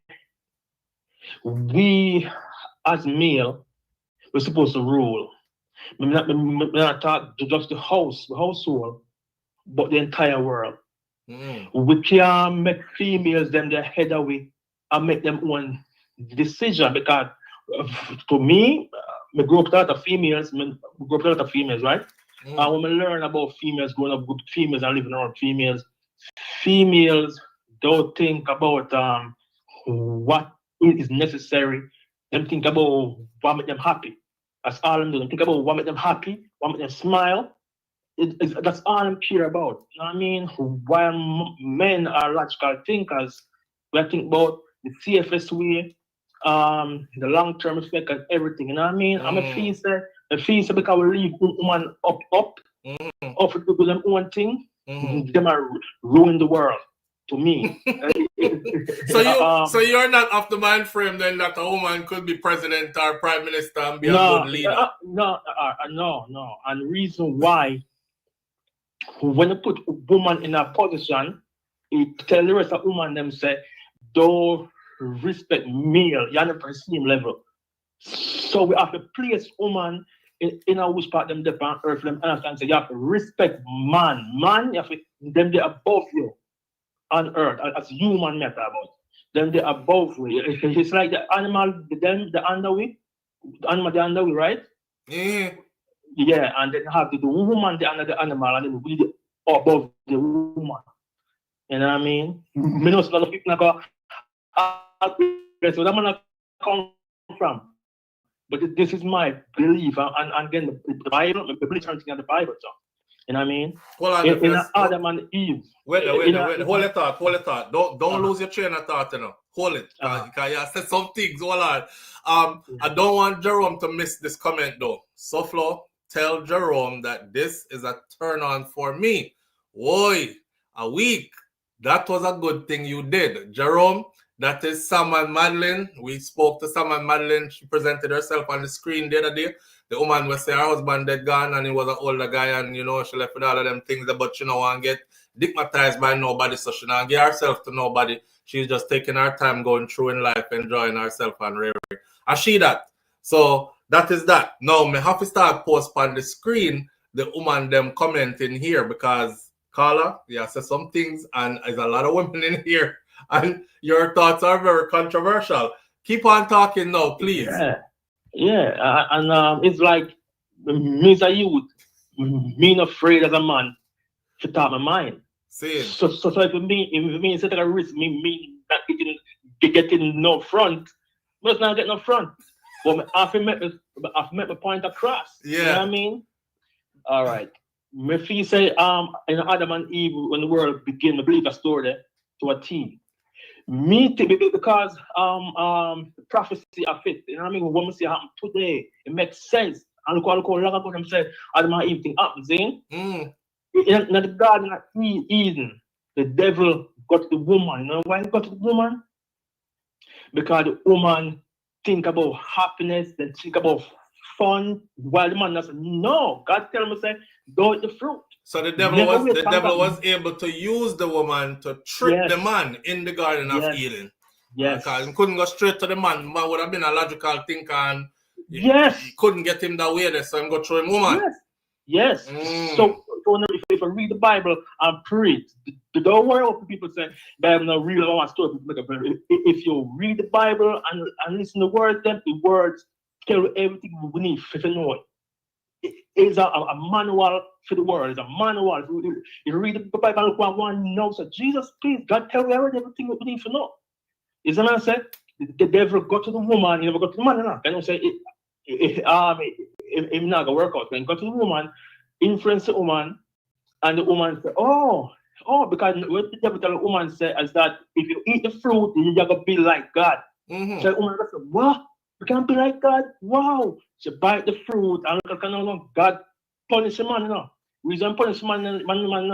S7: we as male we're supposed to rule. We're not talk just the household, but the entire world. We can't make females them their head away and make them one decision because to me, we grew up with a lot of females, right? And when we learn about females, growing up with females and living around females don't think about what is necessary. Them think about what make them happy. That's all them do. Them think about what make them happy, what make them smile. That's all I'm care about. You know what I mean? While men are logical thinkers, we think about the safest way, the long-term effect and everything. You know what I mean? I'm a feel say because we leave woman up to do them own thing, them are ruin the world to me.
S1: So you're not of the mind frame then that a woman could be president or prime minister and be a good leader?
S7: No. And the reason why when you put a woman in a position, it tell the rest of woman them say, don't respect male, you're not on the same level. So we have to place woman in a which part them depend on earth, them understand say you have to respect man. Man, you have to them they above you on earth as human matter about. Them they above you. It's like the animal, the underway, the animal the underway, right? Yeah, and then have the woman the under the animal, and then we the above the woman. You know what I mean? Me know some people go, so that man come from. But this is my belief, and again the Bible, the belief something in the Bible, so. You know what I mean?
S1: Hold on,
S7: in Adam and Eve.
S1: Wait. Hold it thought. Don't lose your train of thought, you know. Hold it. Because you said some things. Hold on. I don't want Jerome to miss this comment though. SouFLo, tell Jerome that this is a turn on for me. Boy, a week. That was a good thing you did. Jerome, that is Sam and Madeline. We spoke to Sam and Madeline. She presented herself on the screen the other day. The woman was saying her husband dead gone and he was an older guy and, you know, she left with all of them things, but she don't want to get stigmatized by nobody, so she don't give herself to nobody. She's just taking her time going through in life, enjoying herself and reverie. I see that. So that is that. Now, me have to start post on the screen the woman them commenting here because Carla, yeah, said some things and there's a lot of women in here and your thoughts are very controversial. Keep on talking now, please.
S7: Yeah, and it's like me as a youth, being afraid as a man to talk my mind.
S1: See.
S7: So if me instead of risk me not getting no front, must not get no front. But I've met my point across.
S1: Yeah.
S7: You know what I mean? All right. Me feel say in Adam and Eve when the world began, I believe a story to a T. Me because the prophecy of it, you know what I mean? When we see happen today, it makes sense. And look how long ago them said Adam and Eve thing happens, in the garden of Eden, the devil got the woman. You know why he got the woman? Because the woman think about happiness, then think about fun, while the man said, no, God tell me say don't eat the fruit.
S1: So the devil was able to use the woman to trick the man in the Garden of Eden.
S7: Yes.
S1: Because he couldn't go straight to the man. Man would have been a logical thinker and he couldn't get him that way there, so he go through him woman.
S7: Yes. So if I read the Bible and pray, don't worry what people say. Bible not real about story. If you read the Bible and listen to the words tell you everything we need to know. It's a manual for the world. It's a manual. You read the Bible and one knows that Jesus, please, God tell you everything we need to know. Is that what I said? The devil got to the woman, he never got to the man. And I say it not gonna work out. When he got to the woman, influence the woman, and the woman said, oh, because what the devil tell the woman said is that if you eat the fruit, you're gonna be like God. So the woman said, what? You can't be like God? Wow. She bite the fruit and God punish the man. The reason punish the man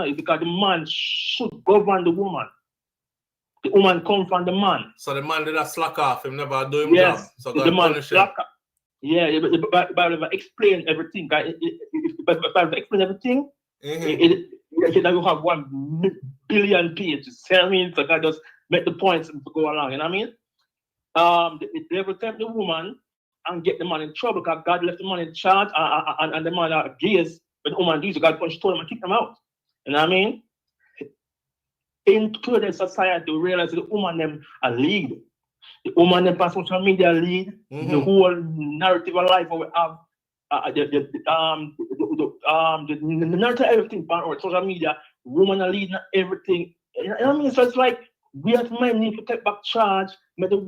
S7: is because the man should govern the woman. The woman come from the man.
S1: So the man did a slack off, him never do him job. So God punish him.
S7: Yeah, the Bible explain everything. If the Bible explain everything, you have 1 billion pages. I mean, so God just make the points to go along. You know what I mean? The devil tempt the woman and get the man in trouble because God left the man in charge and the man gaze. But the woman did, so God punished him and kicked him out. You know what I mean? In today's society, we realize the woman them are lead. The woman them on social media lead. The whole narrative of life we have. The narrative of everything on social media, woman are leading everything. You know what I mean? So it's like we as men need to take back charge. But the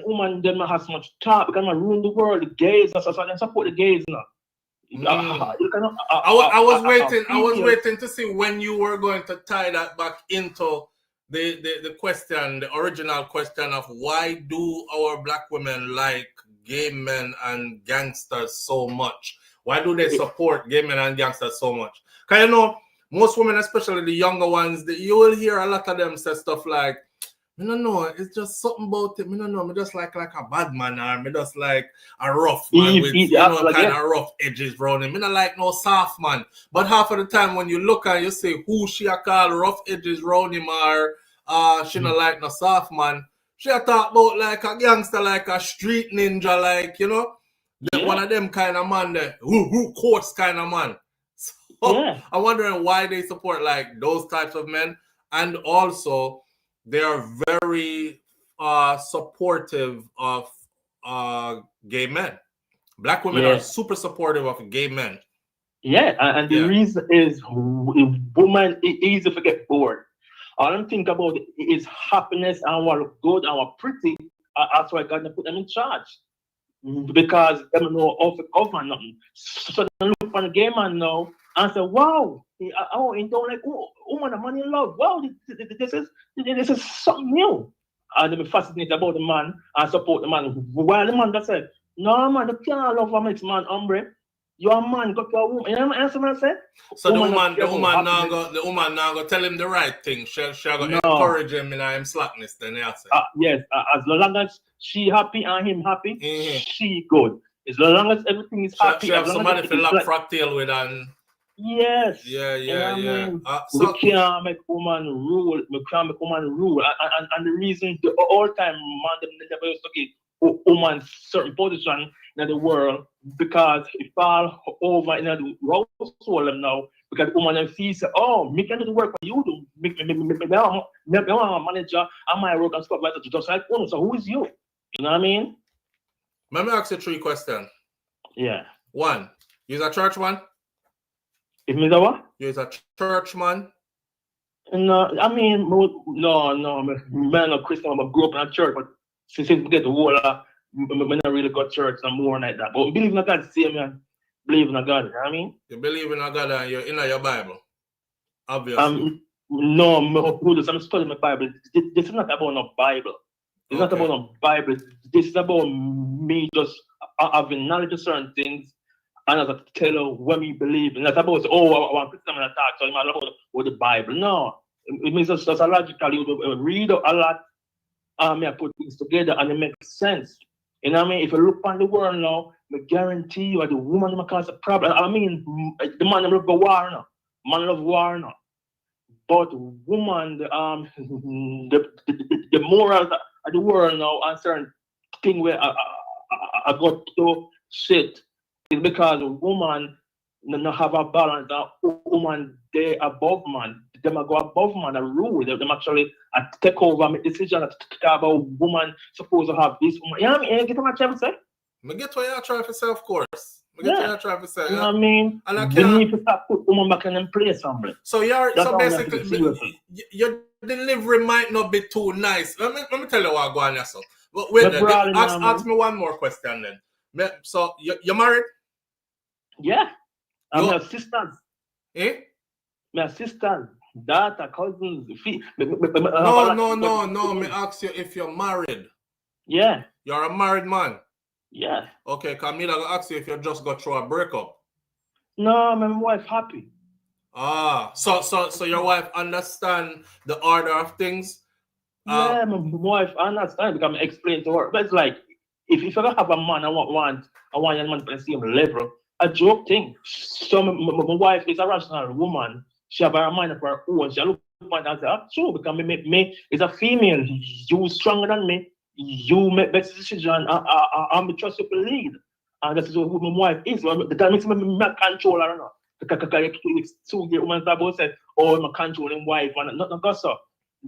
S7: woman them not have so much talk because they ruin the world. The gays, so they support the gays now.
S1: I was waiting to see when you were going to tie that back into the question, the original question of why do our black women like gay men and gangsters so much? Why do they support gay men and gangsters so much? Because you know, most women, especially the younger ones, you will hear a lot of them say stuff like, I don't know, it's just something about it. I don't know, I just like a bad man, or I just like a rough man with kind of rough edges around him. I don't like no soft man. But half of the time when you look and you say who she a call rough edges around him or she not like no soft man, she a talk about like a gangster, like a street ninja, like, you know, one of them kind of man there, who courts kind of man. So I'm wondering why they support like those types of men, and also they are very supportive of gay men. Black women are super supportive of gay men.
S7: Yeah, and the reason is women it's easy to get bored. All I'm thinking about is happiness and what good and what pretty. That's why God put them in charge. Because they don't know how to govern nothing. So they look on the gay man now and say, wow, he don't like woman and man in love. Wow, this is something new. And they be fascinated about the man and support the man. While the man that said, no man, you can't love a mixed man, hombre. You're a man, got to a woman. You know what I said?
S1: So the woman now go tell him the right thing. She'll go encourage him in his slackness. Then say.
S7: Yes, as long as she happy and him happy, she good. As long as everything is happy.
S1: She have somebody to lap fractal with and.
S7: Yes.
S1: Yeah.
S7: We can't make woman rule. And the reason the all time man them never used to give woman certain position in the world because it fall over in the household now because the woman sees oh me can do the work what you do me I'm a manager and my work and stuff like that just like so who is you? You know what I mean?
S1: Let me ask you 3 questions.
S7: Yeah.
S1: 1, you's a church man?
S7: If me the what?
S1: You's a church man?
S7: No, I mean no, man a Christian but grew up in a church but since we get the whole I not really got church and more like that. But believe in God, see man. Believe in God, you know what I mean?
S1: You believe in God and you're in your Bible. Obviously.
S7: No, I'm studying my Bible. This is not about no Bible. It's not about no Bible. This is about me just having knowledge of certain things and as I tell you what we believe. And that's about I want to Christian attack, so I'm not about the Bible. No. It means just logically you read a lot. I put things together and it makes sense. You know what I mean? If you look on the world now, I guarantee you the woman that cause a problem. I mean, the man love go war now. Man love war now. But woman, the morals of the world now and certain thing where I got to shit is because woman no have a balance. Woman they above man. Them go above man and rule. Them actually take over, make decision about woman supposed to have this. You know what I mean? You get what I'm trying to say?
S1: I get what you're trying to say, of course. I get what you're trying to say.
S7: You know what I mean?
S1: And I
S7: We
S1: can't.
S7: need to start put woman back in them place somewhere.
S1: So you're
S7: That's
S1: so
S7: all we have to
S1: basically
S7: do.
S1: your delivery might not be too nice. Let me tell you what go on yourself. But wait,
S7: We're brawling now,
S1: ask me one more question then. So you're married?
S7: Yeah. I'm
S1: Yo-
S7: your sisters.
S1: Eh?
S7: My sisters, daughter, cousins,
S1: No. Me ask you if you're married.
S7: Yeah.
S1: You're a married man.
S7: Yeah.
S1: Okay, Camila will ask you if you just got through a breakup.
S7: No, my wife happy.
S1: So your wife understand the order of things?
S7: Yeah, my wife understand because I explain to her. But it's like if you don't have a man, I want your man to the same level. A joke thing. So my wife is a rational woman. She have her mind of her own. She look at it and say, true, because me is a female. You stronger than me. You make better decision. I'm the trust you to lead. And that's what my wife is. That makes me control her. Because 2 years woman about said, oh, I'm a controlling wife. And not because so.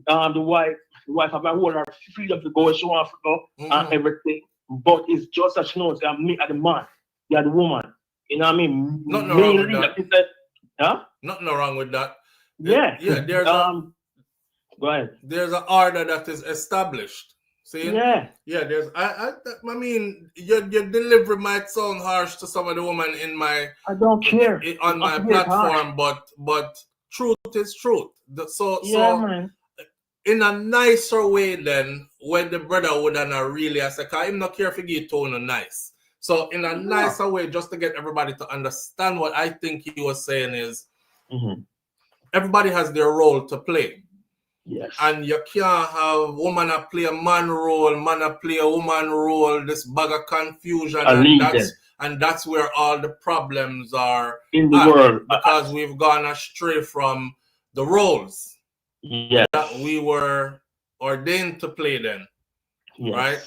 S7: The wife have a whole lot of freedom to go where she wants to go and everything. But it's just that she knows that me are the man, you are the woman. You know what I mean?
S1: Nothing wrong with that.
S7: Said, huh?
S1: Nothing wrong with that.
S7: Yeah.
S1: Yeah, there's
S7: go ahead.
S1: There's an order that is established. See?
S7: Yeah.
S1: Yeah, there's I mean your delivery might sound harsh to some of the women in my
S7: I don't care
S1: on my platform, but truth is truth. So
S7: man.
S1: in a nicer way then when the brother would not really I say, cause him not care if he get tone nice. So in a nicer way, just to get everybody to understand what I think he was saying is everybody has their role to play.
S7: Yes.
S1: And you can't have woman play a man role, man play a woman role, this bag of confusion. And that's where all the problems are
S7: in the world.
S1: Because we've gone astray from the roles that we were ordained to play then.
S7: Yes.
S1: Right?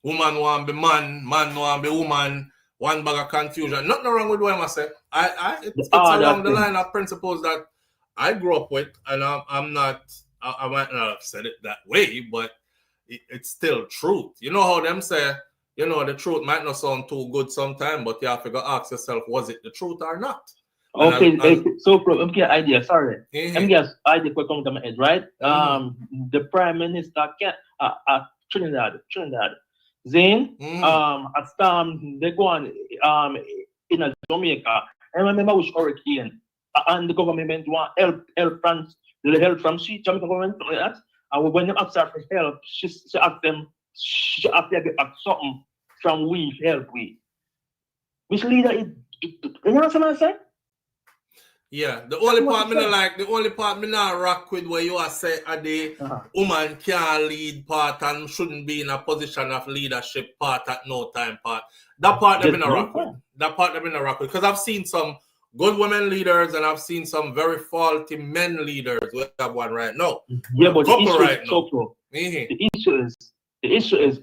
S1: Woman want to be man, man want to be woman, one bag of confusion. Nothing wrong with what I say. It's along the line of principles that I grew up with, and I'm not, I might not have said it that way, but it's still truth. You know how them say, you know, the truth might not sound too good sometimes, but you have to go ask yourself, was it the truth or not?
S7: Okay, so I'm getting idea, sorry. I'm getting idea quick come to my head, right? The Prime Minister Trinidad. Then a storm they go on in a Jamaica. I remember which hurricane and the government want help from she Jamaican government like that. And when they ask her for help, she asked them she asked them something from we help we. Which leader is you know what I'm saying?
S1: Yeah, the only part me not rock with where you are say the woman can't lead part and shouldn't be in a position of leadership part at no time part. That part I'm not rock with. That part I'm not rock with. Because I've seen some good women leaders and I've seen some very faulty men leaders. We have one right now.
S7: Yeah, but the issue is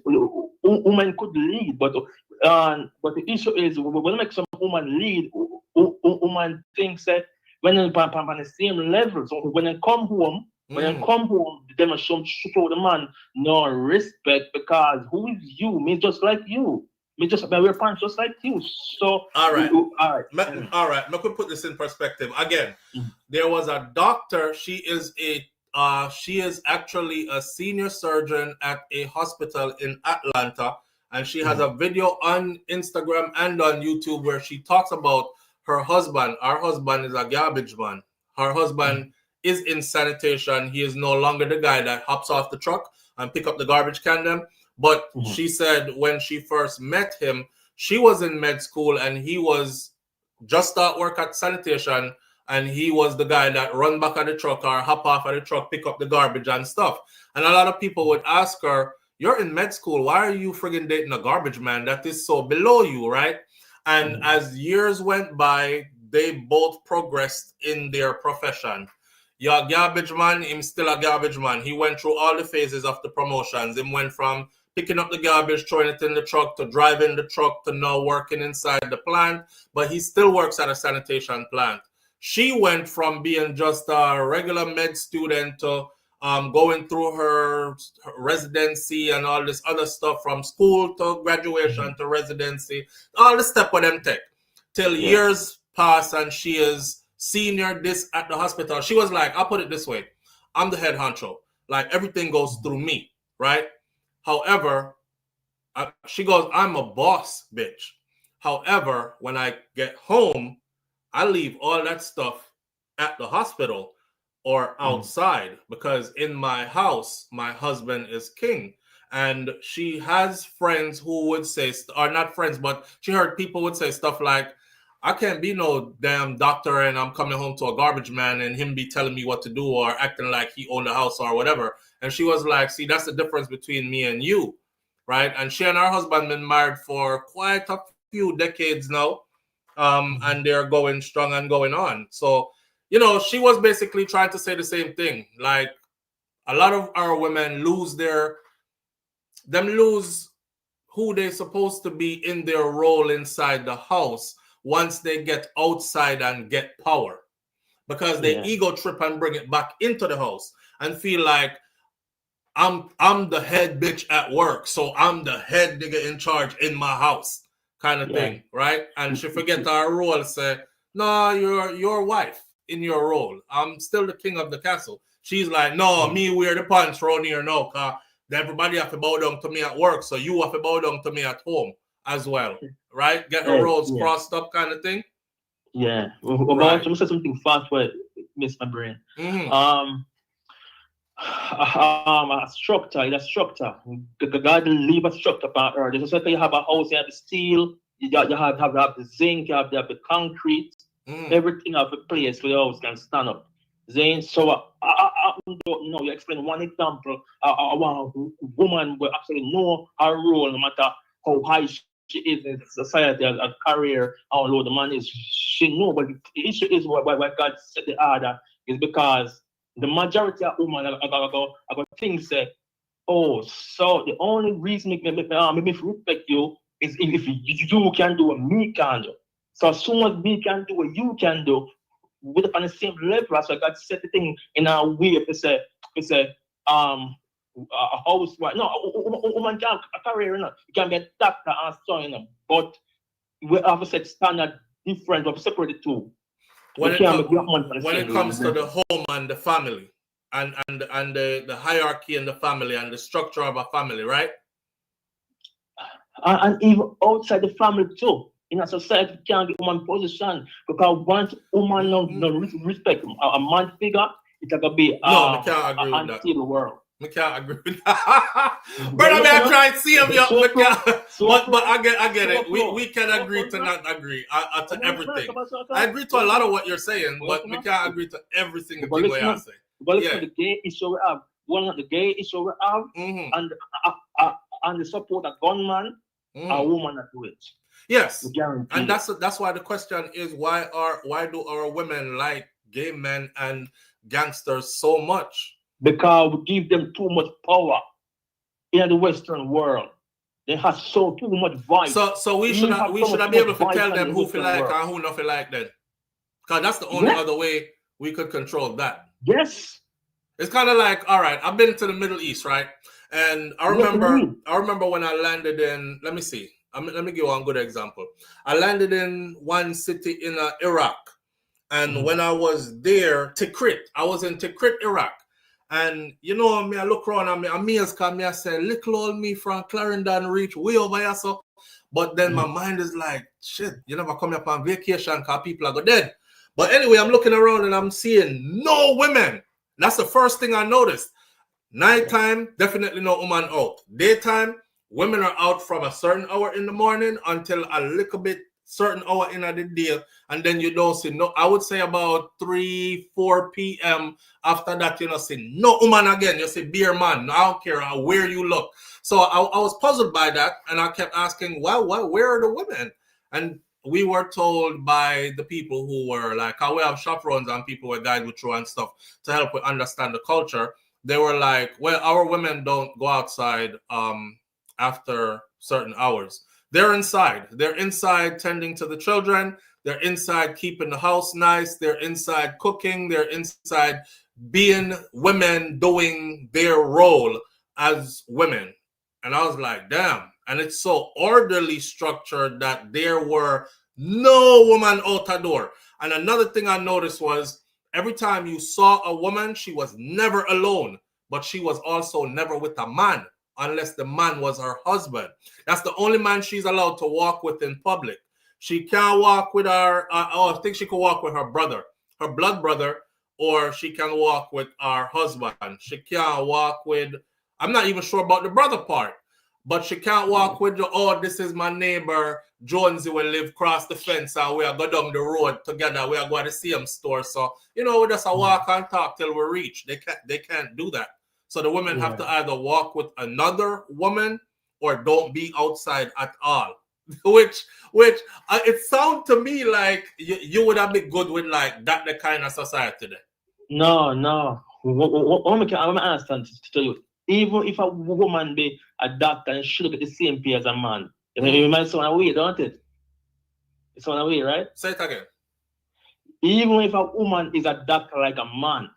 S7: women could lead, but the issue is when we make some woman lead, woman thinks that when they're on the same level, so when they come home, they must show the man no respect because who is you? Me just like you. Me just wear pants just like you. So
S1: all right. I could put this in perspective again. There was a doctor. She is actually a senior surgeon at a hospital in Atlanta, and she has a video on Instagram and on YouTube where she talks about her husband. Our husband is a garbage man. Her husband is in sanitation. He is no longer the guy that hops off the truck and pick up the garbage can then. But she said when she first met him, she was in med school and he was just start work at sanitation, and he was the guy that run back at the truck or hop off at the truck, pick up the garbage and stuff. And a lot of people would ask her, you're in med school. Why are you friggin' dating a garbage man that is so below you, right? And as years went by, they both progressed in their profession. You're a garbage man, him still a garbage man. He went through all the phases of the promotions. He went from picking up the garbage, throwing it in the truck, to driving the truck, to now working inside the plant. But he still works at a sanitation plant. She went from being just a regular med student to going through her residency and all this other stuff, from school to graduation to residency, all the step of them take till years pass, and she is senior this at the hospital. She was like, I'll put it this way, I'm the head honcho, like everything goes through me, right? However, she goes, I'm a boss bitch. However, when I get home, I leave all that stuff at the hospital or outside, because in my house, my husband is king. And she has friends who would say, or not friends, but she heard people would say stuff like, I can't be no damn doctor and I'm coming home to a garbage man and him be telling me what to do or acting like he owned the house or whatever. And she was like, see, that's the difference between me and you, right? And she and her husband been married for quite a few decades now. And they're going strong and going on. So, you know, she was basically trying to say the same thing. Like, a lot of our women lose who they're supposed to be in their role inside the house once they get outside and get power, because they ego trip and bring it back into the house and feel like I'm the head bitch at work, so I'm the head nigga in charge in my house, kind of thing, right? And she forget our role, say, no, you're your wife in your role. I'm still the king of the castle. She's like, no, me wear the pants around here now, cause everybody have to bow down to me at work, so you have to bow down to me at home as well, right? Get her roles crossed up, kind of thing.
S7: Yeah. About to say something fast, but miss my brain. A structure. God leave a structure on earth. Just like you have a house, you have the steel, you have the zinc, you have the concrete, everything have a place where the house can stand up. Zane, so I don't know. You explain one example. A woman will actually know her role, no matter how high she is in society, a career, how low the man is. She know, but the issue is why God set the order is because the majority of women are going to think, say, oh, so the only reason me respect you is if you can do what me can do. So as soon as me can do what you can do, with on the same level, so God set the thing in a way to say, a housewife. No, a woman can a career, you know. You can be a doctor and so, you know. But we have a set standard different, but separate the two.
S1: When it comes to the home and the family, and the hierarchy in the family and the structure of a family, right?
S7: And even outside the family too. In a society, you can't get woman position because once woman no respect a man figure, it's gonna be
S1: I can't agree with that.
S7: Unstable world.
S1: I can't agree with that. Brother, may I try and see him, but I get it. We can agree to not agree to everything. I agree to a lot of what you're saying, but we can't agree to every single thing what you say.
S7: But listen, the gay issue we have, the gay issue we have, and the support of gunman, a woman that do it.
S1: Yes, and that's why the question is, why do our women like gay men and gangsters so much?
S7: Because we give them too much power in the Western world. They have too much voice.
S1: So we should be able to tell them who feel like and who not feel like then. Because that's the only other way we could control that.
S7: Yes.
S1: It's kind of like, all right, I've been to the Middle East, right? And I remember when I landed in, let me see. Let me give you one good example. I landed in one city in Iraq. And when I was there, Tikrit, I was in Tikrit, Iraq. And you know me, I look around and me amazed because me I say, little old me from Clarendon reach way over here. So, but then my mind is like, shit, you never come up on vacation because people are go dead. But anyway, I'm looking around and I'm seeing no women. That's the first thing I noticed. Nighttime, definitely no woman out. Daytime, women are out from a certain hour in the morning until a little bit certain hour in the day, and then you don't see no. I would say about 3-4 p.m. After that, you know, see no woman again. You see beer man. I don't care where you look. So I was puzzled by that, and I kept asking, well, where are the women? And we were told by the people who were like, how we have chaperones and people were guided through and stuff to help us understand the culture. They were like, well, our women don't go outside after certain hours. They're inside. They're inside tending to the children. They're inside keeping the house nice. They're inside cooking. They're inside being women doing their role as women. And I was like, damn. And it's so orderly structured that there were no woman out the door. And another thing I noticed was every time you saw a woman, she was never alone, but she was also never with a man unless the man was her husband. That's the only man she's allowed to walk with in public. She can't walk with her, I think she could walk with her brother, her blood brother, or she can walk with her husband. She can't walk with, I'm not even sure about the brother part. But she can't walk with the, oh, this is my neighbor, Jonesy will live across the fence and we are go down the road together. We are going to see him store. So, you know, we just walk and talk till we reach. They can't do that. So the women have to either walk with another woman or don't be outside at all. which it sounds to me like you would have been good with like that the kind of society there.
S7: No. I'm going to understand to tell you. Even if a woman be a doctor and should get the same pay as a man, it might sound away, don't it? It's sound away, right?
S1: Say it again.
S7: Even if a woman is a doctor like a man,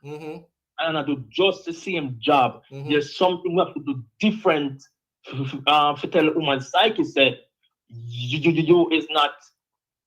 S7: and I do just the same job, there's something we have to do different to tell a woman's psyche say you is not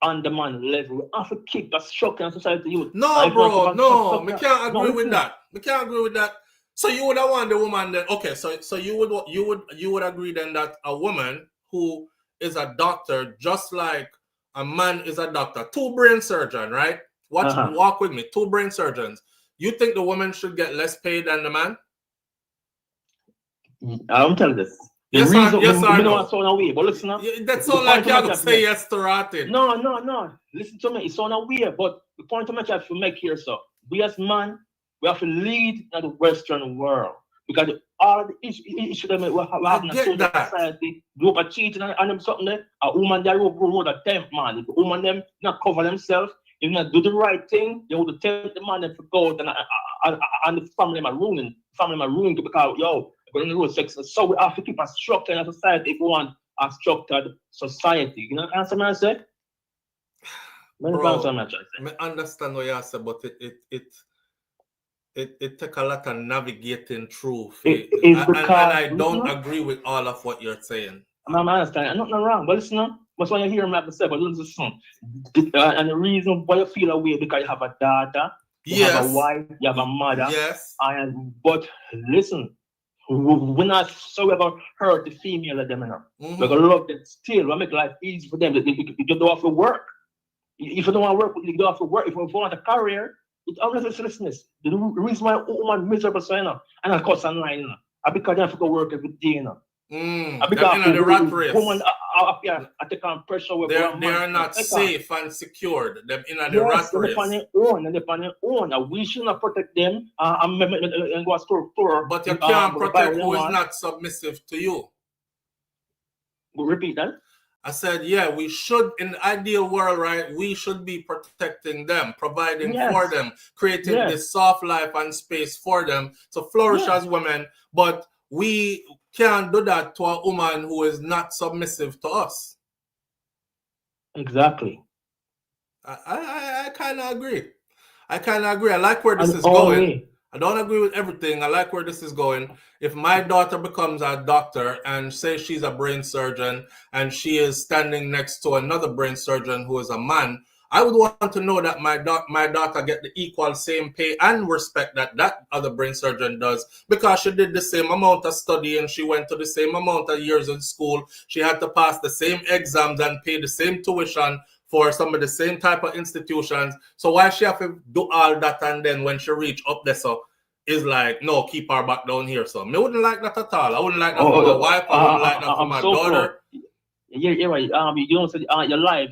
S7: on the man level. We have to keep a structure in society.
S1: No, bro, no, we can't agree with that. We can't agree with that. So you would have want the woman then? Okay, so you would agree then that a woman who is a doctor, just like a man is a doctor, 2 brain surgeons, right? Walk with me, 2 brain surgeons. You think the woman should get less paid than the man?
S7: I'm telling this.
S1: Yes, I know.
S7: Away, but listen up.
S1: That's all like you have to say yes to Ratin.
S7: No. Listen to me. It's on a way, but the point I have to make here, so we as man, we have to lead in the Western world because all the issues that we have in the society, group of cheating and them something there, a woman there will a temp man. If the woman them not cover themselves, if not do the right thing, they would tempt the man to go and the family are ruining. Because we're in the road sex. So we have to keep a structure in a society if we want a structured society. You know what I'm saying?
S1: I understand what you said, but it take a lot of navigating through. And I don't agree with all of what you're saying.
S7: I understand. I'm not wrong, but listen, that's why you hear me have to say, but listen. And the reason why you feel away because you have a daughter, you have a wife, you have a mother.
S1: Yes.
S7: But listen, we're not so ever hurt the female of them enough. We're gonna love them still. We make life easy for them. You don't have to work. If you don't want to work, you don't have to work. If you want a career, it's unnecessariness. The reason why a woman miserable so and I cuss online because they have to go work every day
S1: Because the rat race.
S7: Woman I take on pressure with
S1: they are not safe and secured. Them in the rat race.
S7: They're on their own. And we should not protect them and go store.
S1: But you can't protect who is not submissive to you.
S7: Repeat that.
S1: I said, yeah, we should, in the ideal world, right, we should be protecting them, providing for them, creating this soft life and space for them to flourish as women. But we can't do that to a woman who is not submissive to us.
S7: Exactly.
S1: I kind of agree. I like where this is going. I don't agree with everything. I like where this is going. If my daughter becomes a doctor and say she's a brain surgeon and she is standing next to another brain surgeon who is a man, I would want to know that my daughter get the equal same pay and respect that other brain surgeon does because she did the same amount of study and she went to the same amount of years in school. She had to pass the same exams and pay the same tuition for some of the same type of institutions. So why she have to do all that and then when she reach up there, so is like, no, keep her back down here. So I wouldn't like that at all. I wouldn't like that for my wife. I wouldn't like that for my daughter.
S7: Yeah, you're right. You don't say your life.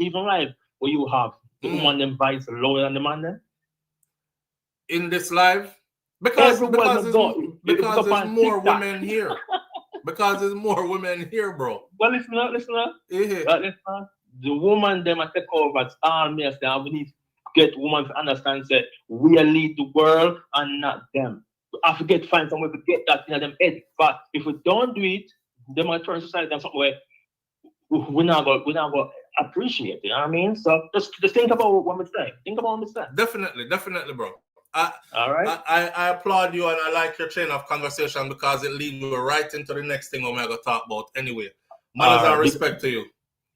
S7: even life where you have the woman them vice lower than the man then?
S1: In this live? Because there's more
S7: TikTok.
S1: women here. Because there's more women here, bro.
S7: Well, listen up. The woman them I take over as army as we need to get women to understand that we lead the world and not them. I have to find some way to get that in them head. But if we don't do it, they might turn society and something where we're not gonna appreciate it. You know what I mean? So just think about what we say. Think about what we say.
S1: Definitely, bro.
S7: All right.
S1: I applaud you and I like your chain of conversation because it leads you right into the next thing we're going to talk about. Anyway, manners and respect to you.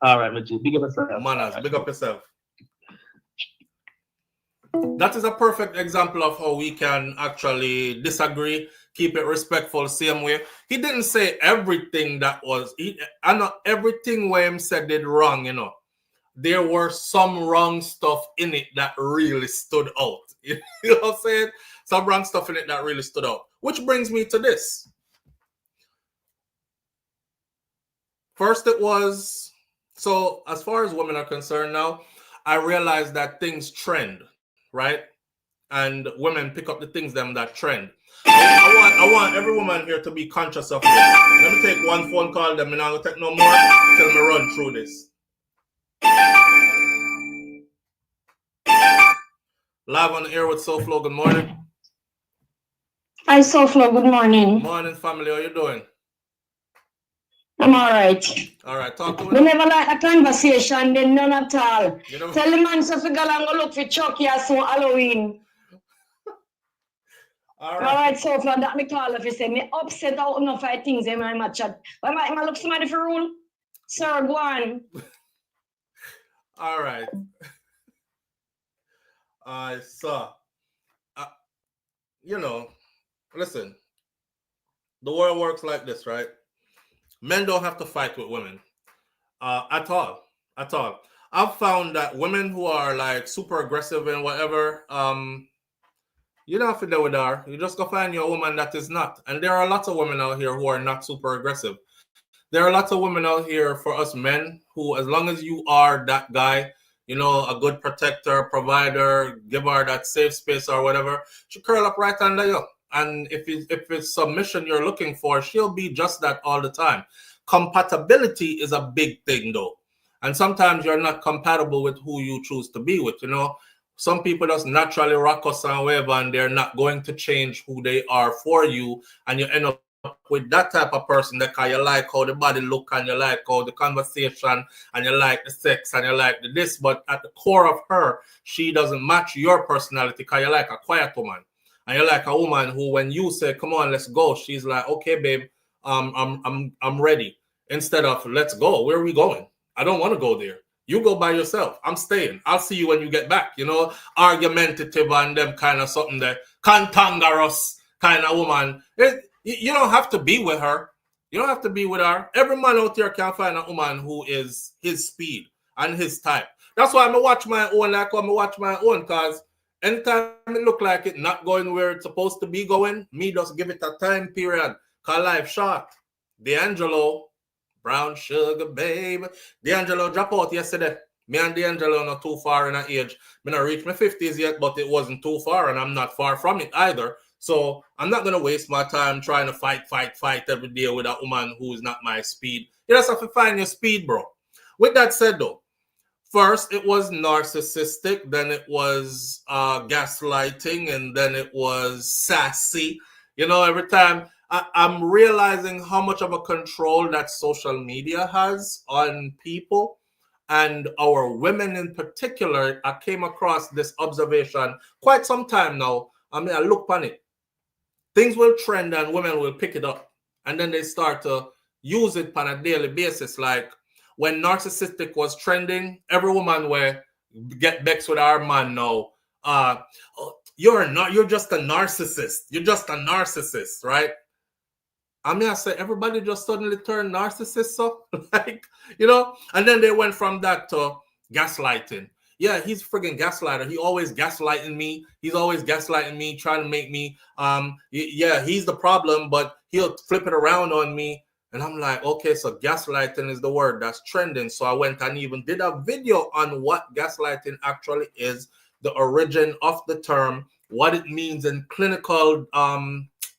S7: All right, Majid. Big up yourself.
S1: Manners, big up yourself. That is a perfect example of how we can actually disagree, keep it respectful, same way. He didn't say everything that was, and not everything Wayne said did wrong, you know. There were some wrong stuff in it that really stood out. You know what I'm saying? Some wrong stuff in it that really stood out. Which brings me to this. First it was, so as far as women are concerned now, I realized that things trend, right? And women pick up the things them that trend. I want every woman here to be conscious of this. Let me take one phone call, then I'm not going to take no more till me run through this. Live on the air with SouFLo. Good morning.
S8: Hi, SouFLo. Good morning.
S1: Morning, family. How you doing?
S8: I'm all right.
S1: All right. Talk to me.
S8: We never like a conversation, then none at all. Tell the man to figure out go look for Chucky as soon Halloween.
S1: All
S8: right, SouFLo. That me call if you say me upset out enough of things in my chat. But I might look somebody for rule. Sir, go on.
S1: All right. You know, listen, the world works like this, right? Men don't have to fight with women at all. I've found that women who are like super aggressive and whatever, you don't have to deal with her. You just go find your woman that is not. And there are lots of women out here who are not super aggressive. There are lots of women out here for us men who, as long as you are that guy, you know, a good protector, provider, give her that safe space or whatever, she'll curl up right under you. And if it's submission you're looking for, she'll be just that all the time. Compatibility is a big thing, though. And sometimes you're not compatible with who you choose to be with, you know. Some people just naturally rock us and whatever, and they're not going to change who they are for you. And you end up with that type of person that you like how the body look, and you like how the conversation, and you like the sex, and you like the this, but at the core of her, she doesn't match your personality because you like a quiet woman. And you like a woman who, when you say, come on, let's go, she's like, okay, babe, I'm ready. Instead of, let's go. Where are we going? I don't want to go there. You go by yourself. I'm staying. I'll see you when you get back. You know, argumentative and them kind of something that cantankerous kind of woman. You don't have to be with her. You don't have to be with her. Every man out there can find a woman who is his speed and his type. That's why I watch my own like I watch my own, because anytime it look like it not going where it's supposed to be going, me just give it a time period. Cause life short. D'Angelo, brown sugar babe. D'Angelo drop out yesterday. Me and D'Angelo not too far in an age. Me not reach my 50s yet, but it wasn't too far, and I'm not far from it either. So I'm not gonna waste my time trying to fight every day with a woman who is not my speed. You just have to find your speed, bro. With that said, though, first it was narcissistic, then it was gaslighting, and then it was sassy. You know, every time I'm realizing how much of a control that social media has on people, and our women in particular. I came across this observation quite some time now. I mean, I look on it. Things will trend and women will pick it up. And then they start to use it on a daily basis. Like when narcissistic was trending, every woman will get vexed with our man now. You're just a narcissist. You're just a narcissist, right? I mean, I say everybody just suddenly turned narcissist, so like, you know, and then they went from that to gaslighting. Yeah, he's friggin' gaslighter. He always gaslighting me. He's always gaslighting me, trying to make me, yeah, he's the problem, but he'll flip it around on me. And I'm like, okay, so gaslighting is the word that's trending. So I went and even did a video on what gaslighting actually is, the origin of the term, what it means in clinical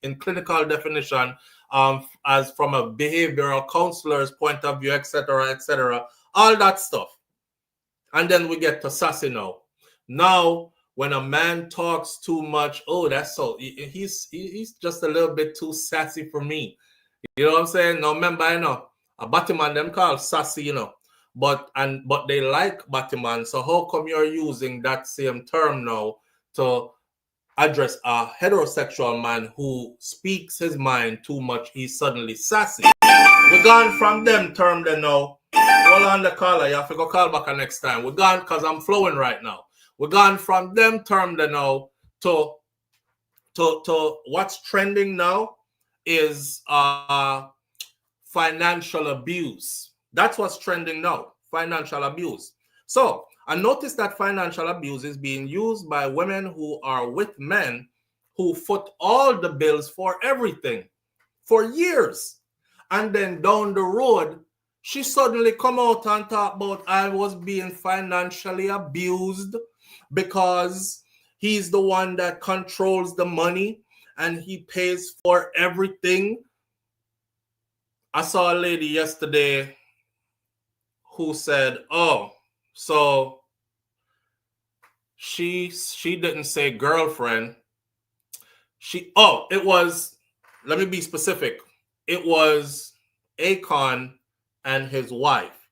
S1: definition, as from a behavioral counselor's point of view, etc., all that stuff. And then we get to sassy now. Now, when a man talks too much, oh, that's so, he's just a little bit too sassy for me. You know what I'm saying? Now, remember, you know, a Batman, them called sassy, you know, but they like Batman. So how come you're using that same term now to address a heterosexual man who speaks his mind too much? He's suddenly sassy. We're gone from them term then now. Hold on the caller. You have to go call back next time. We're gone because I'm flowing right now. We're gone from them term then now to what's trending now is financial abuse. That's what's trending now, financial abuse. So I noticed that financial abuse is being used by women who are with men who foot all the bills for everything for years. And then down the road, she suddenly come out and talk about I was being financially abused because he's the one that controls the money and he pays for everything. I saw a lady yesterday who said, oh, so she didn't say girlfriend. It was, let me be specific. It was Akon and his wife.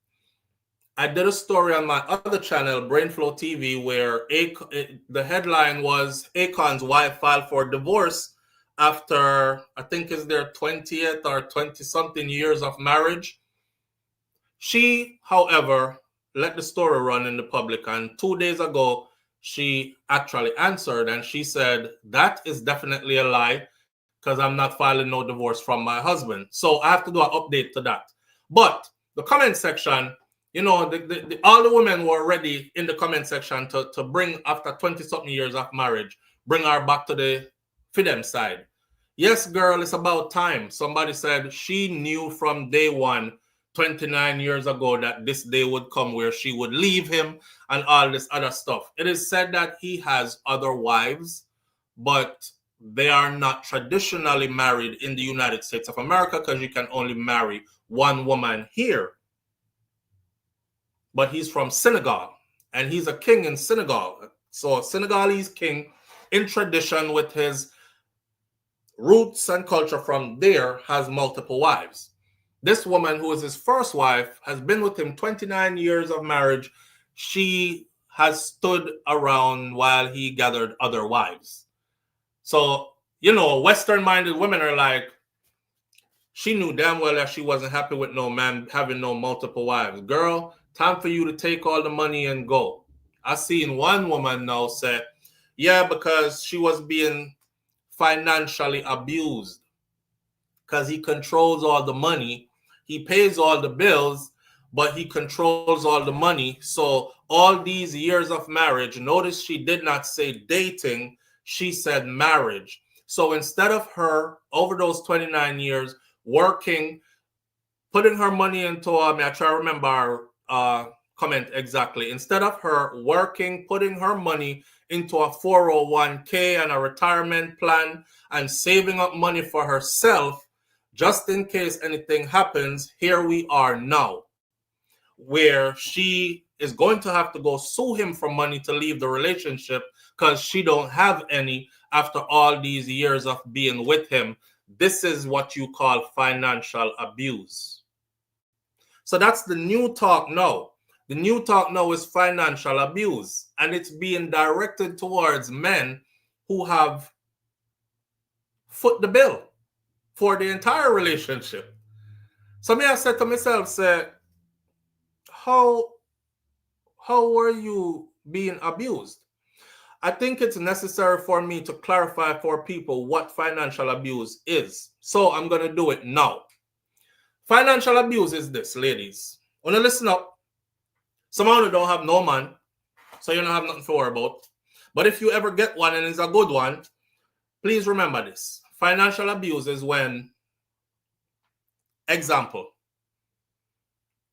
S1: I did a story on my other channel, SouFLoTV, where the headline was Akon's wife filed for divorce after, I think it's their 20th or 20-something years of marriage. She, however, let the story run in the public, and 2 days ago, she actually answered, and she said, that is definitely a lie, because I'm not filing no divorce from my husband. So I have to do an update to that. But the comment section, you know, all the women were ready in the comment section to bring, after 20-something years of marriage, bring her back to the Fidem side. Yes, girl, it's about time. Somebody said she knew from day one, 29 years ago, that this day would come where she would leave him and all this other stuff. It is said that he has other wives, but they are not traditionally married in the United States of America because you can only marry one woman here. But he's from Senegal, and he's a king in Senegal. So a Senegalese king in tradition with his roots and culture from there has multiple wives. This woman, who is his first wife, has been with him 29 years of marriage. She has stood around while he gathered other wives. So, you know, Western-minded women are like, she knew damn well that she wasn't happy with no man having no multiple wives. Girl, time for you to take all the money and go. I seen one woman now say, yeah, because she was being financially abused because he controls all the money. He pays all the bills, but he controls all the money. So all these years of marriage, notice she did not say dating, she said marriage. So instead of her, over those 29 years, working, putting her money into, I try to remember our comment exactly. Instead of her working, putting her money into a 401k and a retirement plan and saving up money for herself, just in case anything happens, here we are now, where she is going to have to go sue him for money to leave the relationship because she don't have any after all these years of being with him. This is what you call financial abuse. So that's the new talk now. The new talk now is financial abuse, and it's being directed towards men who have foot the bill for the entire relationship. So me, I said to myself, say, how were you being abused? I think it's necessary for me to clarify for people what financial abuse is. So I'm going to do it now. Financial abuse is this, ladies. Wanna listen up? Some of you don't have no man, so you don't have nothing to worry about. But if you ever get one and it's a good one, please remember this. Financial abuse is when Example.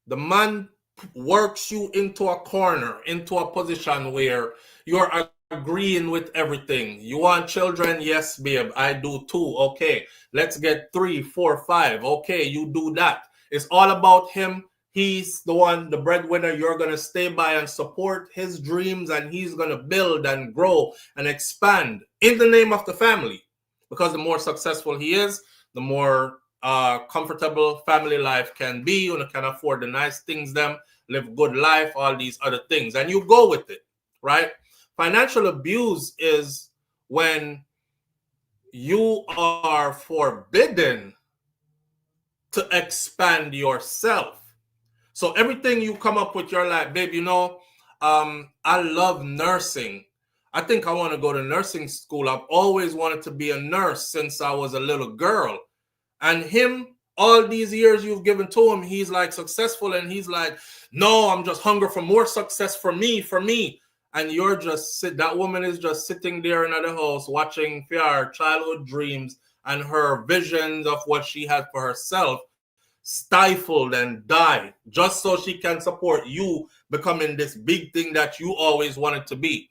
S1: The man works you into a corner, into a position where you're agreeing with everything. You want children? Yes, babe, I do too. Okay, let's get 3, 4, 5. Okay, you do that. It's all about him. He's the one, the breadwinner. You're going to stay by and support his dreams, and he's going to build and grow and expand in the name of the family. Because the more successful he is, the more comfortable family life can be. You can afford the nice things, them live good life, all these other things, and you go with it, right? Financial abuse is when you are forbidden to expand yourself. So everything you come up with, you're like, babe, you know, I love nursing. I think I want to go to nursing school. I've always wanted to be a nurse since I was a little girl. And him, all these years you've given to him, he's like successful, and he's like, no, I'm just hungry for more success for me. And you're just that woman is just sitting there in the house watching her childhood dreams and her visions of what she had for herself stifled and die just so she can support you becoming this big thing that you always wanted to be.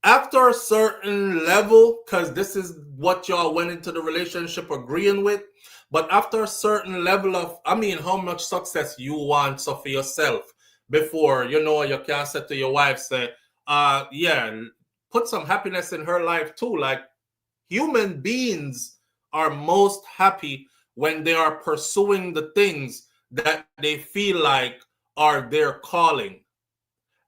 S1: After a certain level, because this is what y'all went into the relationship agreeing with, but after a certain level of, how much success you want so for yourself before, you can say to your wife, say, yeah, put some happiness in her life too. Like, human beings are most happy when they are pursuing the things that they feel like are their calling.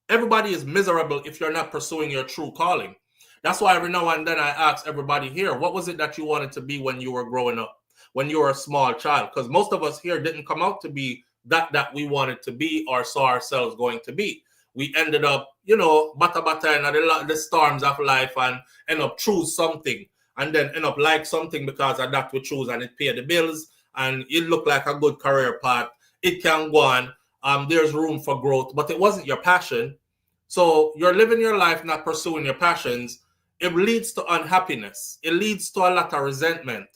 S1: Everybody is miserable if you're not pursuing your true calling. That's why every now and then I ask everybody here, what was it that you wanted to be when you were growing up, when you were a small child? Because most of us here didn't come out to be that we wanted to be or saw ourselves going to be. We ended up, bata in the storms of life and end up choose something and then end up like something because of that we choose, and it pay the bills and it looked like a good career path. It can go on. There's room for growth, but it wasn't your passion. So you're living your life not pursuing your passions. It leads to unhappiness. It leads to a lot of resentment,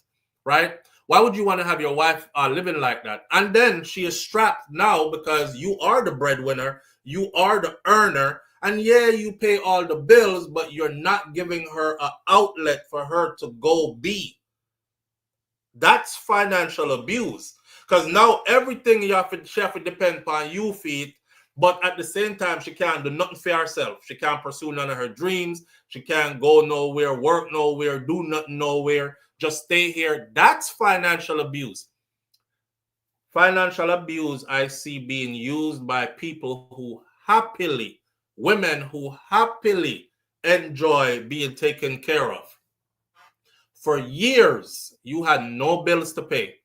S1: right? Why would you want to have your wife living like that? And then she is strapped now because you are the breadwinner, you are the earner, and yeah, you pay all the bills, but you're not giving her an outlet for her to go be. That's financial abuse. Because now everything she have to depend upon you feed, but at the same time, she can't do nothing for herself. She can't pursue none of her dreams. She can't go nowhere, work nowhere, do nothing nowhere. Just stay here. That's financial abuse. Financial abuse I see being used by people who happily, women who happily enjoy being taken care of. For years, you had no bills to pay.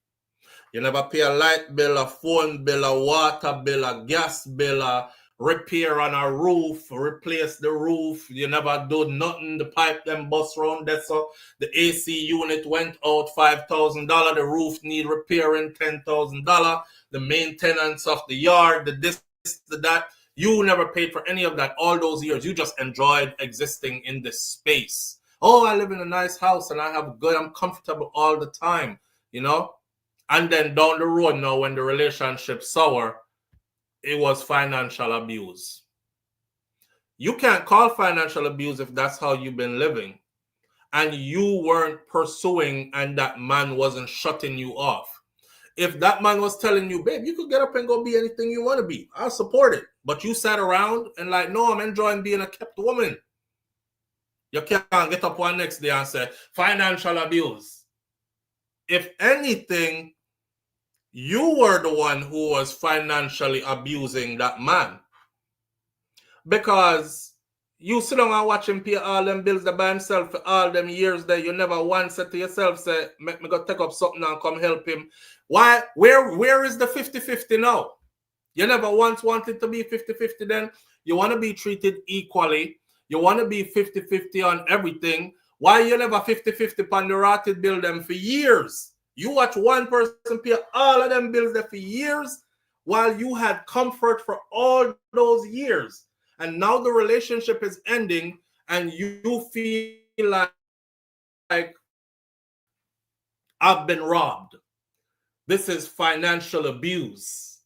S1: You never pay a light bill, a phone bill, a water bill, a gas bill, a repair on a roof, replace the roof. You never do nothing. The pipe them bust round there. So the AC unit went out $5,000. The roof need repairing $10,000. The maintenance of the yard, the this, the that. You never paid for any of that all those years. You just enjoyed existing in this space. Oh, I live in a nice house and I'm comfortable all the time, And then down the road now, when the relationship sour, it was financial abuse. You can't call financial abuse if that's how you've been living. And you weren't pursuing and that man wasn't shutting you off. If that man was telling you, babe, you could get up and go be anything you want to be, I'll support it. But you sat around and like, no, I'm enjoying being a kept woman. You can't get up one next day and say, financial abuse. If anything, you were the one who was financially abusing that man. Because you sit down and watch him pay all them bills by himself for all them years that you never once said to yourself, say, make me go take up something and come help him. Why? Where is the 50-50 now? You never once wanted to be 50-50 then. You want to be treated equally. You want to be 50-50 on everything. Why you never 50-50 on the rotted bill them for years? You watch one person pay all of them bills there for years while you had comfort for all those years. And now the relationship is ending and you feel like I've been robbed. this is financial abuse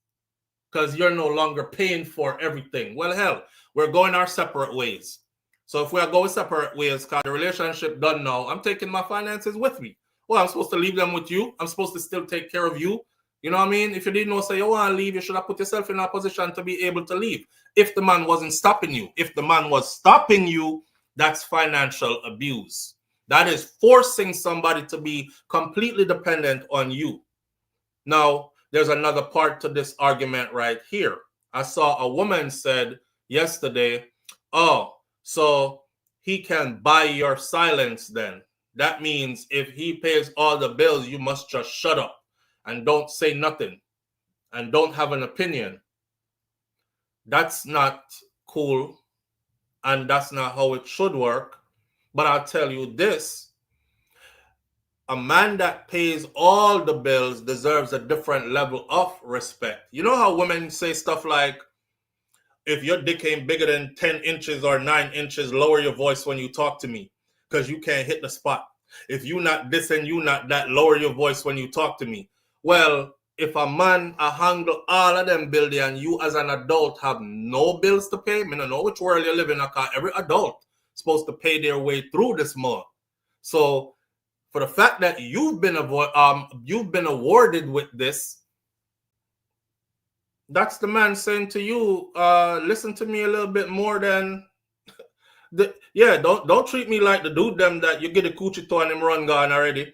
S1: because you're no longer paying for everything. Well, hell, we're going our separate ways. So if we are going separate ways, because the relationship done now, I'm taking my finances with me. Well, I'm supposed to leave them with you. I'm supposed to still take care of you. You know what I mean? If you didn't know, say you want to leave, you should have put yourself in a position to be able to leave. If the man wasn't stopping you, if the man was stopping you, that's financial abuse. That is forcing somebody to be completely dependent on you. Now, there's another part to this argument right here. I saw a woman said yesterday, oh, so he can buy your silence then. That means if he pays all the bills, you must just shut up and don't say nothing and don't have an opinion. That's not cool, and that's not how it should work. But I'll tell you this. A man that pays all the bills deserves a different level of respect. You know how women say stuff like, if your dick ain't bigger than 10 inches or 9 inches, lower your voice when you talk to me because you can't hit the spot. If you not this and you not that, lower your voice when you talk to me. Well, if a man handle all of them bills and you as an adult have no bills to pay, I don't know which world you live in, because every adult is supposed to pay their way through this month. So for the fact that you've been awarded with this, that's the man saying to you, listen to me a little bit more than don't treat me like the dude them that you get a coochie to and them run gone already.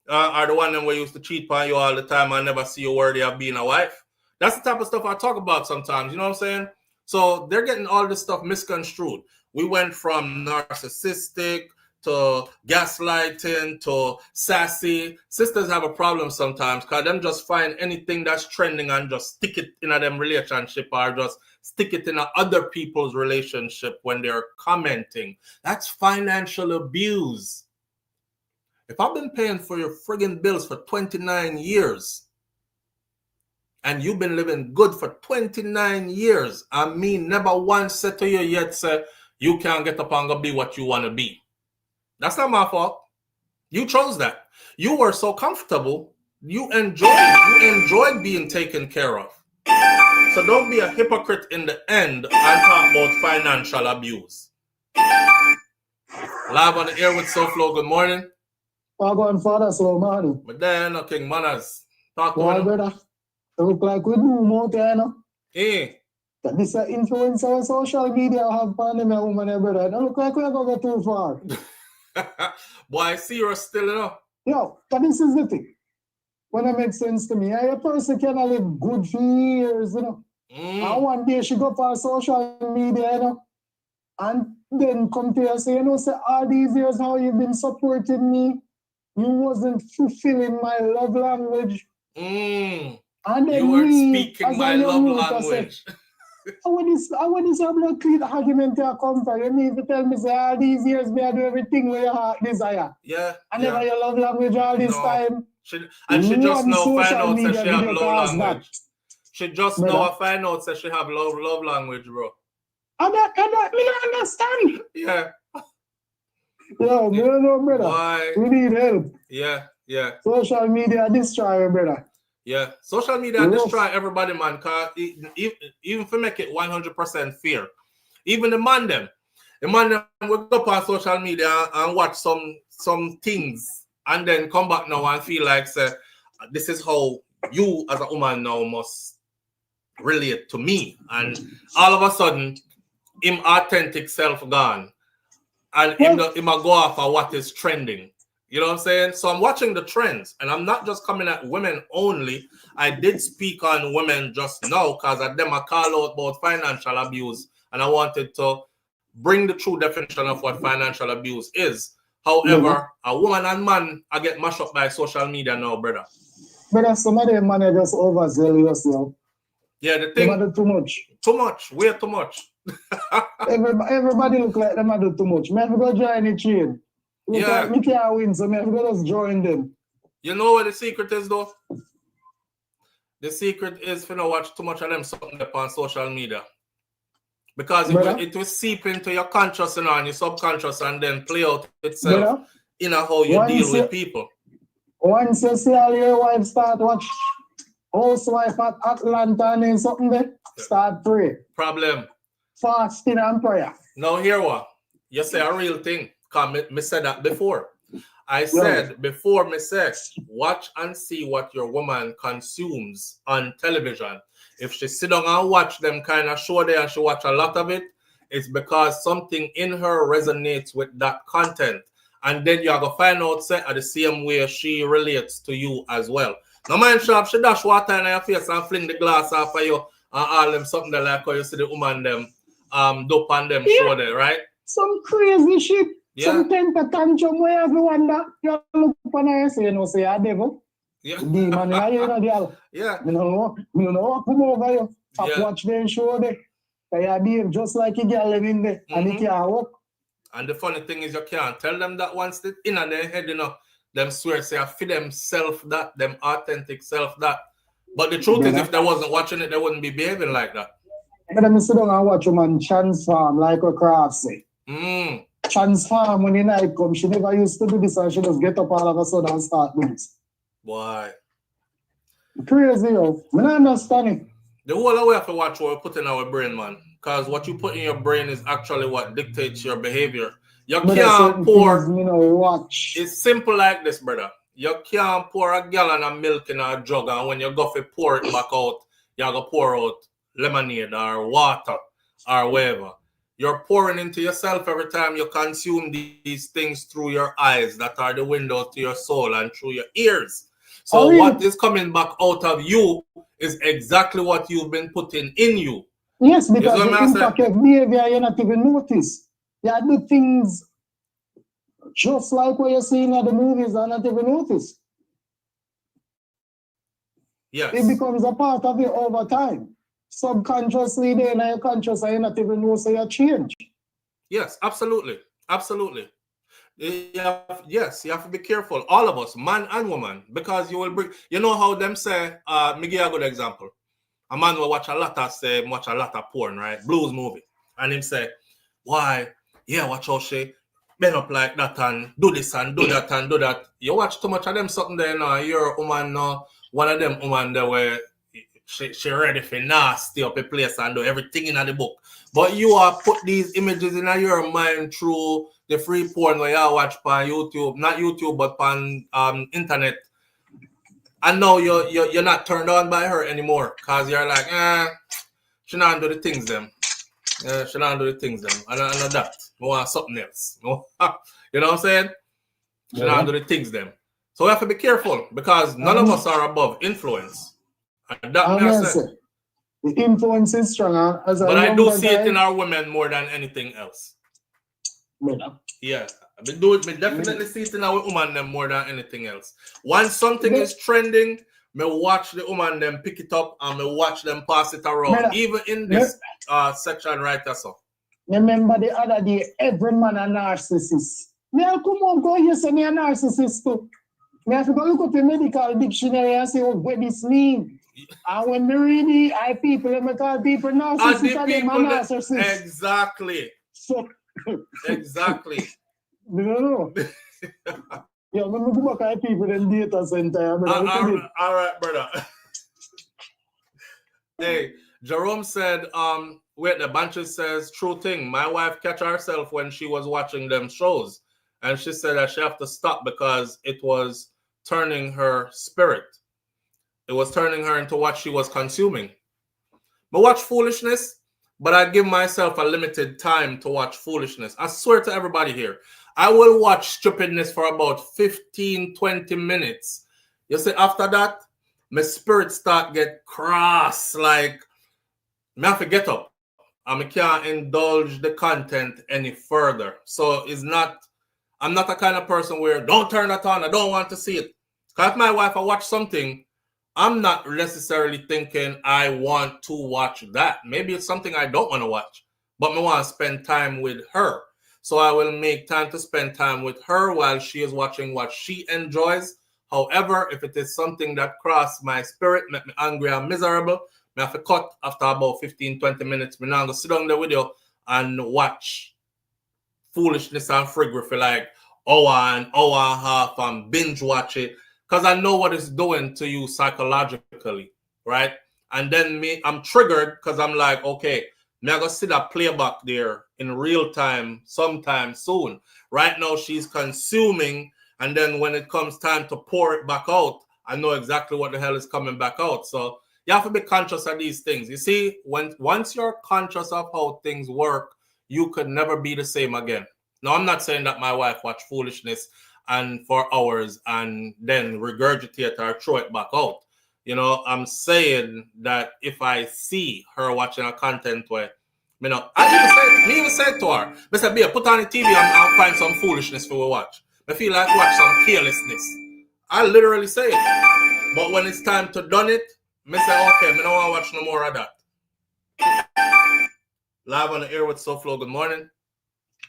S1: Are the one them where used to cheat on you all the time and never see you worthy of being a wife. That's the type of stuff I talk about sometimes, you know what I'm saying? So they're getting all this stuff misconstrued. We went from narcissistic to gaslighting to sassy. Sisters have a problem sometimes because them just find anything that's trending and just stick it in a them relationship or just stick it in a other people's relationship when they're commenting. That's financial abuse. If I've been paying for your friggin' bills for 29 years and you've been living good for 29 years, I mean, never once said to you yet, say, you can't get up and go be what you want to be. That's not my fault. You chose that. You were so comfortable. You enjoyed being taken care of. So don't be a hypocrite in the end and talk about financial abuse. Live on the air with SouFLo. Good morning.
S9: I'm going father, so man.
S1: But then, no King Manners. Talk to
S9: me. Brother. It look like we do more than, you know.
S1: Eh.
S9: That this influencer on social media have pandemic woman, brother. It look like we're going to go too far.
S1: Boy, I see you're still enough.
S9: Yo, but this is the thing. When it makes sense to me, a person can live good for years, you know. And one day she go up on social media, you know, and then come to you and say, you know, say all these years how you've been supporting me, you wasn't fulfilling my love language. And then
S1: you weren't speaking my love language.
S9: I want this blood clean argument to come from. You need to tell me, say, all these years, me I do everything where your heart desire.
S1: Yeah.
S9: And never your love language all this time.
S1: She just now find out that she have love language. She just now find out that she have love language, bro.
S9: I don't understand.
S1: Yeah.
S9: Yo, me don't know, brother.
S1: Why?
S9: We need help.
S1: Yeah.
S9: Social media destroy, brother.
S1: Yeah, social media destroy everybody, man. Cause even if we make it 100% fair, even the man them will go up on social media and watch some things, and then come back now and feel like, say, this is how you as a woman now must relate to me, and all of a sudden, him authentic self gone, and him go off of what is trending. You know what I'm saying? So I'm watching the trends, and I'm not just coming at women only. I did speak on women just now because I them I call out about financial abuse, and I wanted to bring the true definition of what financial abuse is. However, a woman and man, I get mashed up by social media now, brother.
S9: Brother, some of them man are just overzealous now.
S1: Yeah, the thing.
S9: They do too much.
S1: Too much. Way too much.
S9: Everybody look like them do too much. Man, we go join the train.
S1: Yeah.
S9: Like, we can't win, so man, we go just join them.
S1: You know what the secret is, though? The secret is for not watch too much of them something up on social media. Because it will seep into your conscious and your subconscious and then play out itself in how you deal with people.
S9: Once you see all your wife start watch housewife at Atlanta and then something there, start pray.
S1: Problem.
S9: Fasting and prayer.
S1: Now hear what? You say a real thing. Cause me said that before. I said before me said, watch and see what your woman consumes on television. If she sit down and watch them kind of show there and she watch a lot of it, it's because something in her resonates with that content. And then you are going to find out say, the same way she relates to you as well. No mind sharp, she dash water in your face and fling the glass off of you and all them something that like how you see the woman them dope on them show there, right?
S9: Some crazy shit.
S1: Yeah.
S9: Some temper tantrum where everyone that you look upon and say, you know, say, a devil.
S1: Yeah.
S9: Demon, you know, girl.
S1: Yeah.
S9: You know what come over you.
S1: Yeah.
S9: Watch them show there. They are behave just like a girl living there. And it can't work.
S1: And the funny thing is you can't tell them that once it's in their head, you know, them swear say I feel themself that, them authentic self that. But the truth is if they wasn't watching it, they wouldn't be behaving like that.
S9: But let me sit down and watch a man transform like a craft say. Transform when the night comes. She never used to do this and she just get up all of a sudden and start doing this.
S1: Why?
S9: Crazy, yo. I don't understand it.
S1: The whole way have to watch what we put in our brain, man. Because what you put in your brain is actually what dictates your behavior. You can't pour.
S9: Things, you know, watch.
S1: It's simple like this, brother. You can't pour a gallon of milk in a jug, and when you go to pour it back out, you're going to pour out lemonade or water or whatever. You're pouring into yourself every time you consume these things through your eyes that are the window to your soul and through your ears. So what is coming back out of you is exactly what you've been putting in you.
S9: Yes, because the impact of behavior you not even notice. You do things just like what you're seeing in the movies and not even notice.
S1: Yes.
S9: It becomes a part of you over time. Subconsciously, then your conscious and you not even know so you change.
S1: Yes, absolutely. Absolutely. Yes, you have to be careful. All of us, man and woman, because you will bring, you know how them say, me give a good example. A man will watch a lot of porn, right? Blues movie. And him say, why? Yeah, watch how she bend up like that and do this and do that and do that. You watch too much of them something there now. You're a woman now, one of them woman there where she ready for nasty up a place and do everything in the book. But you are put these images in your mind through the free porn where you watch on YouTube, not YouTube, but on internet. And now you're not turned on by her anymore because you're like, she not do the things them. She not do the things them. I know that. I want something else. You know what I'm saying? She not do the things them. So we have to be careful because none of us are above influence. And that
S9: the influence is strong.
S1: But I do see it in our women more than anything else. Yeah. We definitely see it in our woman them more than anything else. Once something is trending, me watch the woman them pick it up and me watch them pass it around. Even in this section right there. So.
S9: Remember the other day, every man a narcissist. Me come on, go here say me a narcissist too. Me have to go look up the medical dictionary and see what this means. And when me read it, I call people narcissists and them a narcissist.
S1: Exactly.
S9: So
S1: exactly.
S9: No. Yeah, when we go back at people in data center.
S1: All right, brother. Hey, Jerome said, wait, the Banches says, true thing. My wife catch herself when she was watching them shows. And she said that she have to stop because it was turning her spirit. It was turning her into what she was consuming. But watch foolishness, but I give myself a limited time to watch foolishness. I swear to everybody here, I will watch stupidness for about 15, 20 minutes. You see, after that, my spirit start get cross. Like, I have to get up. I can't indulge the content any further. So I'm not a kind of person where don't turn that on. I don't want to see it. Because if my wife, I watch something, I'm not necessarily thinking I want to watch that. Maybe it's something I don't want to watch, but I want to spend time with her. So I will make time to spend time with her while she is watching what she enjoys. However, if it is something that crosses my spirit, make me angry and miserable, I have to cut after about 15, 20 minutes. I'm now going to sit down there with you and watch foolishness and friggery for like hour and a half and binge watch it. Because I know what it's doing to you psychologically. right? And then I'm triggered because I'm like, okay, me I go see that playback there in real time sometime soon. Right now she's consuming, and then when it comes time to pour it back out, I know exactly what the hell is coming back out. So you have to be conscious of these things. You see, once you're conscious of how things work, you could never be the same again. Now, I'm not saying that my wife watch foolishness and for hours and then regurgitate or throw it back out. You know, I'm saying that if I see her watching a content where, you know, I even said to her, Mr. Beer, put on the TV and I'll find some foolishness for we watch. I feel like watch some carelessness. I literally say it. But when it's time to done it, I say, okay, I don't want to watch no more of that. Live on the air with SouFLo, good morning.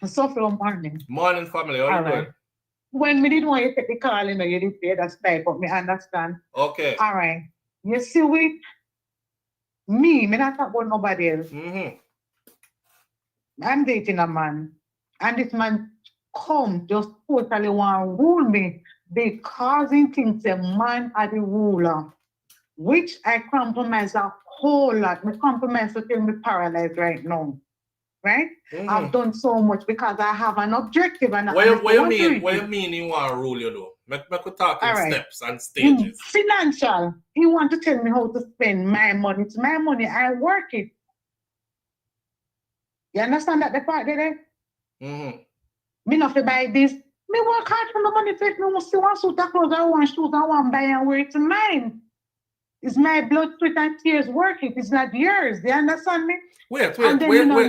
S3: SouFLo, morning.
S1: Morning, family. How you doing?
S3: When we didn't want you to take the call, you know, you didn't pay that style, but me understand.
S1: Okay.
S3: All right. You see with me not talk about nobody else. I'm dating a man, and this man come just totally want to rule me because he thinks a man are the ruler, which I compromise a whole lot. Me compromise to tell me paralyzed right now. Right? I've done so much because I have an objective. And
S1: what you mean you want to rule you though? Make we talk in steps and stages.
S3: Financial. He want to tell me how to spend my money. It's my money. I work it. You understand that the part there? Me not to buy this. Me work hard for the money. Take me want to suit of clothes. I want shoes. I want buy and wear it. It's mine. It's my blood, sweat, and tears work it. It's not yours. Do you understand me?
S1: Wait.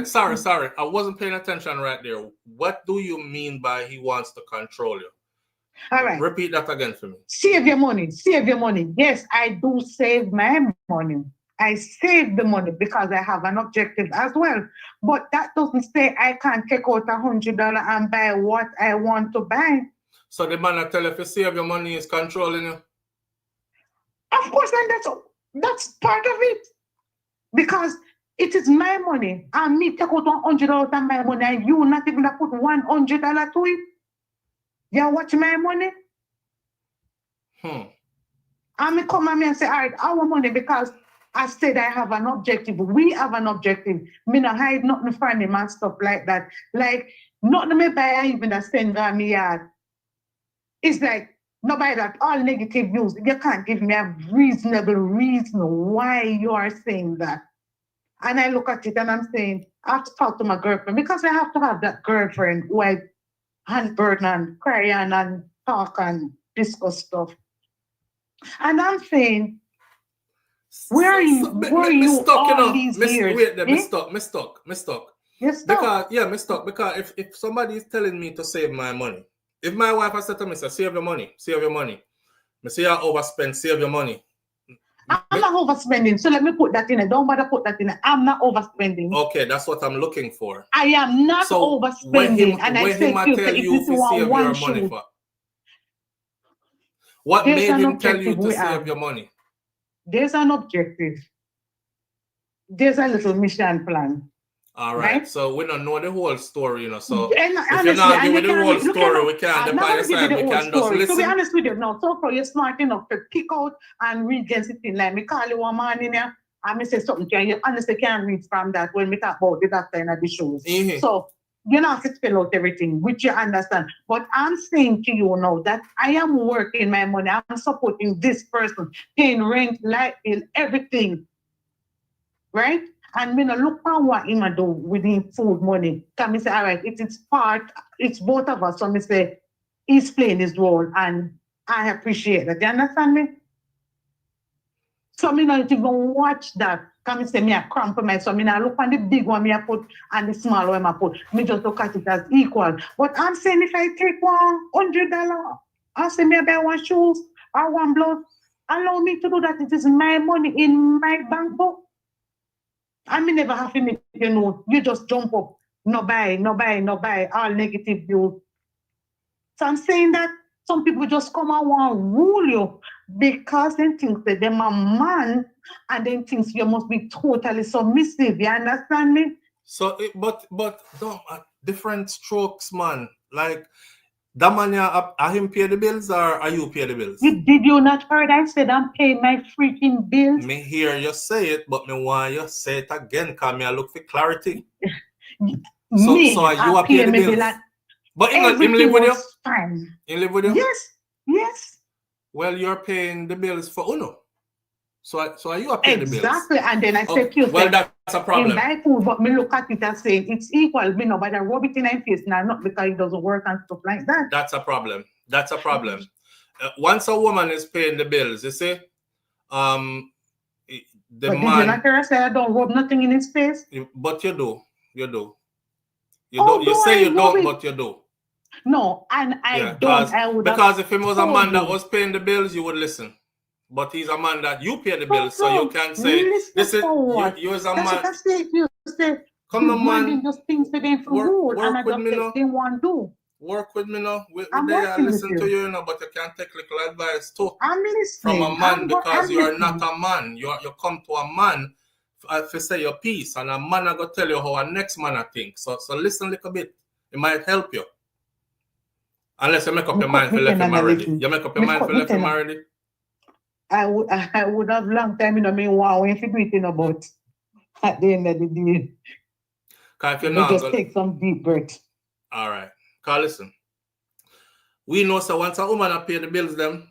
S1: Sorry. I wasn't paying attention right there. What do you mean by he wants to control you?
S3: All right.
S1: Repeat that again for me.
S3: Save your money. Save your money. Yes, I do save my money. I save the money because I have an objective as well. But that doesn't say I can't take out $100 and buy what I want to buy.
S1: So the man that tell you if you save your money is controlling you?
S3: Of course, and that's part of it. Because it is my money. And me take out $100 of my money and you not even put $100 to it. You watch my money? And me come at me and say, all right, our money, because I said I have an objective. We have an objective. Me not hide nothing from him and stuff like that. Like, nothing me buy even that spend on me yard. It's like, nobody that all negative news. You can't give me a reasonable reason why you are saying that. And I look at it and I'm saying, I have to talk to my girlfriend because I have to have that girlfriend who I handburden and cry and talk and discuss stuff. And I'm saying, where are you all these years?
S1: Wait, me stuck.
S3: You're stuck?
S1: Me stuck. Because if somebody is telling me to save my money, if my wife has said to me, save your money. Me say I overspend, save your money.
S3: I'm not overspending, so let me put that in it. Don't bother put that in it. I'm not overspending.
S1: Okay, that's what I'm looking for.
S3: I am not overspending. And I say to you,
S1: tell you to save your money for? What made him tell you to save your money?
S3: There's an objective. There's a little mission plan.
S1: All right, so we don't know the whole story, you know. So if you're not giving the whole story, we can't depend on side. We can just listen.
S3: To be honest with you, no. So far, you're smart enough to kick out and read against it in line. Me call you one man in here, and me say something to you. You honestly can't read from that when we talk about the doctor in the shows. So you don't have to spell out everything, which you understand. But I'm saying to you now that I am working my money. I'm supporting this person, paying rent, light bill, everything. Right? And me no look at what him do with the food money. Can me say, all right, it's both of us. So me say, he's playing his role and I appreciate that. You understand me? So me not even watch that. Can me say me a compromise. So me not look at the big one me I put and the small one I put. Me just look at it as equal. But I'm saying if I take $100, I say me I buy one shoes or one blouse, allow me to do that. It is my money in my bank book. I mean, never have to make you know, you just jump up, no buy, all negative views. So I'm saying that some people just come and want to rule you because they think that they're a man and they think you must be totally submissive. You understand me?
S1: So, but different strokes, man. Like, That man, are him pay the bills or are you pay the bills?
S3: Did you not heard I said I'm paying my freaking bills?
S1: Me hear you say it, but me want you say it again because me I look for clarity. So you are paying the bills. But him live with you?
S3: Fine.
S1: He live with you?
S3: Yes.
S1: Well, you're paying the bills for Uno. So are you paying the bills?
S3: Exactly. And then I said to you,
S1: well, that's a problem.
S3: In my food, but me look at it and say it's equal. Me no, but I rub it in my face now, not because it doesn't work and stuff like that.
S1: That's a problem. That's a problem. Once a woman is paying the bills, you see,
S3: but did you not hear I say I don't rub nothing in his face?
S1: But you do. You
S3: say
S1: you don't, but you do.
S3: No, and I don't.
S1: Because if he was a man that was paying the bills, you would listen. But he's a man that you pay the bills, so you can say, "This is you as a man."
S3: Come on, man. Just things for them for
S1: work
S3: and I
S1: with
S3: just
S1: me now.
S3: they want to do.
S1: Work with me now. We there listen to you, but you can't take little advice too.
S3: I'm listening.
S1: From a man because you are not a man. You come to a man to say your piece, and a man are gonna tell you how a next man I think. So listen a little bit. It might help you. Unless you make up your mind for left him already. You make up your mind for left him already.
S3: I would have long time in a meanwhile if you do it in about at the end of the day.
S1: If you
S3: just take some deep breath.
S1: All right. Cause listen. We know so once a woman pay the bills them,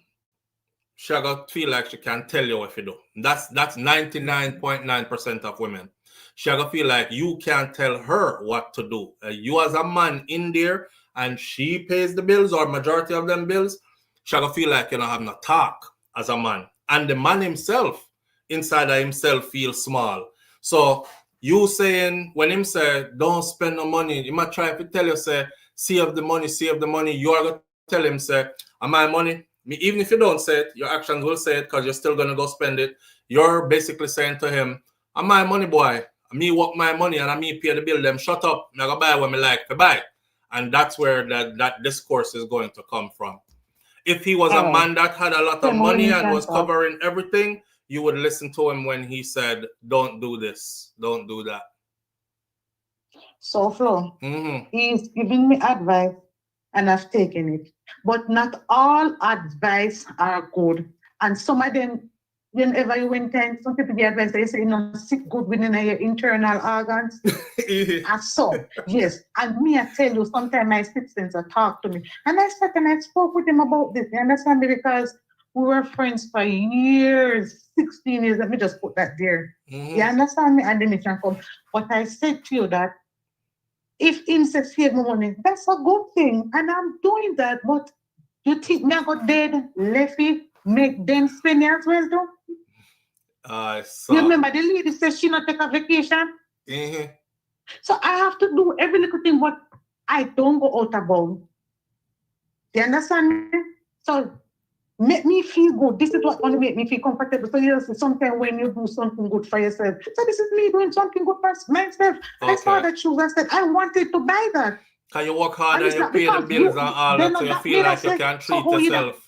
S1: she got feel like she can tell you what you do. That's 99.9% of women. She gonna feel like you can't tell her what to do. You as a man in there and she pays the bills or majority of them bills, she gonna feel like you don't have no talk as a man. And the man himself, inside of himself, feels small. So you saying, when him say, don't spend no money, you might try to tell you, say, save the money, you are going to tell him, say, am I money? Even if you don't say it, your actions will say it because you're still going to go spend it. You're basically saying to him, am my money boy? Me work my money and I me pay the bill, them shut up. I'm going to buy what I like to buy. And that's where that discourse is going to come from. If he was a man that had a lot of money and was covering everything, you would listen to him when he said, don't do this, don't do that.
S3: So, Flo, he's giving me advice and I've taken it. But not all advice are good. And some of them, whenever you went in, some people give advice, they say, you know, sit good within your internal organs. And so, yes. And me, I tell you, sometimes my citizens talk to me. And I sat and I spoke with him about this. You understand me? Because we were friends for years, 16 years. Let me just put that there. You understand me? And then it can come. But I said to you that if insects save my money, that's a good thing. And I'm doing that. But you think me I got dead, left it, make them spend it as well, though? You remember the lady said she not take a vacation? So I have to do every little thing what I don't go out about. You understand me? So make me feel good. This is what want to make me feel comfortable. So you see, sometimes when you do something good for yourself, so this is me doing something good for myself. I saw that shoes. I said I wanted to buy that.
S1: Can you work hard and you pay the bills and all that, so you feel like you can treat yourself?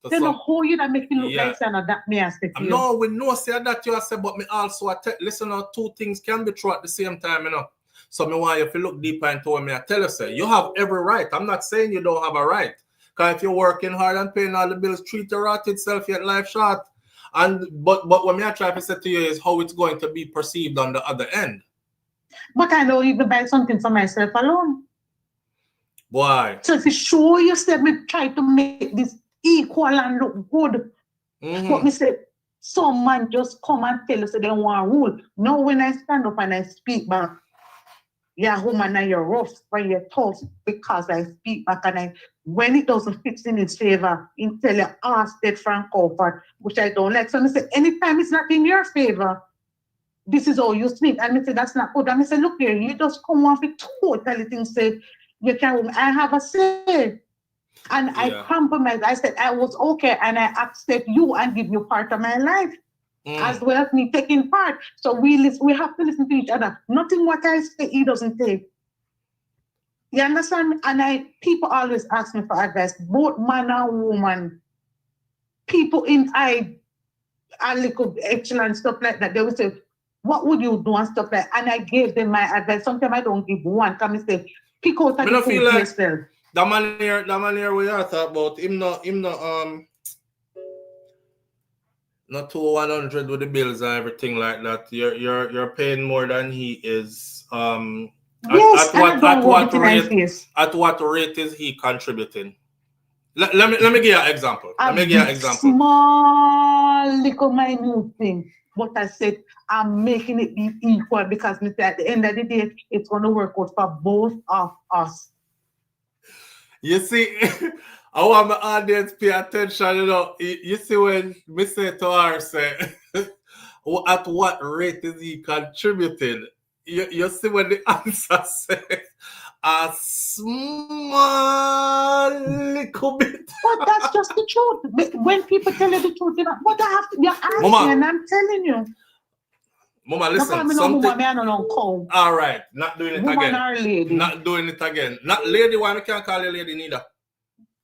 S3: Then how you that make you look like and that me ask you.
S1: No, we know say that you say, but me also listen, two things can be true at the same time, you know. So me want you to look deeper into what me I tell you, say you have every right. I'm not saying you don't have a right. Because if you're working hard and paying all the bills, treat your rat itself, yet life short. And but what me I try to say to you is how it's going to be perceived on the other end.
S3: But I don't even buy something for myself alone.
S1: Why?
S3: So to show yourself, me try to make this equal and look good. But me say, some man just come and tell us they don't want to rule. Now when I stand up and I speak back, yeah, woman, and you're rough for your tough because I speak back and when it doesn't fit in his favor, in tell you ask that from comfort, which I don't like. So I say, anytime it's not in your favor, this is all you speak. And I say, that's not good. And I say, look here, you just come off it totally things say, you can, I have a say. And I compromised. I said, I was okay. And I accept you and give you part of my life. As well as me taking part. So we have to listen to each other. Nothing what I say, he doesn't take. You understand me? And people always ask me for advice, both man and woman. People in little action and stuff like that, they will say, what would you do and stuff like that. And I gave them my advice. Sometimes I don't give one. Come and say, pick out and yourself.
S1: The man here we are talking about him not not to 100 with the bills and everything like that. You're paying more than he is.
S3: Yes,
S1: at what rate is he contributing? Let me give you an example.
S3: Small little minute thing. But I said I'm making it be equal because at the end of the day, it's gonna work out for both of us.
S1: You see, I want my audience pay attention, you know. You see when me say to her, say, at what rate is he contributing? You see when the answer says, a small little bit.
S3: But that's just the truth. When people tell you the truth, you know, but I have to, you're asking,
S1: Mama,
S3: and I'm telling you.
S1: Mama, listen. All right, not doing it
S3: woman
S1: again.
S3: Or lady.
S1: Not doing it again. Not lady. Why I can't call you lady neither?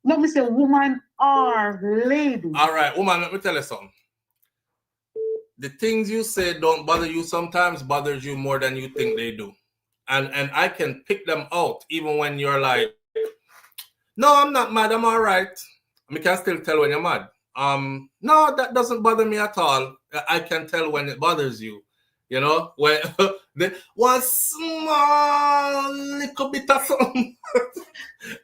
S3: Let me say woman or lady.
S1: All right, woman. Let me tell you something. The things you say don't bother you sometimes bothers you more than you think they do. And I can pick them out even when you're like, no, I'm not mad, I'm all right. I can still tell when you're mad. No, that doesn't bother me at all. I can tell when it bothers you. You know, when one small little bit of something.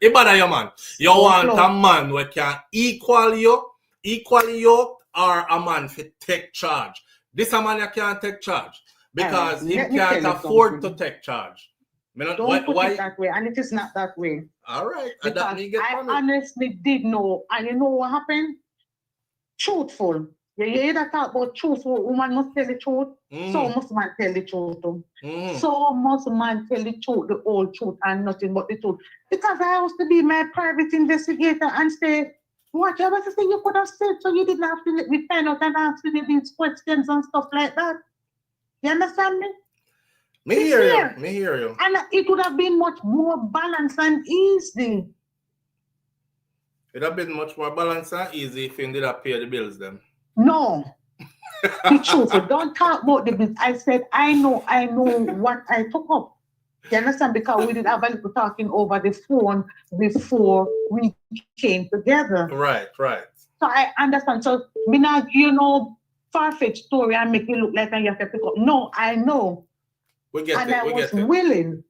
S1: It bother you, man. You want a man who can equal you, or a man to take charge. This a man you can't take charge because he can't afford to take charge.
S3: Don't put it that way, and it is not that way.
S1: All right.
S3: Because I honestly did know, and you know what happened? Truthful. You either talk about truthful, woman must tell the truth, so must man tell the truth too. So must man tell the truth, the whole truth, and nothing but the truth. Because I used to be my private investigator and say, whatever you could have said, so you didn't have to let me find out and ask me these questions and stuff like that. You understand me?
S1: Me hear you.
S3: And it would have been much more balanced and easy.
S1: It would have been much more balanced and easy if you did not pay the bills then.
S3: No. The truth. Don't talk about the bills. I said, I know what I took up. You understand? Because we did have a little talking over the phone before we came together.
S1: Right.
S3: So I understand. So me not, far-fetched story and make it look like you have to pick up. No, I know.
S1: We get
S3: and
S1: it.
S3: I
S1: we
S3: was
S1: get it.
S3: willing.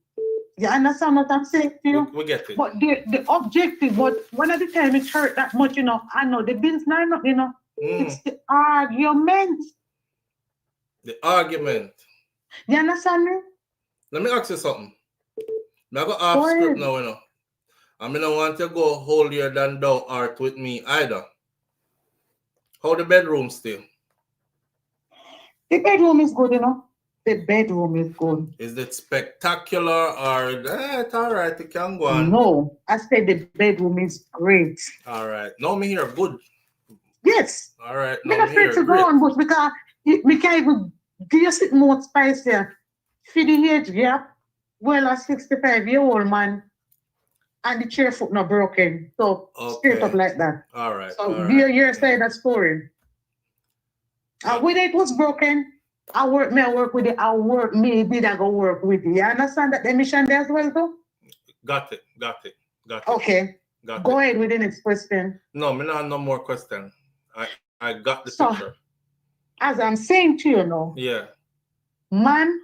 S3: You understand what I'm saying to you?
S1: We get it.
S3: But the objective, but one of the time it hurt that much, I know the bills now, it's the argument.
S1: The argument.
S3: You understand me?
S1: Let me ask you something. I go off script now, I don't want to go holier than thou art with me either. How the bedroom still?
S3: The bedroom is good, The bedroom is good.
S1: Is it spectacular or it's all right? It can go on.
S3: No, I said the bedroom is great.
S1: All right. No, me here good.
S3: Yes.
S1: All right.
S3: No, I'm afraid to go on, but because we can't even give you something more spicier. For the age gap, well, a 65-year-old man, and the chair foot not broken. So straight up like that.
S1: All right.
S3: So your side of story. And when it was broken, I work with it. Maybe I go work with it. You understand that the mission there as well, though?
S1: Got it.
S3: Okay. Go ahead with the next question.
S1: No, me not have no more question. I got the picture.
S3: As I'm saying to you now,
S1: yeah,
S3: man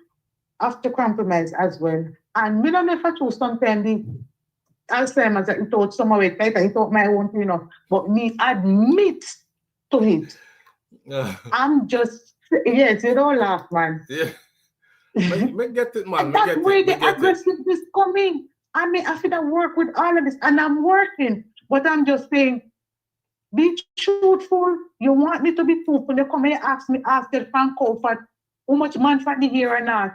S3: have to compromise as well. And me don't know if I choose sometimes the Alzheimer's that he thought some of it better, he thought my own thing, but me admit to it. I'm just, yes, you don't laugh, man.
S1: Yeah. Me get it, man.
S3: And that's where the aggressiveness coming. I mean, I feel I work with all of this, and I'm working, but I'm just saying, be truthful. You want me to be truthful. You come here, ask the Frank Crawford how much man for the here or not.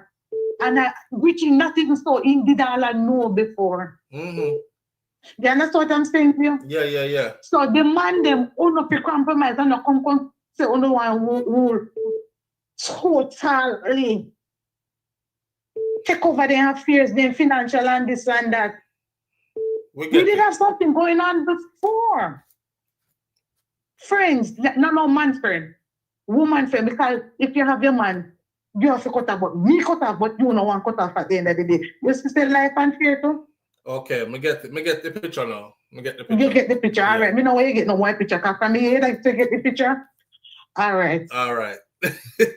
S3: And which is not even so in did all I know before. You understand what I'm saying to you?
S1: Yeah.
S3: So the man them not to compromise and not come say no one who totally take over their affairs, their financial and this and that. We did have something going on before. Friends, no man friend, woman friend, because if you have your man, you have to cut off, but me cut off, but you don't want cut off at the end of the day. You still life and fear too?
S1: Okay, me get the picture now. Me get the
S3: You
S1: picture.
S3: get the picture.
S1: Yeah.
S3: All right. Me know where you get no white picture. Cause from here, like to get the picture. All right.
S1: All right.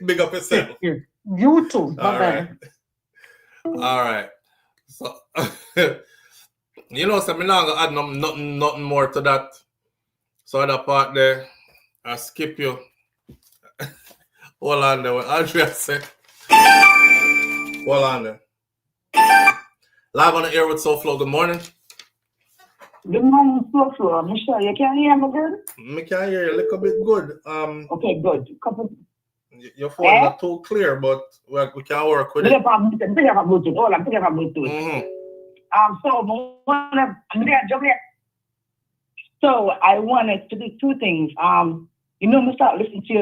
S1: Big up yourself.
S3: Thank you. You too. Bye bye.
S1: All right. So you know, so me not gonna add nothing more to that. So that part there, I skip you. Hold on there. What Andrea said. Hold on there. Live on the air with SouFLo. Good morning.
S10: Good morning, SouFLo. Michelle, you can hear me good?
S1: Me can hear you a little bit good.
S10: Okay, good.
S1: Your phone is not too clear, but we can work with it.
S10: Pick up Bluetooth. Hold on, pick up Bluetooth. So I wanted to do two things. You know, I started listening to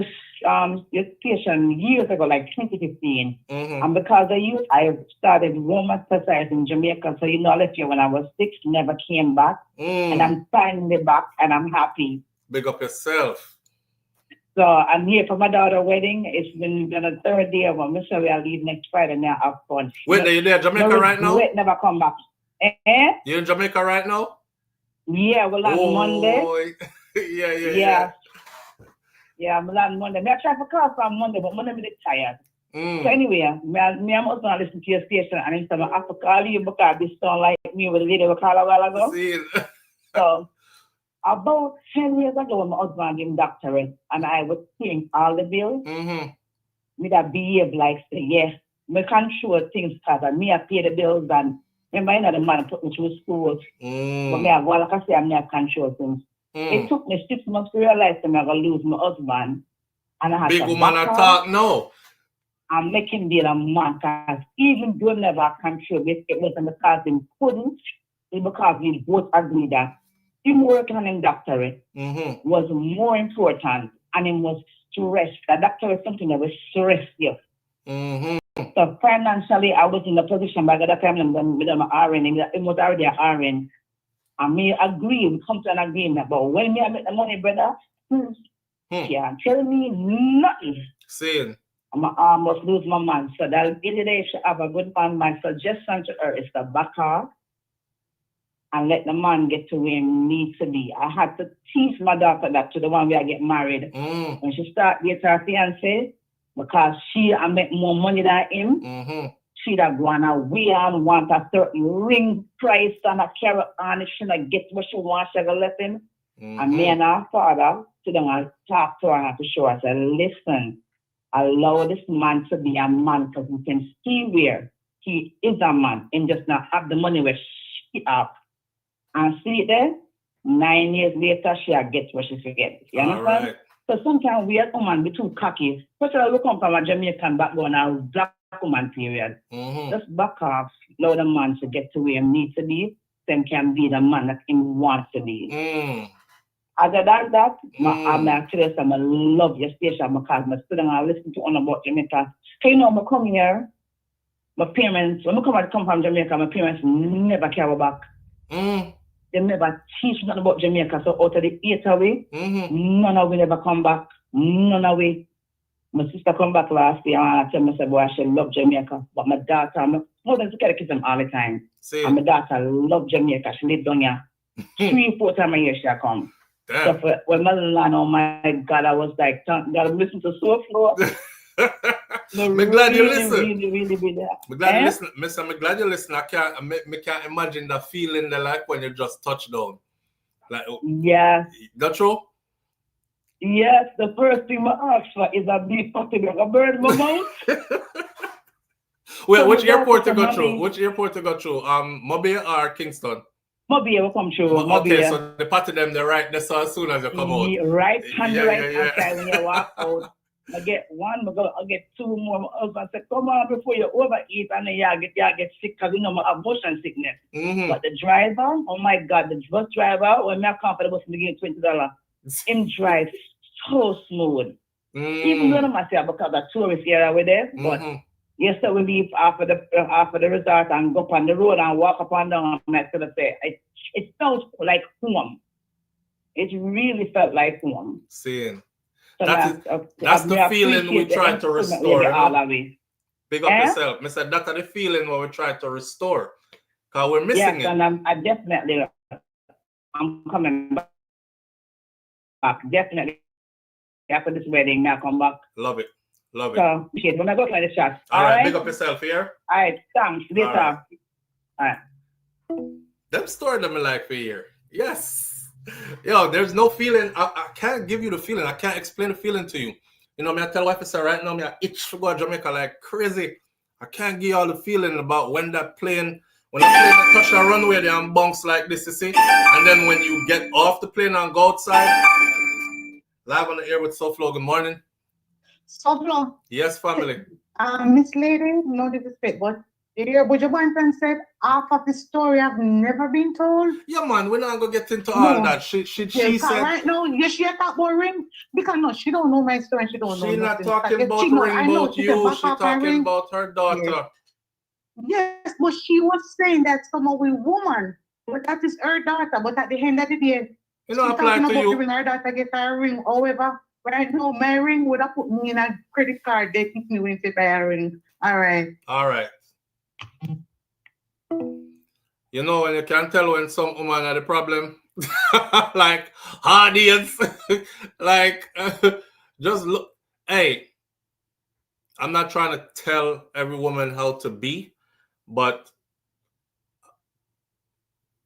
S10: your station years ago, like 2015. And because of you, I started romanticizing in Jamaica. So, you know, I left here when I was 6, never came back. And I'm finally back and I'm happy.
S1: Big up yourself.
S10: So I'm here for my daughter's wedding. It's been the 3rd day of it. So we'll leave next Friday now. Have fun.
S1: Wait, you there in Jamaica right now?
S10: Wait, never come back.
S1: You in Jamaica right now?
S10: Yeah, we'll on Monday.
S1: Yeah.
S10: Yeah, I'm on Monday. I try to call from Monday, but Monday I'm a bit tired. So anyway, me I'm also going to listen to your station and instead I have to call you because this sound like me with a lady we called a while ago. So about 10 years ago, my husband gave me doctorate and I was paying all the bills. Me that behave like say, yes, me control things because I pay the bills and remember the man put me through school. But me I go like I say, I control things. It took me 6 months to realize that I'm going to lose my husband. And I had
S1: big
S10: to
S1: woman
S10: back
S1: talk no.
S10: I'm making deal a man because even though never control it, it wasn't because he couldn't. It's because we both agreed that him working on his doctorate was more important and it was stress. The doctorate is something that was stress you. So financially, I was in a position by the time with my RN, it was already an RN. And me agree, we come to an agreement. But when me I make the money, brother, can't tell me nothing.
S1: Saying.
S10: I almost lose my man. So that day should have a good man. My suggestion to her is to back off and let the man get to where he needs to be. I had to teach my daughter that to the one where I get married. When she start with her fiance, because I make more money than him, she'd have gone away and want a certain ring price and a carrot on it. She not get what she wants, she ever left him. And me and her father sit down and talk to her and to show her, say, listen, allow this man to be a man because we can see where he is a man and just not have the money where she up. And see it there, 9 years later, she gets what she forgets. You understand? Right. So sometimes we as women be too cocky. First of all, we come from a Jamaican background, a black woman period. Just back off, allow the man to get to where he needs to be, then can be the man that he wants to be. Other than that, I'm actually I love your station because I sit down and listen to one about Jamaica. You know, I come here, my parents, when I come from Jamaica, my parents never care back. They never teach nothing about Jamaica. So out of the 8 away, none of we never come back. None of we. My sister come back last year and I tell me, boy, she love Jamaica. But my daughter, my mother took kiss them all the time. And my daughter love Jamaica. She live down here. 3-4 times a year she come. So when my land, oh my God, I was like, thank God, I'm listening to SouFLo.
S1: I'm glad you listen.
S10: Really.
S1: I'm glad you listen. Mister, I'm glad you listen. I can't imagine the feeling that like when you just touch down. Like,
S10: yes.
S1: That's true?
S10: Yes, the first thing I ask for is a beef patty like a bird in my mouth.
S1: Wait, so which airport you got through? Which airport you got through? Mobile or Kingston?
S10: Mobile will come through.
S1: Okay, so they patted them the right that's as soon as you come out.
S10: Right hand outside when you walk out. I get one, I get 2 more. My husband said, come on before you overeat and then you get sick because you know I have motion sickness. But the driver, oh my God, the bus driver, when I come for the bus, I give $20. Him drive so smooth. Even though I say because the tourist area with there, but yesterday we leave after the resort and go up on the road and walk up and down. And I sort of say, it felt like home. It really felt like home.
S1: Seeing. So that's the feeling we try to restore. Big up yourself. I said that's the feeling what we try to restore. Because we're missing
S10: yes,
S1: it.
S10: And I definitely, I'm coming back. Definitely. After this wedding, now come back.
S1: Love it. Love it.
S10: So, shit, when I go to the chat.
S1: All right, big up yourself here.
S10: All right, thanks. Later.
S1: All
S10: right.
S1: Them story them like for a year. Yes. Yo, there's no feeling. I can't give you the feeling. I can't explain the feeling to you. You know, me I tell wife I say right now, me I itch to go to Jamaica like crazy. I can't give you all the feeling about when that plane, when the plane touch the runway there and bounce like this, you see? And then when you get off the plane and go outside, live on the air with SouFLo. Good morning.
S3: SouFLo.
S1: Yes, family.
S3: Miss Lady, no disrespect, but your boyfriend said half of the story have never been told.
S1: Yeah, man, we're not gonna get into all that. She said
S3: right now, she talk about ring because no, she don't know my story. She don't know.
S1: She's not
S3: nothing.
S1: talking about ring about you. She's talking about her daughter.
S3: Yes, but she was saying that somehow with woman, but that is her daughter. But at the end of the day,
S1: you know, apply to you.
S3: When her daughter get her ring, however, right now my ring would have put me in a credit card. They kick me when they buy a ring. All right.
S1: All right. You know, when you can tell when some woman had a problem, like audience, like just look. Hey, I'm not trying to tell every woman how to be, but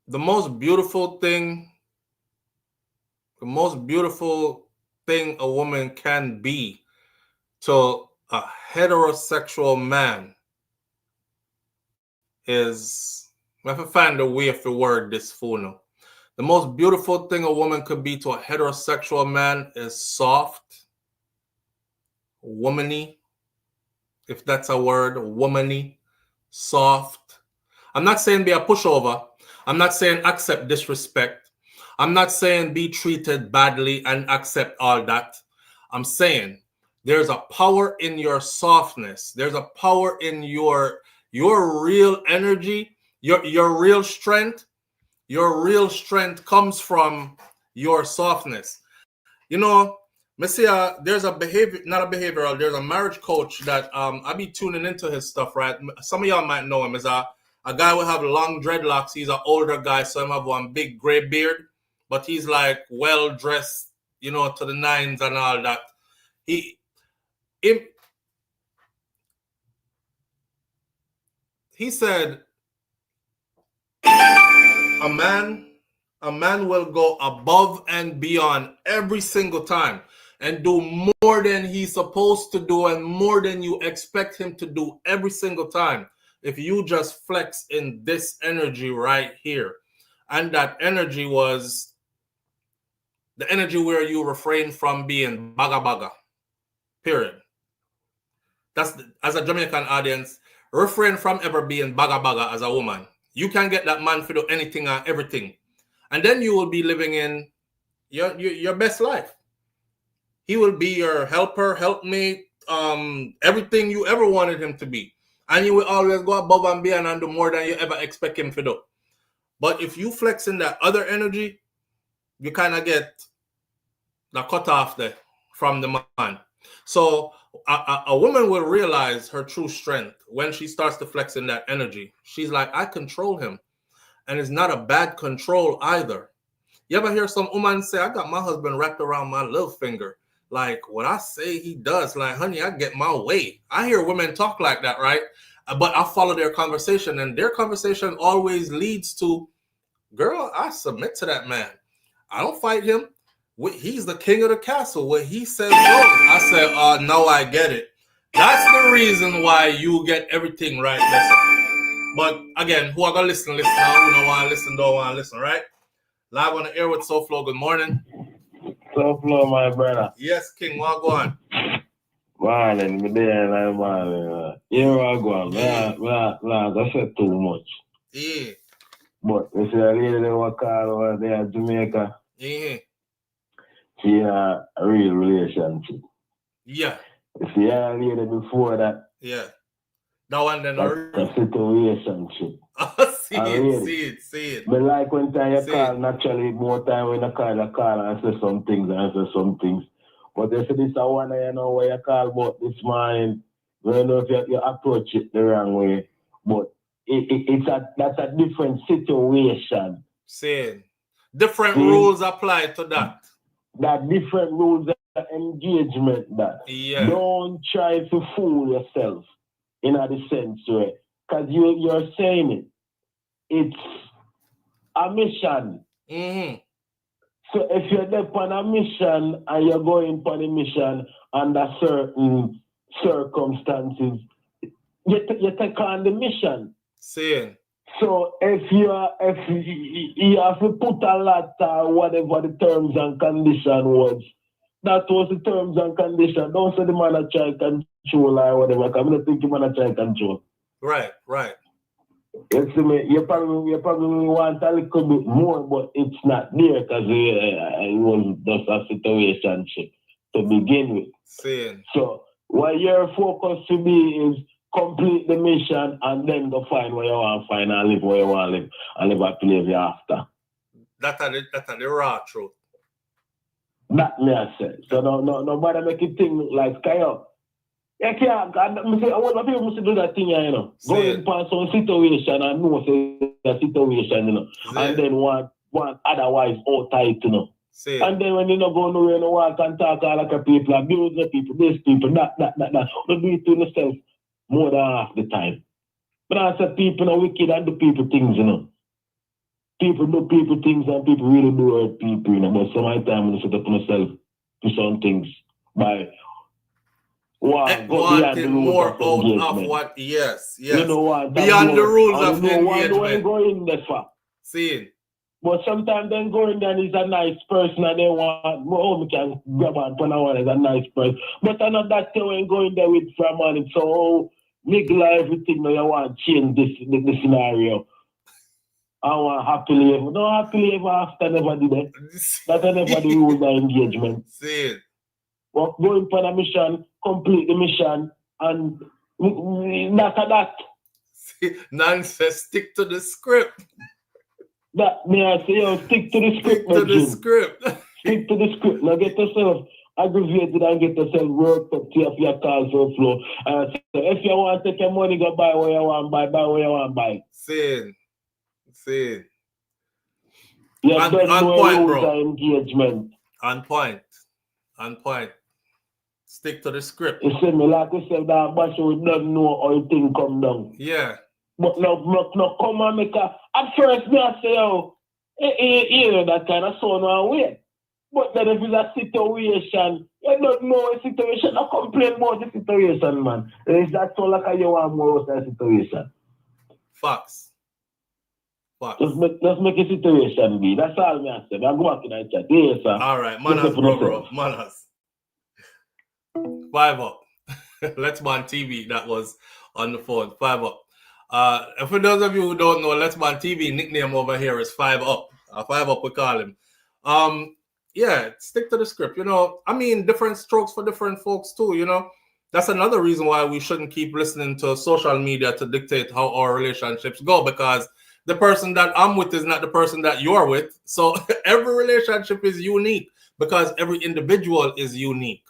S1: the most beautiful thing a woman can be to a heterosexual man is, I have to find a way to word this for now. The most beautiful thing a woman could be to a heterosexual man is soft, womany, if that's a word, womany, soft. I'm not saying be a pushover. I'm not saying accept disrespect. I'm not saying be treated badly and accept all that. I'm saying there's a power in your softness. There's a power in your real energy, your real strength. Your real strength comes from your softness. You know, Messiah, there's a behavioral, there's a marriage coach that I be tuning into his stuff, right? Some of y'all might know him as a guy who have long dreadlocks. He's an older guy, so he have one big gray beard, but he's like well dressed, you know, to the nines and all that. He said a man will go above and beyond every single time and do more than he's supposed to do and more than you expect him to do every single time if you just flex in this energy right here. And that energy was the energy where you refrain from being baga baga. Period. That's as a Jamaican audience, refrain from ever being baga baga as a woman. You can get that man to do anything and everything. And then you will be living in your best life. He will be your helper, helpmate, everything you ever wanted him to be. And you will always go above and beyond and do more than you ever expect him to do. But if you flex in that other energy, you kind of get the cut off there from the man. So a woman will realize her true strength when she starts to flex in that energy. She's like, I control him. And it's not a bad control either. You ever hear some woman say, I got my husband wrapped around my little finger. Like what I say he does. Like, honey, I get my way. I hear women talk like that, right? But I follow their conversation, and their conversation always leads to, girl, I submit to that man. I don't fight him. He's the king of the castle. What he says goes. I said, no, I get it. That's the reason why you get everything right. Listen. But again, who are going to listen? Who don't want to listen, don't want to listen, right? Live on the air with SouFLo. Good morning.
S2: SouFLo, my brother.
S1: Yes, King. What go on?
S2: Morning, me there, like morning. Here I go on. I said too much.
S1: Yeah.
S2: But you see a lady that was called over there in Jamaica.
S1: Yeah.
S2: She had a real relationship.
S1: Yeah.
S2: You see a lady before that.
S1: Yeah. That one then
S2: a situationship.
S1: See it.
S2: But like when time you call, naturally more time when you call and say some things and say some things. But you see this one you know where you call about this morning. You know if you approach it the wrong way. But that's a different situation.
S1: Saying different rules apply to that.
S2: That different rules of engagement. That don't try to fool yourself in a sense way, because you're saying it. It's a mission. So if you're there on a mission and you're going on a mission under certain circumstances, you take on the mission.
S1: Saying.
S2: So if you have to put a lot whatever the terms and condition was, that was the terms and condition. Don't say the man a try control or whatever. I'm not thinking man a try control.
S1: Right.
S2: You see me, you probably want a little bit more, but it's not there because it was just a situationship to begin with.
S1: Saying.
S2: So what your focus to be is complete the mission and then go find where you want to find and live where you want to live and live happily after. That's
S1: the raw truth.
S2: That me I say. So nobody make it think like sky up. You can't. A lot of people must do that thing, you know. Go in for some situation and know the situation, you know. And then want otherwise all tight, you know. And then when you not go nowhere, you know, walk and talk all like a people, abuse the people, these people, that. You do it to yourself more than half the time. But I said people are wicked and do people things, you know. People do people things and people really do hurt people, you know. But some of the time when you set up yourself to some things by
S1: wanting more out of what? Yes.
S2: You know,
S1: beyond the rules of engagement.
S2: Go in there for.
S1: See.
S2: But sometimes then going there is a nice person and they want, we can grab on one is a nice person. But I know that thing when going there with from money, so nigga everything now you want to change the scenario. I want happily ever. No happily ever after never did that. That's never the rules of engagement.
S1: See.
S2: But going for a mission, complete the mission, and that.
S1: See, nonsense, stick to the script.
S2: That may I say, stick to the script. Stick to the script. Now get yourself aggravated and get yourself worked up to your cars so flow. So if you want to take your money, go buy what you want, buy what you want, buy.
S1: See.
S2: You
S1: on point, bro.
S2: Engagement.
S1: On point. Stick to the script.
S2: You see me, like you said, that bash we don't know how things come down.
S1: Yeah.
S2: But no come and make a... At first, me I say, hear that kind of sound away. But then if it's a situation, you don't know a situation, not complain about the situation, man. Is that so like you want more of that situation?
S1: Facts.
S2: Just make a situation be. That's all me I say. I go back in that chat. Yes, sir.
S1: All right, manners, bro. Manners. 5 up. Let's Man TV, that was on the phone. 5 up. For those of you who don't know, Let's Man TV nickname over here is 5 up. 5 up we call him. Yeah, stick to the script. You know, I mean, different strokes for different folks too, you know. That's another reason why we shouldn't keep listening to social media to dictate how our relationships go, because the person that I'm with is not the person that you're with. So every relationship is unique because every individual is unique.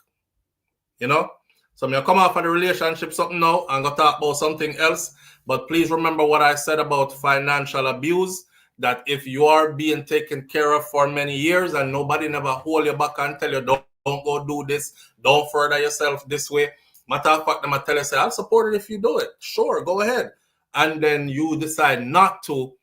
S1: You know? So I'm going to come off of the relationship something now and go talk about something else. But please remember what I said about financial abuse, that if you are being taken care of for many years and nobody never hold you back and tell you, don't go do this, don't further yourself this way. Matter of fact, I'm going to tell you, say, I'll support it if you do it. Sure, go ahead. And then you decide not to.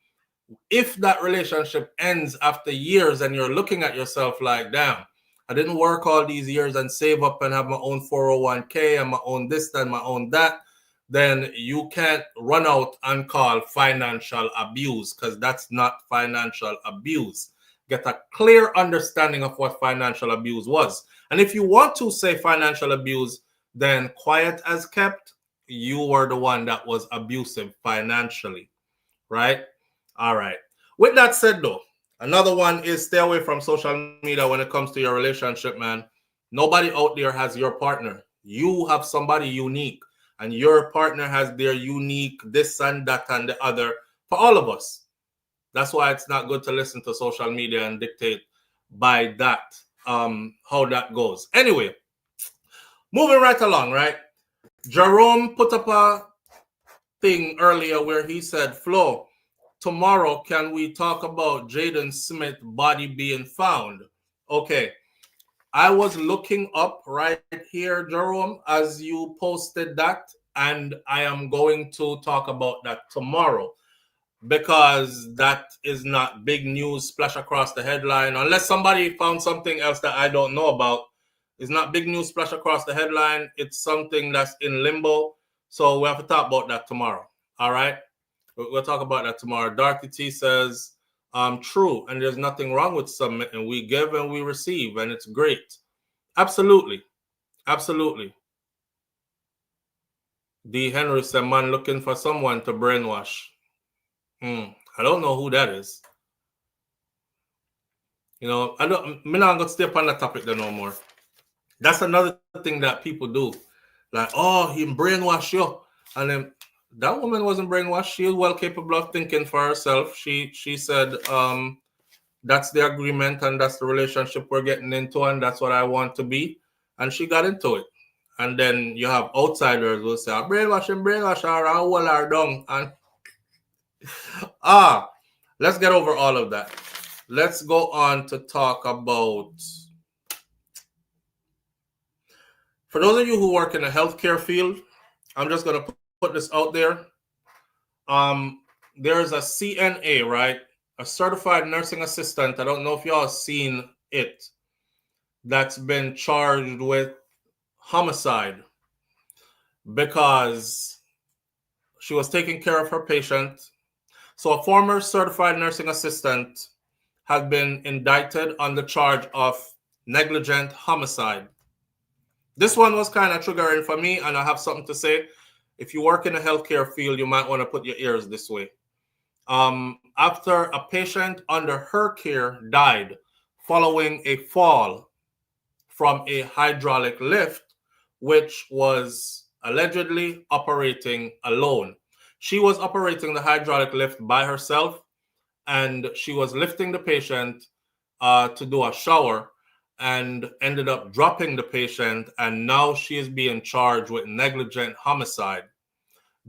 S1: If that relationship ends after years and you're looking at yourself like, damn, I didn't work all these years and save up and have my own 401k and my own this and my own that, then you can't run out and call financial abuse, because that's not financial abuse. Get a clear understanding of what financial abuse was. And if you want to say financial abuse, then quiet as kept, you were the one that was abusive financially, right? All right. With that said, though, another one is stay away from social media when it comes to your relationship, man. Nobody out there has your partner. You have somebody unique, and your partner has their unique this and that and the other for all of us. That's why it's not good to listen to social media and dictate by that, how that goes. Anyway, moving right along, right? Jerome put up a thing earlier where he said, Flo, tomorrow can we talk about Jaden Smith body being found? Okay. I was looking up right here, Jerome, as you posted that, and I am going to talk about that tomorrow because that is not big news splash across the headline. Unless somebody found something else that I don't know about, it's not big news splash across the headline. It's something that's in limbo. So we have to talk about that tomorrow. All right? We'll talk about that tomorrow. Dorothy T says, true, and there's nothing wrong with submitting. We give and we receive, and it's great. Absolutely. Absolutely. D. Henry said, man looking for someone to brainwash. I don't know who that is. You know, I'm not going to stay up on that topic there no more. That's another thing that people do. Like, oh, he brainwashed you. And then that woman wasn't brainwashed. She was well capable of thinking for herself. She said, that's the agreement and that's the relationship we're getting into and that's what I want to be. And she got into it. And then you have outsiders who say, brainwash her, I'll hold her down. And let's get over all of that. Let's go on to talk about, for those of you who work in the healthcare field, I'm just going to put this out there. There's a CNA, right? A certified nursing assistant. I don't know if y'all seen it. That's been charged with homicide because she was taking care of her patient. So a former certified nursing assistant has been indicted on the charge of negligent homicide. This one was kind of triggering for me, and I have something to say. If you work in the healthcare field, you might want to put your ears this way. After a patient under her care died following a fall from a hydraulic lift, which was allegedly operating alone. She was operating the hydraulic lift by herself, and she was lifting the patient to do a shower and ended up dropping the patient, and now she is being charged with negligent homicide.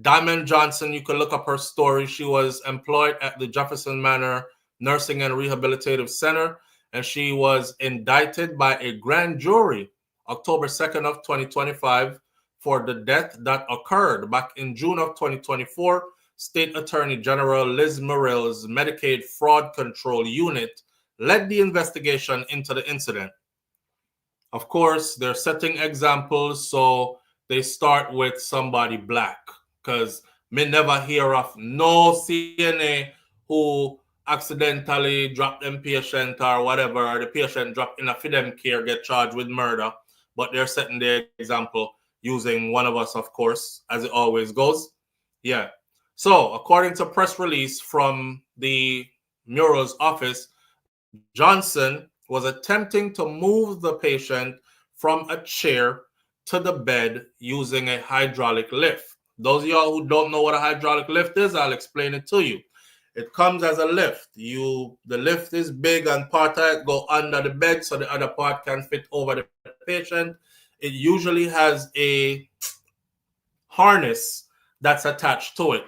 S1: Diamond Johnson, you can look up her story. She was employed at the Jefferson Manor Nursing and Rehabilitative Center, and she was indicted by a grand jury October 2nd of 2025 for the death that occurred back in June of 2024. State Attorney General Liz Murrell's Medicaid Fraud Control Unit led the investigation into the incident. Of course, they're setting examples, so they start with somebody black, because me never hear of no CNA who accidentally dropped them patient or whatever, or the patient dropped in a for them care, get charged with murder, but they're setting the example using one of us, of course, as it always goes. Yeah. So, according to a press release from the Murrell's office, Johnson was attempting to move the patient from a chair to the bed using a hydraulic lift. Those of y'all who don't know what a hydraulic lift is, I'll explain it to you. It comes as a lift. The lift is big and part of it go under the bed so the other part can fit over the patient. It usually has a harness that's attached to it.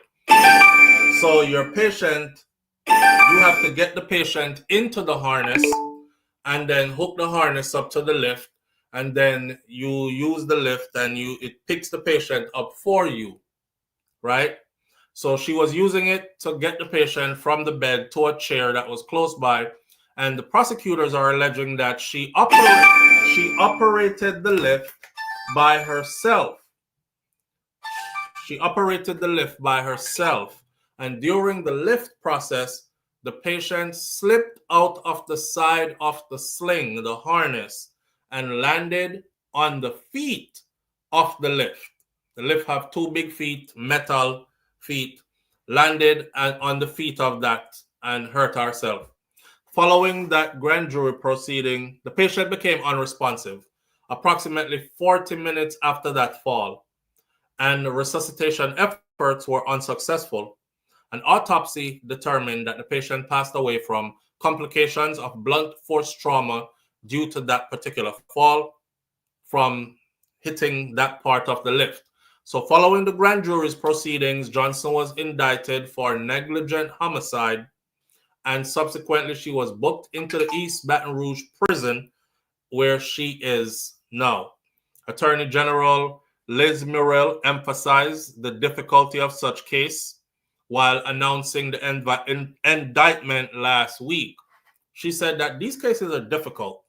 S1: So your patient, you have to get the patient into the harness and then hook the harness up to the lift, and then you use the lift and it picks the patient up for you, right? So she was using it to get the patient from the bed to a chair that was close by, and the prosecutors are alleging that she operated the lift by herself. She operated the lift by herself, and during the lift process, the patient slipped out of the side of the sling, the harness, and landed on the feet of the lift. The lift have two big feet, metal feet, landed on the feet of that and hurt herself. Following that grand jury proceeding, the patient became unresponsive approximately 40 minutes after that fall, and the resuscitation efforts were unsuccessful. An autopsy determined that the patient passed away from complications of blunt force trauma due to that particular fall from hitting that part of the lift. So following the grand jury's proceedings, Johnson was indicted for negligent homicide, and subsequently she was booked into the East Baton Rouge prison where she is now. Attorney General Liz Murrell emphasized the difficulty of such case while announcing the indictment last week. She said that these cases are difficult.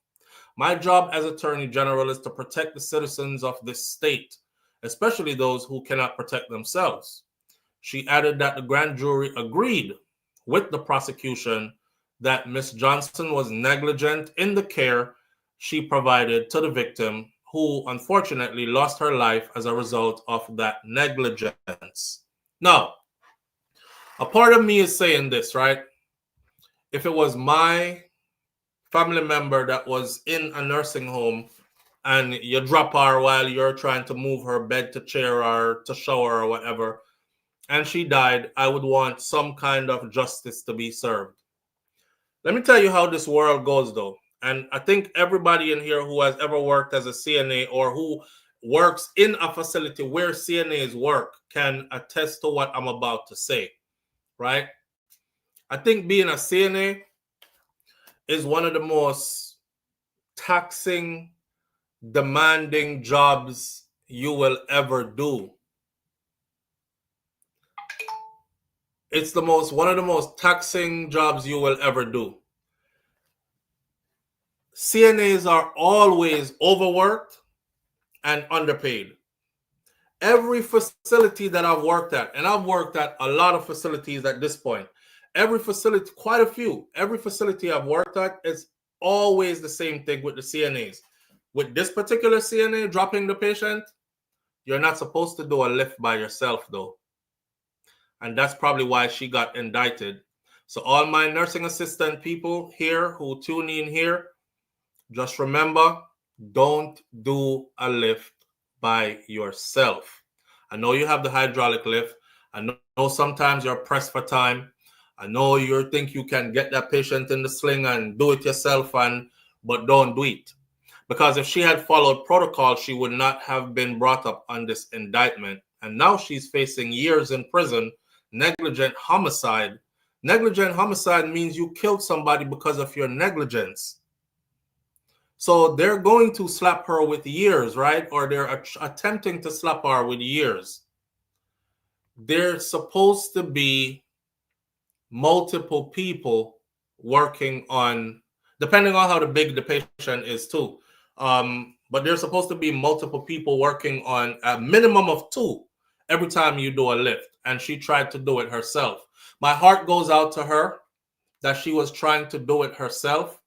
S1: My job as Attorney General is to protect the citizens of this state, especially those who cannot protect themselves. She added that the grand jury agreed with the prosecution that Ms. Johnson was negligent in the care she provided to the victim, who unfortunately lost her life as a result of that negligence. Now, a part of me is saying this, right? If it was my family member that was in a nursing home and you drop her while you're trying to move her bed to chair or to shower or whatever, and she died, I would want some kind of justice to be served. Let me tell you how this world goes, though. And I think everybody in here who has ever worked as a CNA or who works in a facility where CNAs work can attest to what I'm about to say, right? I think being a CNA is one of the most taxing, demanding jobs you will ever do. It's one of the most taxing jobs you will ever do. CNAs are always overworked and underpaid. Every facility that I've worked at, and I've worked at a lot of facilities at this point, every facility, quite a few, every facility I've worked at, it's always the same thing with the CNAs. With this particular CNA dropping the patient, you're not supposed to do a lift by yourself, though. And that's probably why she got indicted. So all my nursing assistant people here who tune in here, just remember, don't do a lift by yourself. I know you have the hydraulic lift. I know sometimes you're pressed for time. I know you think you can get that patient in the sling and do it yourself, but don't do it. Because if she had followed protocol, she would not have been brought up on this indictment. And now she's facing years in prison. Negligent homicide. Negligent homicide means you killed somebody because of your negligence. So they're going to slap her with years, right? Or they're attempting to slap her with years. There's supposed to be multiple people working on, depending on how big the patient is too. But there's supposed to be multiple people working on a minimum of 2 every time you do a lift. And she tried to do it herself. My heart goes out to her that she was trying to do it herself,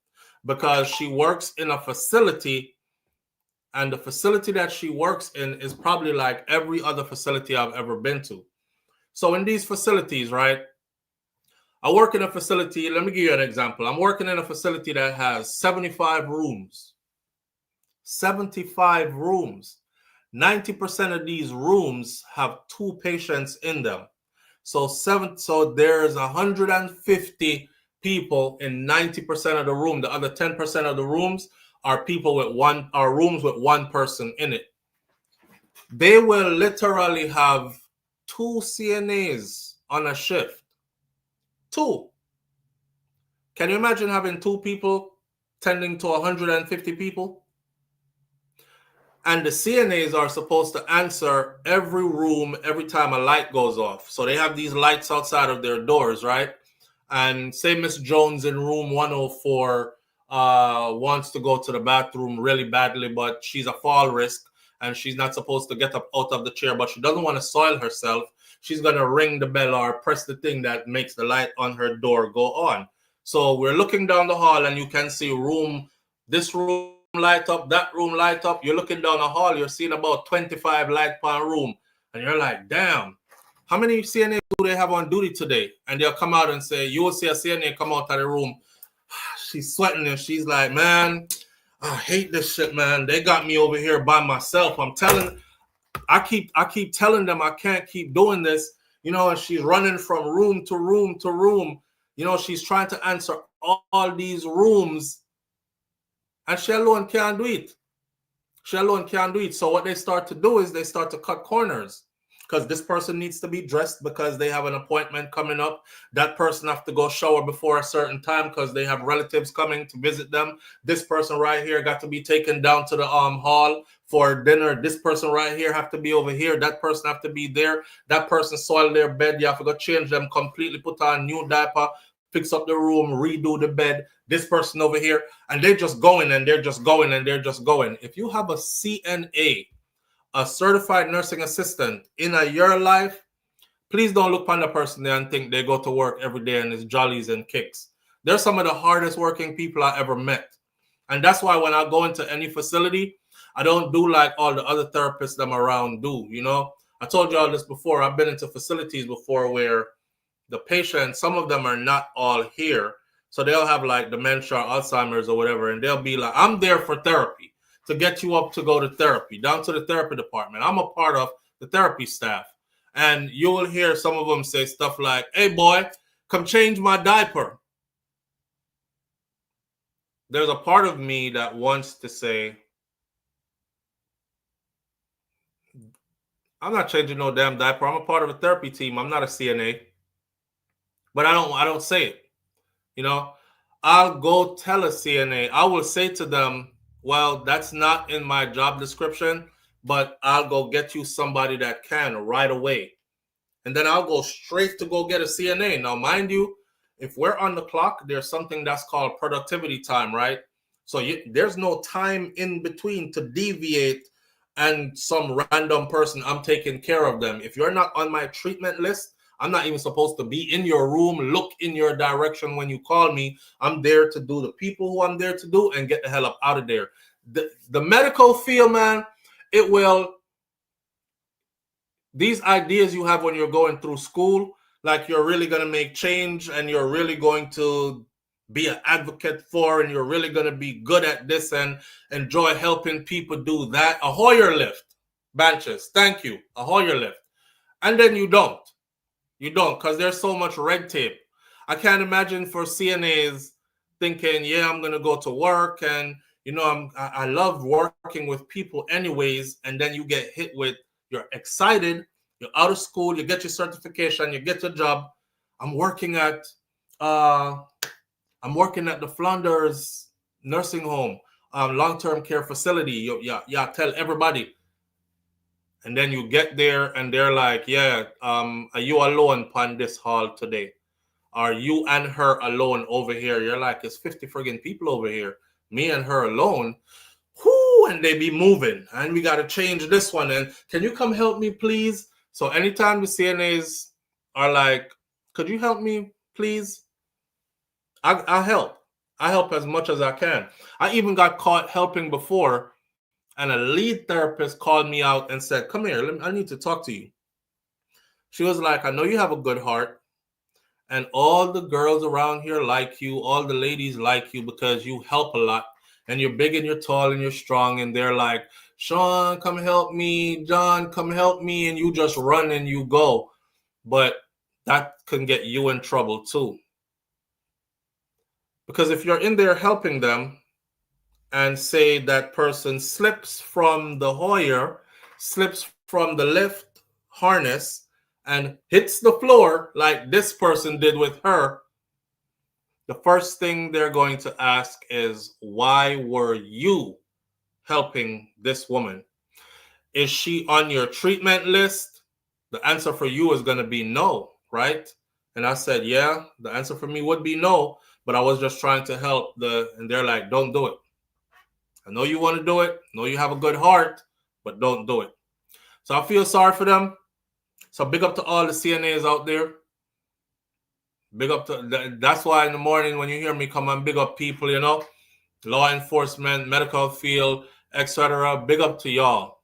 S1: because she works in a facility, and the facility that she works in is probably like every other facility I've ever been to. So in these facilities, right, I work in a facility, let me give you an example. I'm working in a facility that has 75 rooms. 75 rooms. 90% of these rooms have 2 patients in them. So there's 150 people in 90% of the room. The other 10% of the rooms are rooms with 1 person in it. They will literally have 2 CNAs on a shift. 2. Can you imagine having 2 people tending to 150 people? And the CNAs are supposed to answer every room every time a light goes off. So they have these lights outside of their doors, right? And say Miss Jones in room 104 wants to go to the bathroom really badly, but she's a fall risk and she's not supposed to get up out of the chair, but she doesn't want to soil herself. She's going to ring the bell or press the thing that makes the light on her door go on. So we're looking down the hall and you can see this room light up, that room light up. You're looking down the hall, you're seeing about 25 light per room. And you're like, damn, how many CNA do they have on duty today? And they'll come out and say, you will see a CNA come out of the room. She's sweating and she's like, man, I hate this shit, man. They got me over here by myself. I keep telling them I can't keep doing this, and she's running from room to room to room. She's trying to answer all these rooms and she alone can't do it. She alone can't do it. So what they start to do is they start to cut corners. Because this person needs to be dressed because they have an appointment coming up. That person have to go shower before a certain time because they have relatives coming to visit them. This person right here got to be taken down to the hall for dinner. This person right here have to be over here. That person have to be there. That person soiled their bed. You have to go change them completely, put on new diaper, fix up the room, redo the bed. This person over here. And they're just going and they're just going and they're just going. If you have a CNA, a certified nursing assistant in your life, please don't look upon the person there and think they go to work every day and it's jollies and kicks. They're some of the hardest working people I ever met. And that's why when I go into any facility, I don't do like all the other therapists that I'm around do, you know. I told you all this before. I've been into facilities before where the patients, some of them are not all here. So they'll have like dementia, Alzheimer's or whatever. And they'll be like, I'm there for therapy, to get you up to go to therapy, down to the therapy department. I'm a part of the therapy staff. And you will hear some of them say stuff like, hey, boy, come change my diaper. There's a part of me that wants to say, I'm not changing no damn diaper. I'm a part of a therapy team. I'm not a CNA. But I don't say it. You know, I'll go tell a CNA. I will say to them, well, that's not in my job description, but I'll go get you somebody that can right away. And then I'll go straight to go get a CNA. Now, mind you, if we're on the clock, there's something that's called productivity time, right? So there's no time in between to deviate and some random person, I'm taking care of them. If you're not on my treatment list, I'm not even supposed to be in your room, look in your direction when you call me. I'm there to do the people who I'm there to do and get the hell up out of there. The medical field, man, it will, these ideas you have when you're going through school, like you're really going to make change and you're really going to be an advocate for and you're really going to be good at this and enjoy helping people do that. A Hoyer lift, Banches, thank you, a Hoyer lift. And then you don't. You don't, because there's so much red tape. I can't imagine for CNAs thinking, yeah, I'm going to go to work and, you know, I love working with people anyways. And then you get hit with, you're excited, you're out of school, you get your certification, you get your job. I'm working at the Flanders nursing home, long-term care facility. Yeah, tell everybody. And then you get there and they're like, yeah, are you alone on this hall today? Are you and her alone over here? You're like, it's 50 friggin' people over here. Me and her alone. Whoo, and they be moving. And we got to change this one. And can you come help me, please? So anytime the CNAs are like, could you help me, please? I'll help. I help as much as I can. I even got caught helping before. And a lead therapist called me out and said, come here, I need to talk to you. She was like, I know you have a good heart. And all the girls around here like you. All the ladies like you because you help a lot. And you're big and you're tall and you're strong. And they're like, Sean, come help me. John, come help me. And you just run and you go. But that can get you in trouble too. Because if you're in there helping them, and say that person slips from the Hoyer, slips from the lift harness, and hits the floor like this person did with her, the first thing they're going to ask is, why were you helping this woman? Is she on your treatment list? The answer for you is going to be no, right? And I said, yeah, the answer for me would be no, but I was just trying to help and they're like, don't do it. I know you want to do it. I know you have a good heart, but don't do it. So I feel sorry for them. So big up to all the CNAs out there. Big up to, that's why in the morning when you hear me come and big up people, you know, law enforcement, medical field, etc. Big up to y'all.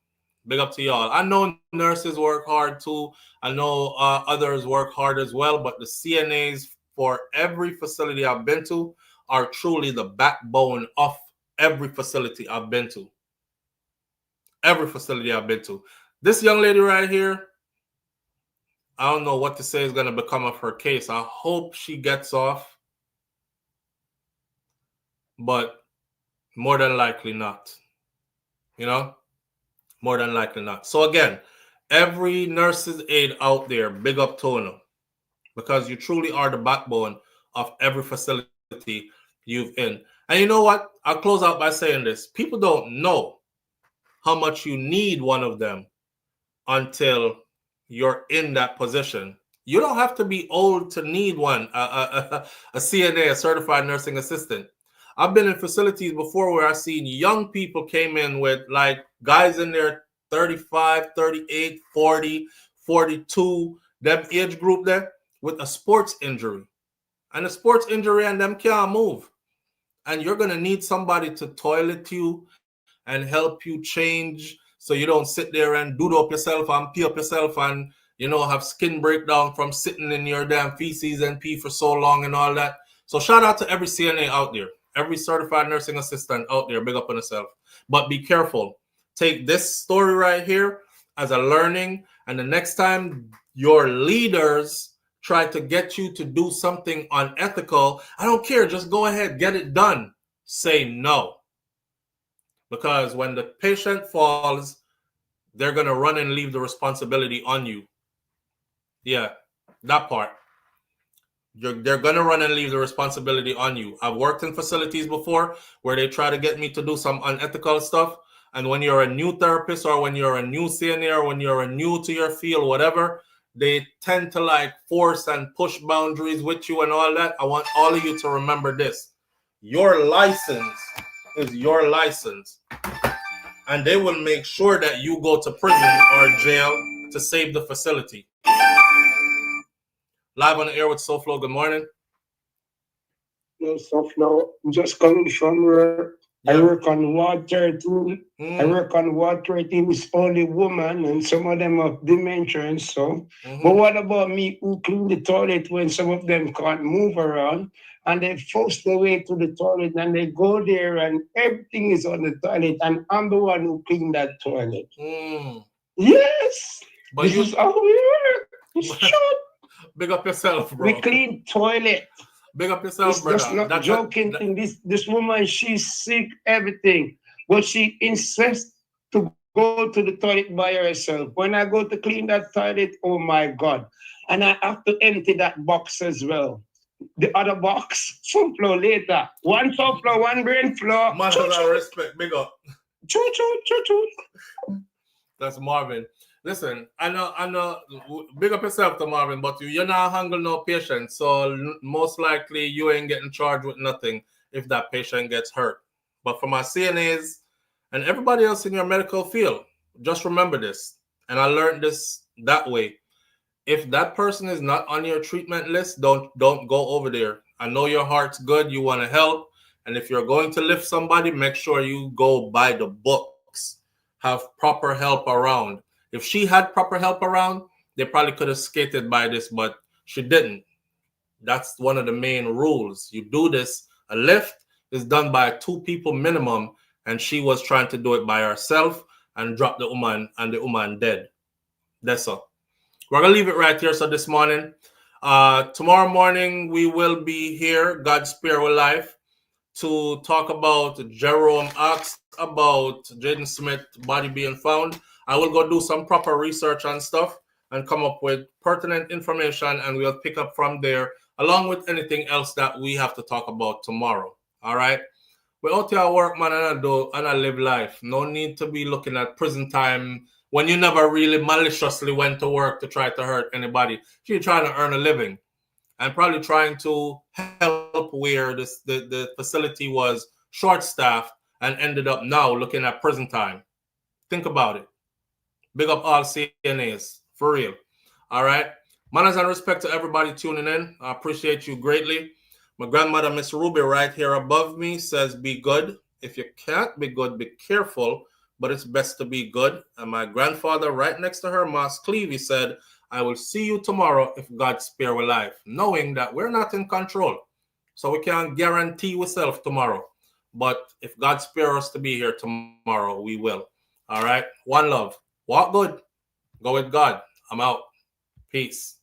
S1: Big up to y'all. I know nurses work hard too. I know others work hard as well, but the CNAs for every facility I've been to are truly the backbone of every facility I've been to. Every facility I've been to. This young lady right here, I don't know what to say is going to become of her case. I hope she gets off. But more than likely not. You know, more than likely not. So again, every nurse's aide out there, big up Tona, because you truly are the backbone of every facility you've in. And you know what? I'll close out by saying this. People don't know how much you need one of them until you're in that position. You don't have to be old to need one, a CNA, a certified nursing assistant. I've been in facilities before where I've seen young people came in with like guys in their 35, 38, 40, 42, that age group there with a sports injury. And a sports injury and them can't move. And you're going to need somebody to toilet you and help you change so you don't sit there and do it up yourself and pee up yourself and, you know, have skin breakdown from sitting in your damn feces and pee for so long and all that. So shout out to every CNA out there, every certified nursing assistant out there, big up on yourself. But be careful. Take this story right here as a learning, and the next time your leaders try to get you to do something unethical, I don't care, just go ahead, get it done. Say no. Because when the patient falls, they're going to run and leave the responsibility on you. Yeah, that part. They're going to run and leave the responsibility on you. I've worked in facilities before where they try to get me to do some unethical stuff. And when you're a new therapist or when you're a new CNA or when you're a new to your field, whatever, they tend to like force and push boundaries with you and all that. I want all of you to remember this. Your license is your license. And they will make sure that you go to prison or jail to save the facility. Live on the air with SouFLo. Good morning.
S11: No, SouFLo. Just coming from work. Yeah. I work on Ward 13. I work on Ward 13. It's only woman, and some of them have dementia and so. But what about me who clean the toilet when some of them can't move around? And they force their way to the toilet and they go there and everything is on the toilet and I'm the one who clean that toilet. Yes!
S1: But
S11: this is how we work. It's true.
S1: Big up yourself, bro.
S11: We clean toilet.
S1: Big up yourself, brother.
S11: That's not joking thing. This woman, she's sick, everything. But she insists to go to the toilet by herself. When I go to clean that toilet, oh my God. And I have to empty that box as well. The other box, SouFLo later. One SouFLo, one brain flow.
S1: Man, I respect, big up.
S11: Choo.
S1: That's Marvin. Listen, I know, big up yourself to Marvin, but you're not handling no patient, so most likely you ain't getting charged with nothing if that patient gets hurt. But for my CNAs and everybody else in your medical field, just remember this, and I learned this that way. If that person is not on your treatment list, don't go over there. I know your heart's good, you want to help, and if you're going to lift somebody, make sure you go by the books. Have proper help around. If she had proper help around, they probably could have skated by this, but she didn't. That's one of the main rules. You do this, a lift is done by 2 people minimum, and she was trying to do it by herself and drop the woman, and the woman dead. That's all. We're going to leave it right here. So this morning, tomorrow morning, we will be here, God spare our life, to talk about Jerome asked about Jaden Smith body being found. I will go do some proper research and stuff and come up with pertinent information, and we'll pick up from there, along with anything else that we have to talk about tomorrow. All right? We're out here at work, man, and I live life. No need to be looking at prison time when you never really maliciously went to work to try to hurt anybody. You're trying to earn a living and probably trying to help where the facility was short-staffed and ended up now looking at prison time. Think about it. Big up all CNAs, for real. All right? Manners and respect to everybody tuning in. I appreciate you greatly. My grandmother, Miss Ruby, right here above me, says be good. If you can't be good, be careful, but it's best to be good. And my grandfather, right next to her, Mas Clevey, said, I will see you tomorrow if God spare we life, knowing that we're not in control. So we can't guarantee ourselves tomorrow. But if God spare us to be here tomorrow, we will. All right? One love. Walk good. Go with God. I'm out. Peace.